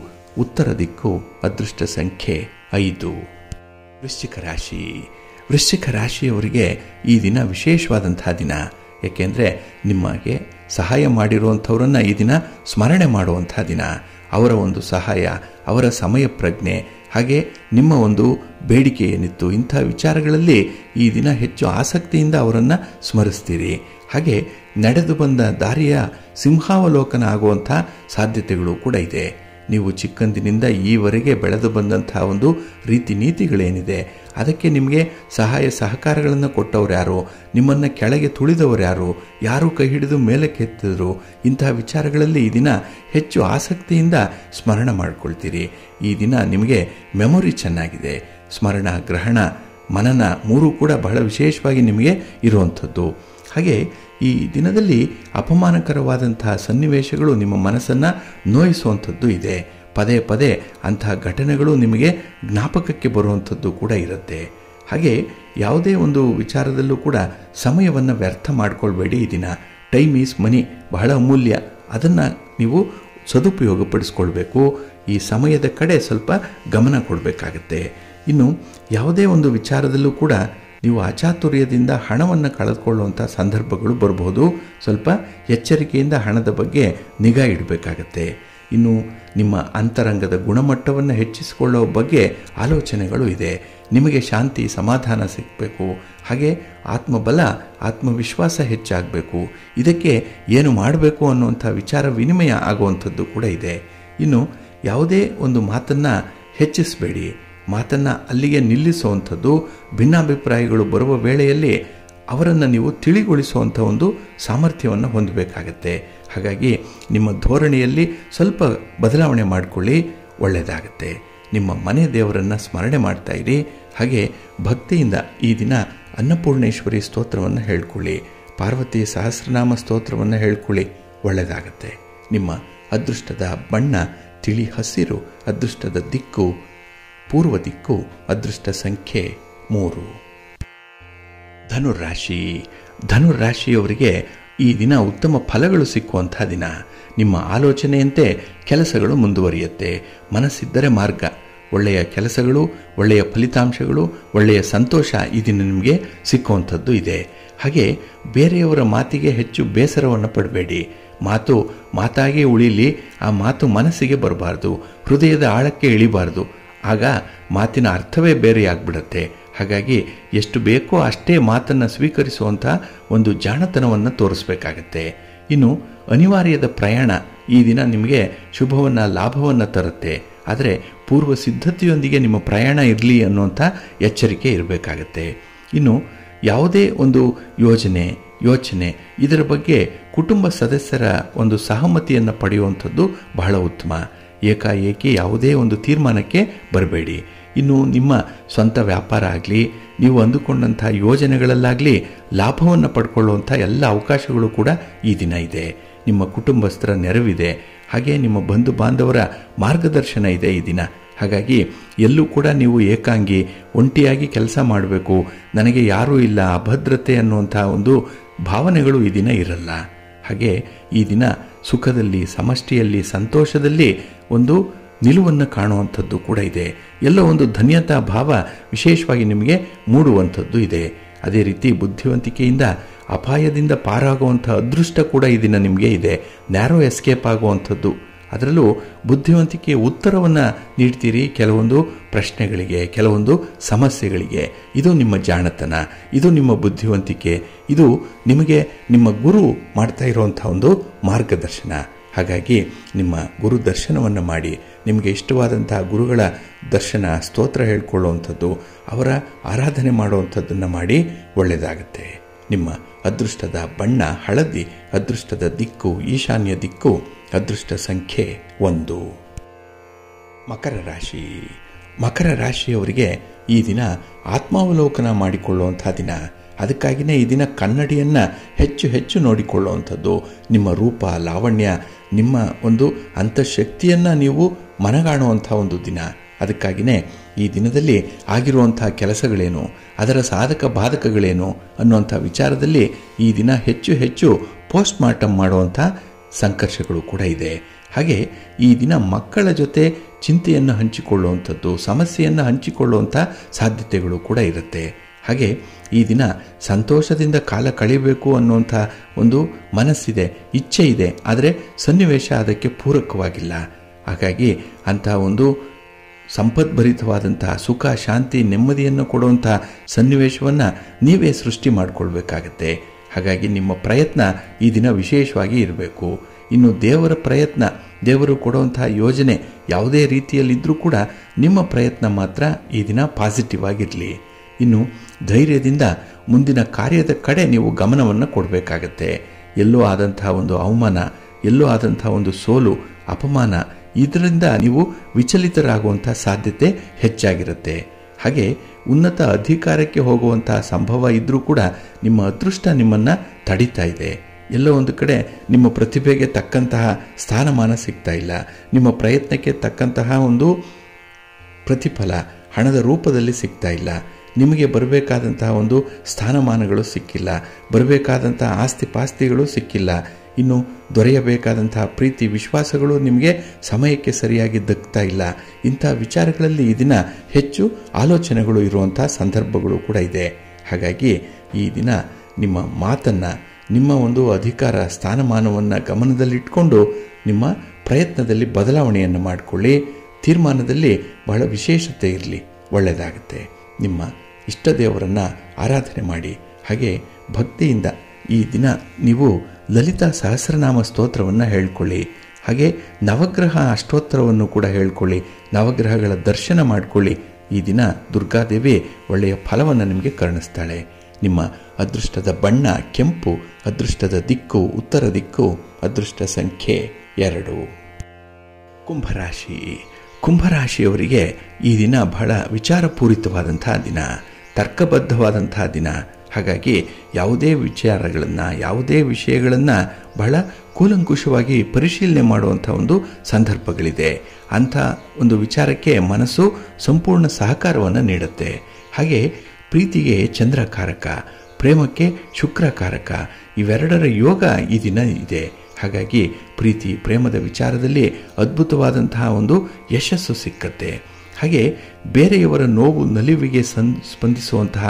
ಉತ್ತರ ದಿಕ್ಕು, ಅದೃಷ್ಟ ಸಂಖ್ಯೆ 5. ವೃಶ್ಚಿಕ ರಾಶಿ. ವೃಶ್ಚಿಕ ರಾಶಿಯವರಿಗೆ ಈ ದಿನ ವಿಶೇಷವಾದಂಥ ದಿನ. ಏಕೆಂದರೆ ನಿಮಗೆ ಸಹಾಯ ಮಾಡಿರುವಂಥವರನ್ನು ಈ ದಿನ ಸ್ಮರಣೆ ಮಾಡುವಂಥ ದಿನ. ಅವರ ಒಂದು ಸಹಾಯ, ಅವರ ಸಮಯ ಪ್ರಜ್ಞೆ, ಹಾಗೆ ನಿಮ್ಮ ಒಂದು ಬೇಡಿಕೆ ಏನಿತ್ತು, ಇಂಥ ವಿಚಾರಗಳಲ್ಲಿ ಈ ದಿನ ಹೆಚ್ಚು ಆಸಕ್ತಿಯಿಂದ ಅವರನ್ನು ಸ್ಮರಿಸ್ತೀರಿ. ಹಾಗೆ ನಡೆದು ಬಂದ ದಾರಿಯ ಸಿಂಹಾವಲೋಕನ ಆಗುವಂಥ ಸಾಧ್ಯತೆಗಳು ಕೂಡ ಇದೆ. ನೀವು ಚಿಕ್ಕಂದಿನಿಂದ ಈವರೆಗೆ ಬೆಳೆದು ಬಂದಂತಹ ಒಂದು ರೀತಿ ನೀತಿಗಳೇನಿದೆ, ಅದಕ್ಕೆ ನಿಮಗೆ ಸಹಾಯ ಸಹಕಾರಗಳನ್ನು ಕೊಟ್ಟವ್ರು ಯಾರು, ನಿಮ್ಮನ್ನು ಕೆಳಗೆ ತುಳಿದವರು ಯಾರು, ಯಾರು ಕೈ ಹಿಡಿದು ಮೇಲಕ್ಕೆ ಎತ್ತಿದ್ರು, ಇಂತಹ ವಿಚಾರಗಳಲ್ಲಿ ಈ ದಿನ ಹೆಚ್ಚು ಆಸಕ್ತಿಯಿಂದ ಸ್ಮರಣ ಮಾಡಿಕೊಳ್ತೀರಿ. ಈ ದಿನ ನಿಮಗೆ ಮೆಮೊರಿ ಚೆನ್ನಾಗಿದೆ. ಸ್ಮರಣ, ಗ್ರಹಣ, ಮನನ 3 ಕೂಡ ಬಹಳ ವಿಶೇಷವಾಗಿ ನಿಮಗೆ ಇರುವಂಥದ್ದು. ಹಾಗೆ ಈ ದಿನದಲ್ಲಿ ಅಪಮಾನಕರವಾದಂತಹ ಸನ್ನಿವೇಶಗಳು ನಿಮ್ಮ ಮನಸ್ಸನ್ನು ನೋಯಿಸುವಂಥದ್ದು ಇದೆ. ಪದೇ ಪದೇ ಅಂತಹ ಘಟನೆಗಳು ನಿಮಗೆ ಜ್ಞಾಪಕಕ್ಕೆ ಬರುವಂಥದ್ದು ಕೂಡ ಇರುತ್ತೆ. ಹಾಗೆ ಯಾವುದೇ ಒಂದು ವಿಚಾರದಲ್ಲೂ ಕೂಡ ಸಮಯವನ್ನು ವ್ಯರ್ಥ ಮಾಡಿಕೊಳ್ಬೇಡಿ. ಈ ದಿನ ಟೈಮ್ ಈಸ್ ಮನಿ, ಬಹಳ ಅಮೂಲ್ಯ. ಅದನ್ನು ನೀವು ಸದುಪಯೋಗಪಡಿಸ್ಕೊಳ್ಬೇಕು. ಈ ಸಮಯದ ಕಡೆ ಸ್ವಲ್ಪ ಗಮನ ಕೊಡಬೇಕಾಗತ್ತೆ. ಇನ್ನು ಯಾವುದೇ ಒಂದು ವಿಚಾರದಲ್ಲೂ ಕೂಡ ನೀವು ಅಚಾತುರ್ಯದಿಂದ ಹಣವನ್ನು ಕಳೆದುಕೊಳ್ಳುವಂಥ ಸಂದರ್ಭಗಳು ಬರಬಹುದು. ಸ್ವಲ್ಪ ಎಚ್ಚರಿಕೆಯಿಂದ ಹಣದ ಬಗ್ಗೆ ನಿಗಾ ಇಡಬೇಕಾಗತ್ತೆ. ಇನ್ನು ನಿಮ್ಮ ಅಂತರಂಗದ ಗುಣಮಟ್ಟವನ್ನು ಹೆಚ್ಚಿಸಿಕೊಳ್ಳೋ ಬಗ್ಗೆ ಆಲೋಚನೆಗಳು ಇದೆ. ನಿಮಗೆ ಶಾಂತಿ, ಸಮಾಧಾನ ಸಿಗಬೇಕು. ಹಾಗೆ ಆತ್ಮಬಲ, ಆತ್ಮವಿಶ್ವಾಸ ಹೆಚ್ಚಾಗಬೇಕು. ಇದಕ್ಕೆ ಏನು ಮಾಡಬೇಕು ಅನ್ನುವಂಥ ವಿಚಾರ ವಿನಿಮಯ ಆಗುವಂಥದ್ದು ಕೂಡ ಇದೆ. ಇನ್ನು ಯಾವುದೇ ಒಂದು ಮಾತನ್ನು ಹೆಚ್ಚಿಸಬೇಡಿ. ಮಾತನ್ನು ಅಲ್ಲಿಗೆ ನಿಲ್ಲಿಸುವಂಥದ್ದು. ಭಿನ್ನಾಭಿಪ್ರಾಯಗಳು ಬರುವ ವೇಳೆಯಲ್ಲಿ ಅವರನ್ನು ನೀವು ತಿಳಿಗೊಳಿಸುವಂಥ ಒಂದು ಸಾಮರ್ಥ್ಯವನ್ನು ಹೊಂದಬೇಕಾಗತ್ತೆ. ಹಾಗಾಗಿ ನಿಮ್ಮ ಧೋರಣೆಯಲ್ಲಿ ಸ್ವಲ್ಪ ಬದಲಾವಣೆ ಮಾಡಿಕೊಳ್ಳಿ, ಒಳ್ಳೆಯದಾಗತ್ತೆ. ನಿಮ್ಮ ಮನೆ ದೇವರನ್ನು ಸ್ಮರಣೆ ಮಾಡ್ತಾ ಇರಿ. ಹಾಗೆ ಭಕ್ತಿಯಿಂದ ಈ ದಿನ ಅನ್ನಪೂರ್ಣೇಶ್ವರಿ ಸ್ತೋತ್ರವನ್ನು ಹೇಳ್ಕೊಳ್ಳಿ, ಪಾರ್ವತಿ ಸಹಸ್ರನಾಮ ಸ್ತೋತ್ರವನ್ನು ಹೇಳ್ಕೊಳ್ಳಿ, ಒಳ್ಳೆಯದಾಗತ್ತೆ. ನಿಮ್ಮ ಅದೃಷ್ಟದ ಬಣ್ಣ ತಿಳಿ ಹಸಿರು, ಅದೃಷ್ಟದ ದಿಕ್ಕು ಪೂರ್ವ ದಿಕ್ಕು, ಅದೃಷ್ಟ ಸಂಖ್ಯೆ 3. ಧನುರಾಶಿ. ಧನುರಾಶಿಯವರಿಗೆ ಈ ದಿನ ಉತ್ತಮ ಫಲಗಳು ಸಿಕ್ಕುವಂಥ ದಿನ. ನಿಮ್ಮ ಆಲೋಚನೆಯಂತೆ ಕೆಲಸಗಳು ಮುಂದುವರಿಯುತ್ತೆ. ಮನಸ್ಸಿದ್ದರೆ ಮಾರ್ಗ. ಒಳ್ಳೆಯ ಕೆಲಸಗಳು, ಒಳ್ಳೆಯ ಫಲಿತಾಂಶಗಳು, ಒಳ್ಳೆಯ ಸಂತೋಷ ಈ ದಿನ ನಿಮಗೆ ಸಿಕ್ಕುವಂಥದ್ದು ಇದೆ. ಹಾಗೆ ಬೇರೆಯವರ ಮಾತಿಗೆ ಹೆಚ್ಚು ಬೇಸರವನ್ನು ಪಡಬೇಡಿ. ಮಾತು ಮಾತಾಗೇ ಉಳಿಲಿ, ಆ ಮಾತು ಮನಸ್ಸಿಗೆ ಬರಬಾರ್ದು, ಹೃದಯದ ಆಳಕ್ಕೆ ಇಳಿಬಾರ್ದು. ಆಗ ಮಾತಿನ ಅರ್ಥವೇ ಬೇರೆಯಾಗ್ಬಿಡತ್ತೆ. ಹಾಗಾಗಿ ಎಷ್ಟು ಬೇಕೋ ಅಷ್ಟೇ ಮಾತನ್ನು ಸ್ವೀಕರಿಸುವಂಥ ಒಂದು ಜಾಣತನವನ್ನು ತೋರಿಸ್ಬೇಕಾಗತ್ತೆ. ಇನ್ನು ಅನಿವಾರ್ಯದ ಪ್ರಯಾಣ ಈ ದಿನ ನಿಮಗೆ ಶುಭವನ್ನು ಲಾಭವನ್ನು ತರುತ್ತೆ. ಆದರೆ ಪೂರ್ವ ಸಿದ್ಧತೆಯೊಂದಿಗೆ ನಿಮ್ಮ ಪ್ರಯಾಣ ಇರಲಿ ಅನ್ನುವಂಥ ಎಚ್ಚರಿಕೆ ಇರಬೇಕಾಗತ್ತೆ. ಇನ್ನು ಯಾವುದೇ ಒಂದು ಯೋಚನೆ ಇದರ ಬಗ್ಗೆ ಕುಟುಂಬ ಸದಸ್ಯರ ಒಂದು ಸಹಮತಿಯನ್ನು ಪಡೆಯುವಂಥದ್ದು ಬಹಳ ಉತ್ತಮ. ಏಕಾಏಕಿ ಯಾವುದೇ ಒಂದು ತೀರ್ಮಾನಕ್ಕೆ ಬರಬೇಡಿ. ಇನ್ನು ನಿಮ್ಮ ಸ್ವಂತ ವ್ಯಾಪಾರ ಆಗಲಿ, ನೀವು ಅಂದುಕೊಂಡಂಥ ಯೋಜನೆಗಳಲ್ಲಾಗಲಿ ಲಾಭವನ್ನು ಪಡ್ಕೊಳ್ಳುವಂಥ ಎಲ್ಲ ಅವಕಾಶಗಳು ಕೂಡ ಈ ದಿನ ಇದೆ. ನಿಮ್ಮ ಕುಟುಂಬಸ್ಥರ ನೆರವಿದೆ, ಹಾಗೆ ನಿಮ್ಮ ಬಂಧು ಬಾಂಧವರ ಮಾರ್ಗದರ್ಶನ ಇದೆ ಈ ದಿನ. ಹಾಗಾಗಿ ಎಲ್ಲೂ ಕೂಡ ನೀವು ಏಕಾಂಗಿ ಒಂಟಿಯಾಗಿ ಕೆಲಸ ಮಾಡಬೇಕು, ನನಗೆ ಯಾರೂ ಇಲ್ಲ, ಅಭದ್ರತೆ ಅನ್ನುವಂಥ ಒಂದು ಭಾವನೆಗಳು ಈ ದಿನ ಇರಲ್ಲ. ಹಾಗೆ ಈ ದಿನ ಸುಖದಲ್ಲಿ, ಸಮಷ್ಟಿಯಲ್ಲಿ, ಸಂತೋಷದಲ್ಲಿ ಒಂದು ನಿಲುವನ್ನು ಕಾಣುವಂಥದ್ದು ಕೂಡ ಇದೆ. ಎಲ್ಲೋ ಒಂದು ಧನ್ಯತಾ ಭಾವ ವಿಶೇಷವಾಗಿ ನಿಮಗೆ ಮೂಡುವಂಥದ್ದು ಇದೆ. ಅದೇ ರೀತಿ ಬುದ್ಧಿವಂತಿಕೆಯಿಂದ ಅಪಾಯದಿಂದ ಪಾರಾಗುವಂಥ ಅದೃಷ್ಟ ಕೂಡ ಈ ದಿನ ನಿಮಗೆ ಇದೆ. ನ್ಯಾರೋ ಎಸ್ಕೇಪ್ ಆಗುವಂಥದ್ದು, ಅದರಲ್ಲೂ ಬುದ್ಧಿವಂತಿಕೆಯ ಉತ್ತರವನ್ನು ನೀಡ್ತೀರಿ ಕೆಲವೊಂದು ಪ್ರಶ್ನೆಗಳಿಗೆ, ಕೆಲವೊಂದು ಸಮಸ್ಯೆಗಳಿಗೆ. ಇದು ನಿಮ್ಮ ಜಾಣತನ, ಇದು ನಿಮ್ಮ ಬುದ್ಧಿವಂತಿಕೆ, ಇದು ನಿಮಗೆ ನಿಮ್ಮ ಗುರು ಮಾಡ್ತಾ ಇರುವಂಥ ಒಂದು ಮಾರ್ಗದರ್ಶನ. ಹಾಗಾಗಿ ನಿಮ್ಮ ಗುರು ದರ್ಶನವನ್ನು ಮಾಡಿ, ನಿಮಗೆ ಇಷ್ಟವಾದಂಥ ಗುರುಗಳ ದರ್ಶನ, ಸ್ತೋತ್ರ ಹೇಳ್ಕೊಳ್ಳುವಂಥದ್ದು, ಅವರ ಆರಾಧನೆ ಮಾಡುವಂಥದ್ದನ್ನು ಮಾಡಿ ಒಳ್ಳೆಯದಾಗುತ್ತೆ. ನಿಮ್ಮ ಅದೃಷ್ಟದ ಬಣ್ಣ ಹಳದಿ, ಅದೃಷ್ಟದ ದಿಕ್ಕು ಈಶಾನ್ಯ ದಿಕ್ಕು, ಅದೃಷ್ಟ ಸಂಖ್ಯೆ 1. ಮಕರ ರಾಶಿ. ಮಕರ ರಾಶಿಯವರಿಗೆ ಈ ದಿನ ಆತ್ಮಾವಲೋಕನ ಮಾಡಿಕೊಳ್ಳುವಂಥ ದಿನ. ಅದಕ್ಕಾಗಿಯೇ ಈ ದಿನ ಕನ್ನಡಿಯನ್ನು ಹೆಚ್ಚು ಹೆಚ್ಚು ನೋಡಿಕೊಳ್ಳುವಂಥದ್ದು. ನಿಮ್ಮ ರೂಪ, ಲಾವಣ್ಯ, ನಿಮ್ಮ ಒಂದು ಅಂತಃಶಕ್ತಿಯನ್ನು ನೀವು ಮನಗಾಣುವಂಥ ಒಂದು ದಿನ. ಅದಕ್ಕಾಗಿಯೇ ಈ ದಿನದಲ್ಲಿ ಆಗಿರುವಂಥ ಕೆಲಸಗಳೇನು, ಅದರ ಸಾಧಕ ಬಾಧಕಗಳೇನು ಅನ್ನುವಂಥ ವಿಚಾರದಲ್ಲಿ ಈ ದಿನ ಹೆಚ್ಚು ಹೆಚ್ಚು ಪೋಸ್ಟ್ ಮಾರ್ಟಮ್ ಮಾಡುವಂಥ ಸಂಘರ್ಷಗಳು ಕೂಡ ಇದೆ. ಹಾಗೆ ಈ ದಿನ ಮಕ್ಕಳ ಜೊತೆ ಚಿಂತೆಯನ್ನು ಹಂಚಿಕೊಳ್ಳುವಂಥದ್ದು, ಸಮಸ್ಯೆಯನ್ನು ಹಂಚಿಕೊಳ್ಳುವಂಥ ಸಾಧ್ಯತೆಗಳು ಕೂಡ ಇರುತ್ತೆ. ಹಾಗೆ ಈ ದಿನ ಸಂತೋಷದಿಂದ ಕಾಲ ಕಳೆಯಬೇಕು ಅನ್ನುವಂಥ ಒಂದು ಮನಸ್ಸಿದೆ, ಇಚ್ಛೆ ಇದೆ, ಆದರೆ ಸನ್ನಿವೇಶ ಅದಕ್ಕೆ ಪೂರಕವಾಗಿಲ್ಲ. ಹಾಗಾಗಿ ಅಂಥ ಒಂದು ಸಂಪದ್ಭರಿತವಾದಂಥ ಸುಖ, ಶಾಂತಿ, ನೆಮ್ಮದಿಯನ್ನು ಕೊಡುವಂಥ ಸನ್ನಿವೇಶವನ್ನು ನೀವೇ ಸೃಷ್ಟಿ ಮಾಡಿಕೊಳ್ಬೇಕಾಗತ್ತೆ. ಹಾಗಾಗಿ ನಿಮ್ಮ ಪ್ರಯತ್ನ ಈ ದಿನ ವಿಶೇಷವಾಗಿ ಇರಬೇಕು. ಇನ್ನು ದೇವರ ಪ್ರಯತ್ನ, ದೇವರು ಕೊಡುವಂಥ ಯೋಜನೆ ಯಾವುದೇ ರೀತಿಯಲ್ಲಿದ್ದರೂ ಕೂಡ ನಿಮ್ಮ ಪ್ರಯತ್ನ ಮಾತ್ರ ಈ ದಿನ ಪಾಸಿಟಿವ್ ಆಗಿರಲಿ. ಇನ್ನು ಧೈರ್ಯದಿಂದ ಮುಂದಿನ ಕಾರ್ಯದ ಕಡೆ ನೀವು ಗಮನವನ್ನು ಕೊಡಬೇಕಾಗತ್ತೆ. ಎಲ್ಲೋ ಆದಂಥ ಒಂದು ಅವಮಾನ, ಎಲ್ಲೋ ಆದಂಥ ಒಂದು ಸೋಲು, ಅಪಮಾನ, ಇದರಿಂದ ನೀವು ವಿಚಲಿತರಾಗುವಂಥ ಸಾಧ್ಯತೆ ಹೆಚ್ಚಾಗಿರುತ್ತೆ. ಹಾಗೆ ಉನ್ನತ ಅಧಿಕಾರಕ್ಕೆ ಹೋಗುವಂಥ ಸಂಭವ ಇದ್ದರೂ ಕೂಡ ನಿಮ್ಮ ಅದೃಷ್ಟ ನಿಮ್ಮನ್ನು ತಡೀತಾ ಇದೆ. ಎಲ್ಲೋ ಒಂದು ಕಡೆ ನಿಮ್ಮ ಪ್ರತಿಭೆಗೆ ತಕ್ಕಂತಹ ಸ್ಥಾನಮಾನ ಸಿಗ್ತಾ ಇಲ್ಲ, ನಿಮ್ಮ ಪ್ರಯತ್ನಕ್ಕೆ ತಕ್ಕಂತಹ ಒಂದು ಪ್ರತಿಫಲ ಹಣದ ರೂಪದಲ್ಲಿ ಸಿಗ್ತಾ ಇಲ್ಲ, ನಿಮಗೆ ಬರಬೇಕಾದಂತಹ ಒಂದು ಸ್ಥಾನಮಾನಗಳು ಸಿಕ್ಕಿಲ್ಲ, ಬರಬೇಕಾದಂತಹ ಆಸ್ತಿ ಪಾಸ್ತಿಗಳು ಸಿಕ್ಕಿಲ್ಲ, ಇನ್ನು ದೊರೆಯಬೇಕಾದಂತಹ ಪ್ರೀತಿ ವಿಶ್ವಾಸಗಳು ನಿಮಗೆ ಸಮಯಕ್ಕೆ ಸರಿಯಾಗಿ ದಕ್ತಾ ಇಲ್ಲ. ಇಂಥ ವಿಚಾರಗಳಲ್ಲಿ ಈ ದಿನ ಹೆಚ್ಚು ಆಲೋಚನೆಗಳು ಇರುವಂಥ ಸಂದರ್ಭಗಳು ಕೂಡ ಇದೆ. ಹಾಗಾಗಿ ಈ ದಿನ ನಿಮ್ಮ ಮಾತನ್ನು, ನಿಮ್ಮ ಒಂದು ಅಧಿಕಾರ ಸ್ಥಾನಮಾನವನ್ನು ಗಮನದಲ್ಲಿಟ್ಕೊಂಡು ನಿಮ್ಮ ಪ್ರಯತ್ನದಲ್ಲಿ ಬದಲಾವಣೆಯನ್ನು ಮಾಡಿಕೊಳ್ಳಿ. ತೀರ್ಮಾನದಲ್ಲಿ ಬಹಳ ವಿಶೇಷತೆ ಇರಲಿ, ಒಳ್ಳೆಯದಾಗುತ್ತೆ. ನಿಮ್ಮ ಇಷ್ಟ ದೇವರನ್ನು ಆರಾಧನೆ ಮಾಡಿ. ಹಾಗೆ ಭಕ್ತಿಯಿಂದ ಈ ದಿನ ನೀವು ಲಲಿತಾ ಸಹಸ್ರನಾಮ ಸ್ತೋತ್ರವನ್ನು ಹೇಳ್ಕೊಳ್ಳಿ. ಹಾಗೆ ನವಗ್ರಹ ಅಷ್ಟೋತ್ತರವನ್ನು ಕೂಡ ಹೇಳ್ಕೊಳ್ಳಿ. ನವಗ್ರಹಗಳ ದರ್ಶನ ಮಾಡಿಕೊಳ್ಳಿ. ಈ ದಿನ ದುರ್ಗಾದೇವಿ ಒಳ್ಳೆಯ ಫಲವನ್ನು ನಿಮಗೆ ಕರುಣಿಸ್ತಾಳೆ. ನಿಮ್ಮ ಅದೃಷ್ಟದ ಬಣ್ಣ ಕೆಂಪು, ಅದೃಷ್ಟದ ದಿಕ್ಕು ಉತ್ತರ ದಿಕ್ಕು, ಅದೃಷ್ಟ ಸಂಖ್ಯೆ 2. ಕುಂಭರಾಶಿ. ಕುಂಭರಾಶಿಯವರಿಗೆ ಈ ದಿನ ಬಹಳ ವಿಚಾರಪೂರಿತವಾದಂಥ ದಿನ, ತರ್ಕಬದ್ಧವಾದಂಥ ದಿನ. ಹಾಗಾಗಿ ಯಾವುದೇ ವಿಚಾರಗಳನ್ನು, ಯಾವುದೇ ವಿಷಯಗಳನ್ನು ಬಹಳ ಕೂಲಂಕುಷವಾಗಿ ಪರಿಶೀಲನೆ ಮಾಡುವಂಥ ಒಂದು ಸಂದರ್ಭಗಳಿದೆ. ಅಂಥ ಒಂದು ವಿಚಾರಕ್ಕೆ ಮನಸ್ಸು ಸಂಪೂರ್ಣ ಸಹಕಾರವನ್ನು ನೀಡುತ್ತೆ. ಹಾಗೆ ಪ್ರೀತಿಗೆ ಚಂದ್ರಕಾರಕ, ಪ್ರೇಮಕ್ಕೆ ಶುಕ್ರಕಾರಕ, ಇವೆರಡರ ಯೋಗ ಈ ದಿನ ಇದೆ. ಹಾಗಾಗಿ ಪ್ರೀತಿ ಪ್ರೇಮದ ವಿಚಾರದಲ್ಲಿ ಅದ್ಭುತವಾದಂತಹ ಒಂದು ಯಶಸ್ಸು ಸಿಕ್ಕತ್ತೆ. ಹಾಗೆ ಬೇರೆಯವರ ನೋವು ನಲಿವಿಗೆ ಸ್ಪಂದಿಸುವಂತಹ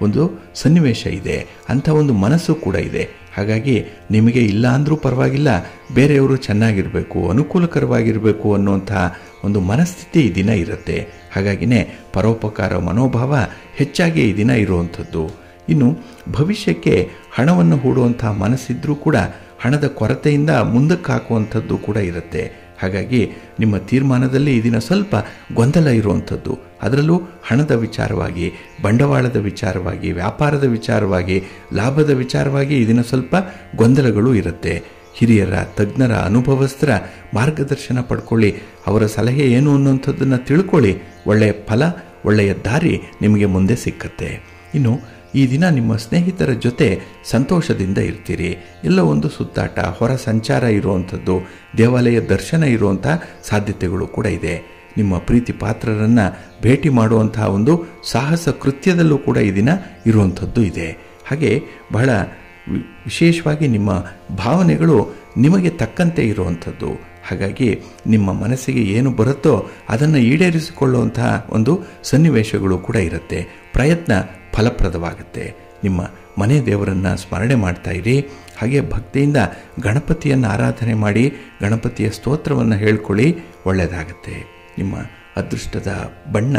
ಒಂದು ಸನ್ನಿವೇಶ ಇದೆ, ಅಂಥ ಒಂದು ಮನಸ್ಸು ಕೂಡ ಇದೆ. ಹಾಗಾಗಿ ನಿಮಗೆ ಇಲ್ಲ ಅಂದರೂ ಪರವಾಗಿಲ್ಲ, ಬೇರೆಯವರು ಚೆನ್ನಾಗಿರಬೇಕು, ಅನುಕೂಲಕರವಾಗಿರಬೇಕು ಅನ್ನುವಂತಹ ಒಂದು ಮನಸ್ಥಿತಿ ಈ ದಿನ ಇರುತ್ತೆ. ಹಾಗಾಗಿನೇ ಪರೋಪಕಾರ ಮನೋಭಾವ ಹೆಚ್ಚಾಗಿ ಈ ದಿನ ಇರುವಂಥದ್ದು. ಇನ್ನು ಭವಿಷ್ಯಕ್ಕೆ ಹಣವನ್ನು ಹೂಡುವಂಥ ಮನಸ್ಸಿದ್ರೂ ಕೂಡ ಹಣದ ಕೊರತೆಯಿಂದ ಮುಂದಕ್ಕೆ ಹಾಕುವಂಥದ್ದು ಕೂಡ ಇರುತ್ತೆ. ಹಾಗಾಗಿ ನಿಮ್ಮ ತೀರ್ಮಾನದಲ್ಲಿ ಈ ದಿನ ಸ್ವಲ್ಪ ಗೊಂದಲ ಇರುವಂಥದ್ದು. ಅದರಲ್ಲೂ ಹಣದ ವಿಚಾರವಾಗಿ, ಬಂಡವಾಳದ ವಿಚಾರವಾಗಿ, ವ್ಯಾಪಾರದ ವಿಚಾರವಾಗಿ, ಲಾಭದ ವಿಚಾರವಾಗಿ ಈ ದಿನ ಸ್ವಲ್ಪ ಗೊಂದಲಗಳು ಇರುತ್ತೆ. ಹಿರಿಯರ, ತಜ್ಞರ, ಅನುಭವಸ್ಥರ ಮಾರ್ಗದರ್ಶನ ಪಡ್ಕೊಳ್ಳಿ. ಅವರ ಸಲಹೆ ಏನು ಅನ್ನುವಂಥದ್ದನ್ನು ತಿಳ್ಕೊಳ್ಳಿ. ಒಳ್ಳೆಯ ಫಲ, ಒಳ್ಳೆಯ ದಾರಿ ನಿಮಗೆ ಮುಂದೆ ಸಿಕ್ಕತ್ತೆ. ಇನ್ನು ಈ ದಿನ ನಿಮ್ಮ ಸ್ನೇಹಿತರ ಜೊತೆ ಸಂತೋಷದಿಂದ ಇರ್ತೀರಿ. ಎಲ್ಲ ಒಂದು ಸುತ್ತಾಟ, ಹೊರ ಸಂಚಾರ ಇರುವಂಥದ್ದು, ದೇವಾಲಯ ದರ್ಶನ ಇರುವಂಥ ಸಾಧ್ಯತೆಗಳು ಕೂಡ ಇದೆ. ನಿಮ್ಮ ಪ್ರೀತಿ ಪಾತ್ರರನ್ನು ಭೇಟಿ ಮಾಡುವಂತಹ ಒಂದು ಸಾಹಸ ಕೃತ್ಯದಲ್ಲೂ ಕೂಡ ಈ ದಿನ ಇರುವಂಥದ್ದು ಇದೆ. ಹಾಗೆ ಬಹಳ ವಿಶೇಷವಾಗಿ ನಿಮ್ಮ ಭಾವನೆಗಳು ನಿಮಗೆ ತಕ್ಕಂತೆ ಇರುವಂಥದ್ದು. ಹಾಗಾಗಿ ನಿಮ್ಮ ಮನಸ್ಸಿಗೆ ಏನು ಬರುತ್ತೋ ಅದನ್ನು ಈಡೇರಿಸಿಕೊಳ್ಳುವಂತಹ ಒಂದು ಸನ್ನಿವೇಶಗಳು ಕೂಡ ಇರುತ್ತೆ. ಪ್ರಯತ್ನ ಫಲಪ್ರದವಾಗುತ್ತೆ. ನಿಮ್ಮ ಮನೆ ದೇವರನ್ನು ಸ್ಮರಣೆ ಮಾಡ್ತಾ ಇರಿ. ಹಾಗೆ ಭಕ್ತಿಯಿಂದ ಗಣಪತಿಯನ್ನು ಆರಾಧನೆ ಮಾಡಿ ಗಣಪತಿಯ ಸ್ತೋತ್ರವನ್ನು ಹೇಳ್ಕೊಳ್ಳಿ, ಒಳ್ಳೆಯದಾಗತ್ತೆ. ನಿಮ್ಮ ಅದೃಷ್ಟದ ಬಣ್ಣ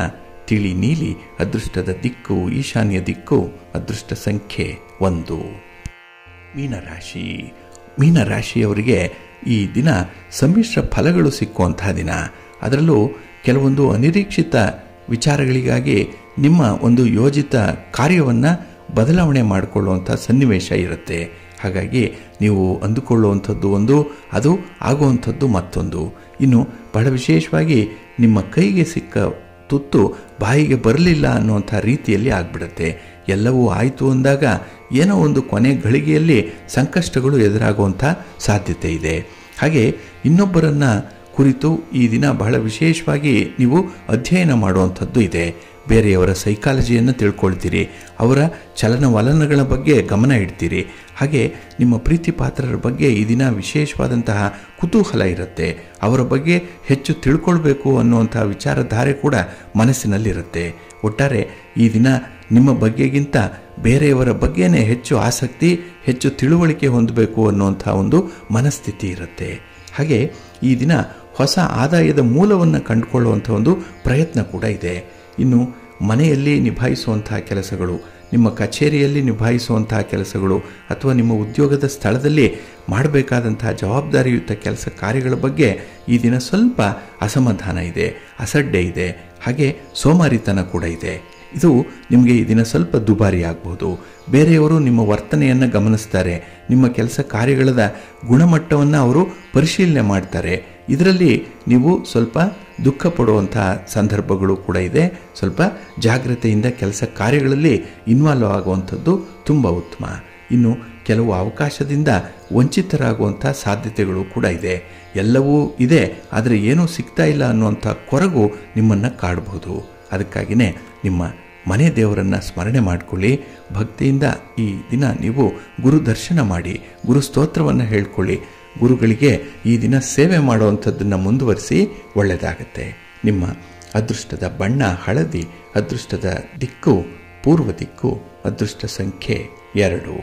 ತಿಳಿ ನೀಲಿ, ಅದೃಷ್ಟದ ದಿಕ್ಕು ಈಶಾನ್ಯ ದಿಕ್ಕು, ಅದೃಷ್ಟ ಸಂಖ್ಯೆ 1. ಮೀನರಾಶಿ. ಮೀನರಾಶಿಯವರಿಗೆ ಈ ದಿನ ಸಮ್ಮಿಶ್ರ ಫಲಗಳು ಸಿಕ್ಕುವಂತಹ ದಿನ. ಅದರಲ್ಲೂ ಕೆಲವೊಂದು ಅನಿರೀಕ್ಷಿತ ವಿಚಾರಗಳಿಗಾಗಿ ನಿಮ್ಮ ಒಂದು ಯೋಜಿತ ಕಾರ್ಯವನ್ನು ಬದಲಾವಣೆ ಮಾಡಿಕೊಳ್ಳುವಂಥ ಸನ್ನಿವೇಶ ಇರುತ್ತೆ. ಹಾಗಾಗಿ ನೀವು ಅಂದುಕೊಳ್ಳುವಂಥದ್ದು ಒಂದು, ಅದು ಆಗುವಂಥದ್ದು ಮತ್ತೊಂದು. ಇನ್ನು ಬಹಳ ವಿಶೇಷವಾಗಿ ನಿಮ್ಮ ಕೈಗೆ ಸಿಕ್ಕ ತುತ್ತು ಬಾಯಿಗೆ ಬರಲಿಲ್ಲ ಅನ್ನುವಂಥ ರೀತಿಯಲ್ಲಿ ಆಗಿಬಿಡುತ್ತೆ. ಎಲ್ಲವೂ ಆಯಿತು ಅಂದಾಗ ಏನೋ ಒಂದು ಕೊನೆ ಗಳಿಗೆಯಲ್ಲಿ ಸಂಕಷ್ಟಗಳು ಎದುರಾಗುವಂಥ ಸಾಧ್ಯತೆ ಇದೆ. ಹಾಗೆ ಇನ್ನೊಬ್ಬರನ್ನು ಕುರಿತು ಈ ದಿನ ಬಹಳ ವಿಶೇಷವಾಗಿ ನೀವು ಅಧ್ಯಯನ ಮಾಡುವಂಥದ್ದು ಇದೆ. ಬೇರೆಯವರ ಸೈಕಾಲಜಿಯನ್ನು ತಿಳ್ಕೊಳ್ತೀರಿ, ಅವರ ಚಲನವಲನಗಳ ಬಗ್ಗೆ ಗಮನ ಇಡ್ತೀರಿ. ಹಾಗೆ ನಿಮ್ಮ ಪ್ರೀತಿ ಪಾತ್ರರ ಬಗ್ಗೆ ಈ ದಿನ ವಿಶೇಷವಾದಂತಹ ಕುತೂಹಲ ಇರುತ್ತೆ. ಅವರ ಬಗ್ಗೆ ಹೆಚ್ಚು ತಿಳ್ಕೊಳ್ಬೇಕು ಅನ್ನುವಂಥ ವಿಚಾರಧಾರೆ ಕೂಡ ಮನಸ್ಸಿನಲ್ಲಿರುತ್ತೆ. ಒಟ್ಟಾರೆ ಈ ದಿನ ನಿಮ್ಮ ಬಗ್ಗೆಗಿಂತ ಬೇರೆಯವರ ಬಗ್ಗೆನೇ ಹೆಚ್ಚು ಆಸಕ್ತಿ, ಹೆಚ್ಚು ತಿಳುವಳಿಕೆ ಹೊಂದಬೇಕು ಅನ್ನುವಂಥ ಒಂದು ಮನಸ್ಥಿತಿ ಇರುತ್ತೆ. ಹಾಗೆ ಈ ದಿನ ಹೊಸ ಆದಾಯದ ಮೂಲವನ್ನು ಕಂಡುಕೊಳ್ಳುವಂಥ ಒಂದು ಪ್ರಯತ್ನ ಕೂಡ ಇದೆ. ಇನ್ನು ಮನೆಯಲ್ಲಿ ನಿಭಾಯಿಸುವಂತಹ ಕೆಲಸಗಳು, ನಿಮ್ಮ ಕಚೇರಿಯಲ್ಲಿ ನಿಭಾಯಿಸುವಂತಹ ಕೆಲಸಗಳು, ಅಥವಾ ನಿಮ್ಮ ಉದ್ಯೋಗದ ಸ್ಥಳದಲ್ಲಿ ಮಾಡಬೇಕಾದಂತಹ ಜವಾಬ್ದಾರಿಯುತ ಕೆಲಸ ಕಾರ್ಯಗಳ ಬಗ್ಗೆ ಈ ದಿನ ಸ್ವಲ್ಪ ಅಸಮಾಧಾನ ಇದೆ, ಅಸಡ್ಡೆ ಇದೆ, ಹಾಗೆ ಸೋಮಾರಿತನ ಕೂಡ ಇದೆ. ಇದು ನಿಮಗೆ ಈ ದಿನ ಸ್ವಲ್ಪ ದುಬಾರಿ ಆಗ್ಬೋದು. ಬೇರೆಯವರು ನಿಮ್ಮ ವರ್ತನೆಯನ್ನು ಗಮನಿಸ್ತಾರೆ, ನಿಮ್ಮ ಕೆಲಸ ಕಾರ್ಯಗಳ ಗುಣಮಟ್ಟವನ್ನು ಅವರು ಪರಿಶೀಲನೆ ಮಾಡ್ತಾರೆ. ಇದರಲ್ಲಿ ನೀವು ಸ್ವಲ್ಪ ದುಃಖ ಪಡುವಂಥ ಸಂದರ್ಭಗಳು ಕೂಡ ಇದೆ. ಸ್ವಲ್ಪ ಜಾಗ್ರತೆಯಿಂದ ಕೆಲಸ ಕಾರ್ಯಗಳಲ್ಲಿ ಇನ್ವಾಲ್ವ್ ಆಗುವಂಥದ್ದು ತುಂಬ ಉತ್ತಮ. ಇನ್ನು ಕೆಲವು ಅವಕಾಶದಿಂದ ವಂಚಿತರಾಗುವಂಥ ಸಾಧ್ಯತೆಗಳು ಕೂಡ ಇದೆ. ಎಲ್ಲವೂ ಇದೆ, ಆದರೆ ಏನೂ ಸಿಗ್ತಾ ಇಲ್ಲ ಅನ್ನುವಂಥ ಕೊರಗು ನಿಮ್ಮನ್ನು ಕಾಡಬಹುದು. ಅದಕ್ಕಾಗಿಯೇ ನಿಮ್ಮ ಮನೆ ದೇವರನ್ನು ಸ್ಮರಣೆ ಮಾಡಿಕೊಳ್ಳಿ. ಭಕ್ತಿಯಿಂದ ಈ ದಿನ ನೀವು ಗುರು ದರ್ಶನ ಮಾಡಿ, ಗುರು ಸ್ತೋತ್ರವನ್ನು ಹೇಳ್ಕೊಳ್ಳಿ. ಗುರುಗಳಿಗೆ ಈ ದಿನ ಸೇವೆ ಮಾಡುವಂಥದ್ದನ್ನು ಮುಂದುವರಿಸಿ, ಒಳ್ಳೆಯದಾಗತ್ತೆ. ನಿಮ್ಮ ಅದೃಷ್ಟದ ಬಣ್ಣ ಹಳದಿ, ಅದೃಷ್ಟದ ದಿಕ್ಕು ಪೂರ್ವ ದಿಕ್ಕು, ಅದೃಷ್ಟ ಸಂಖ್ಯೆ 2.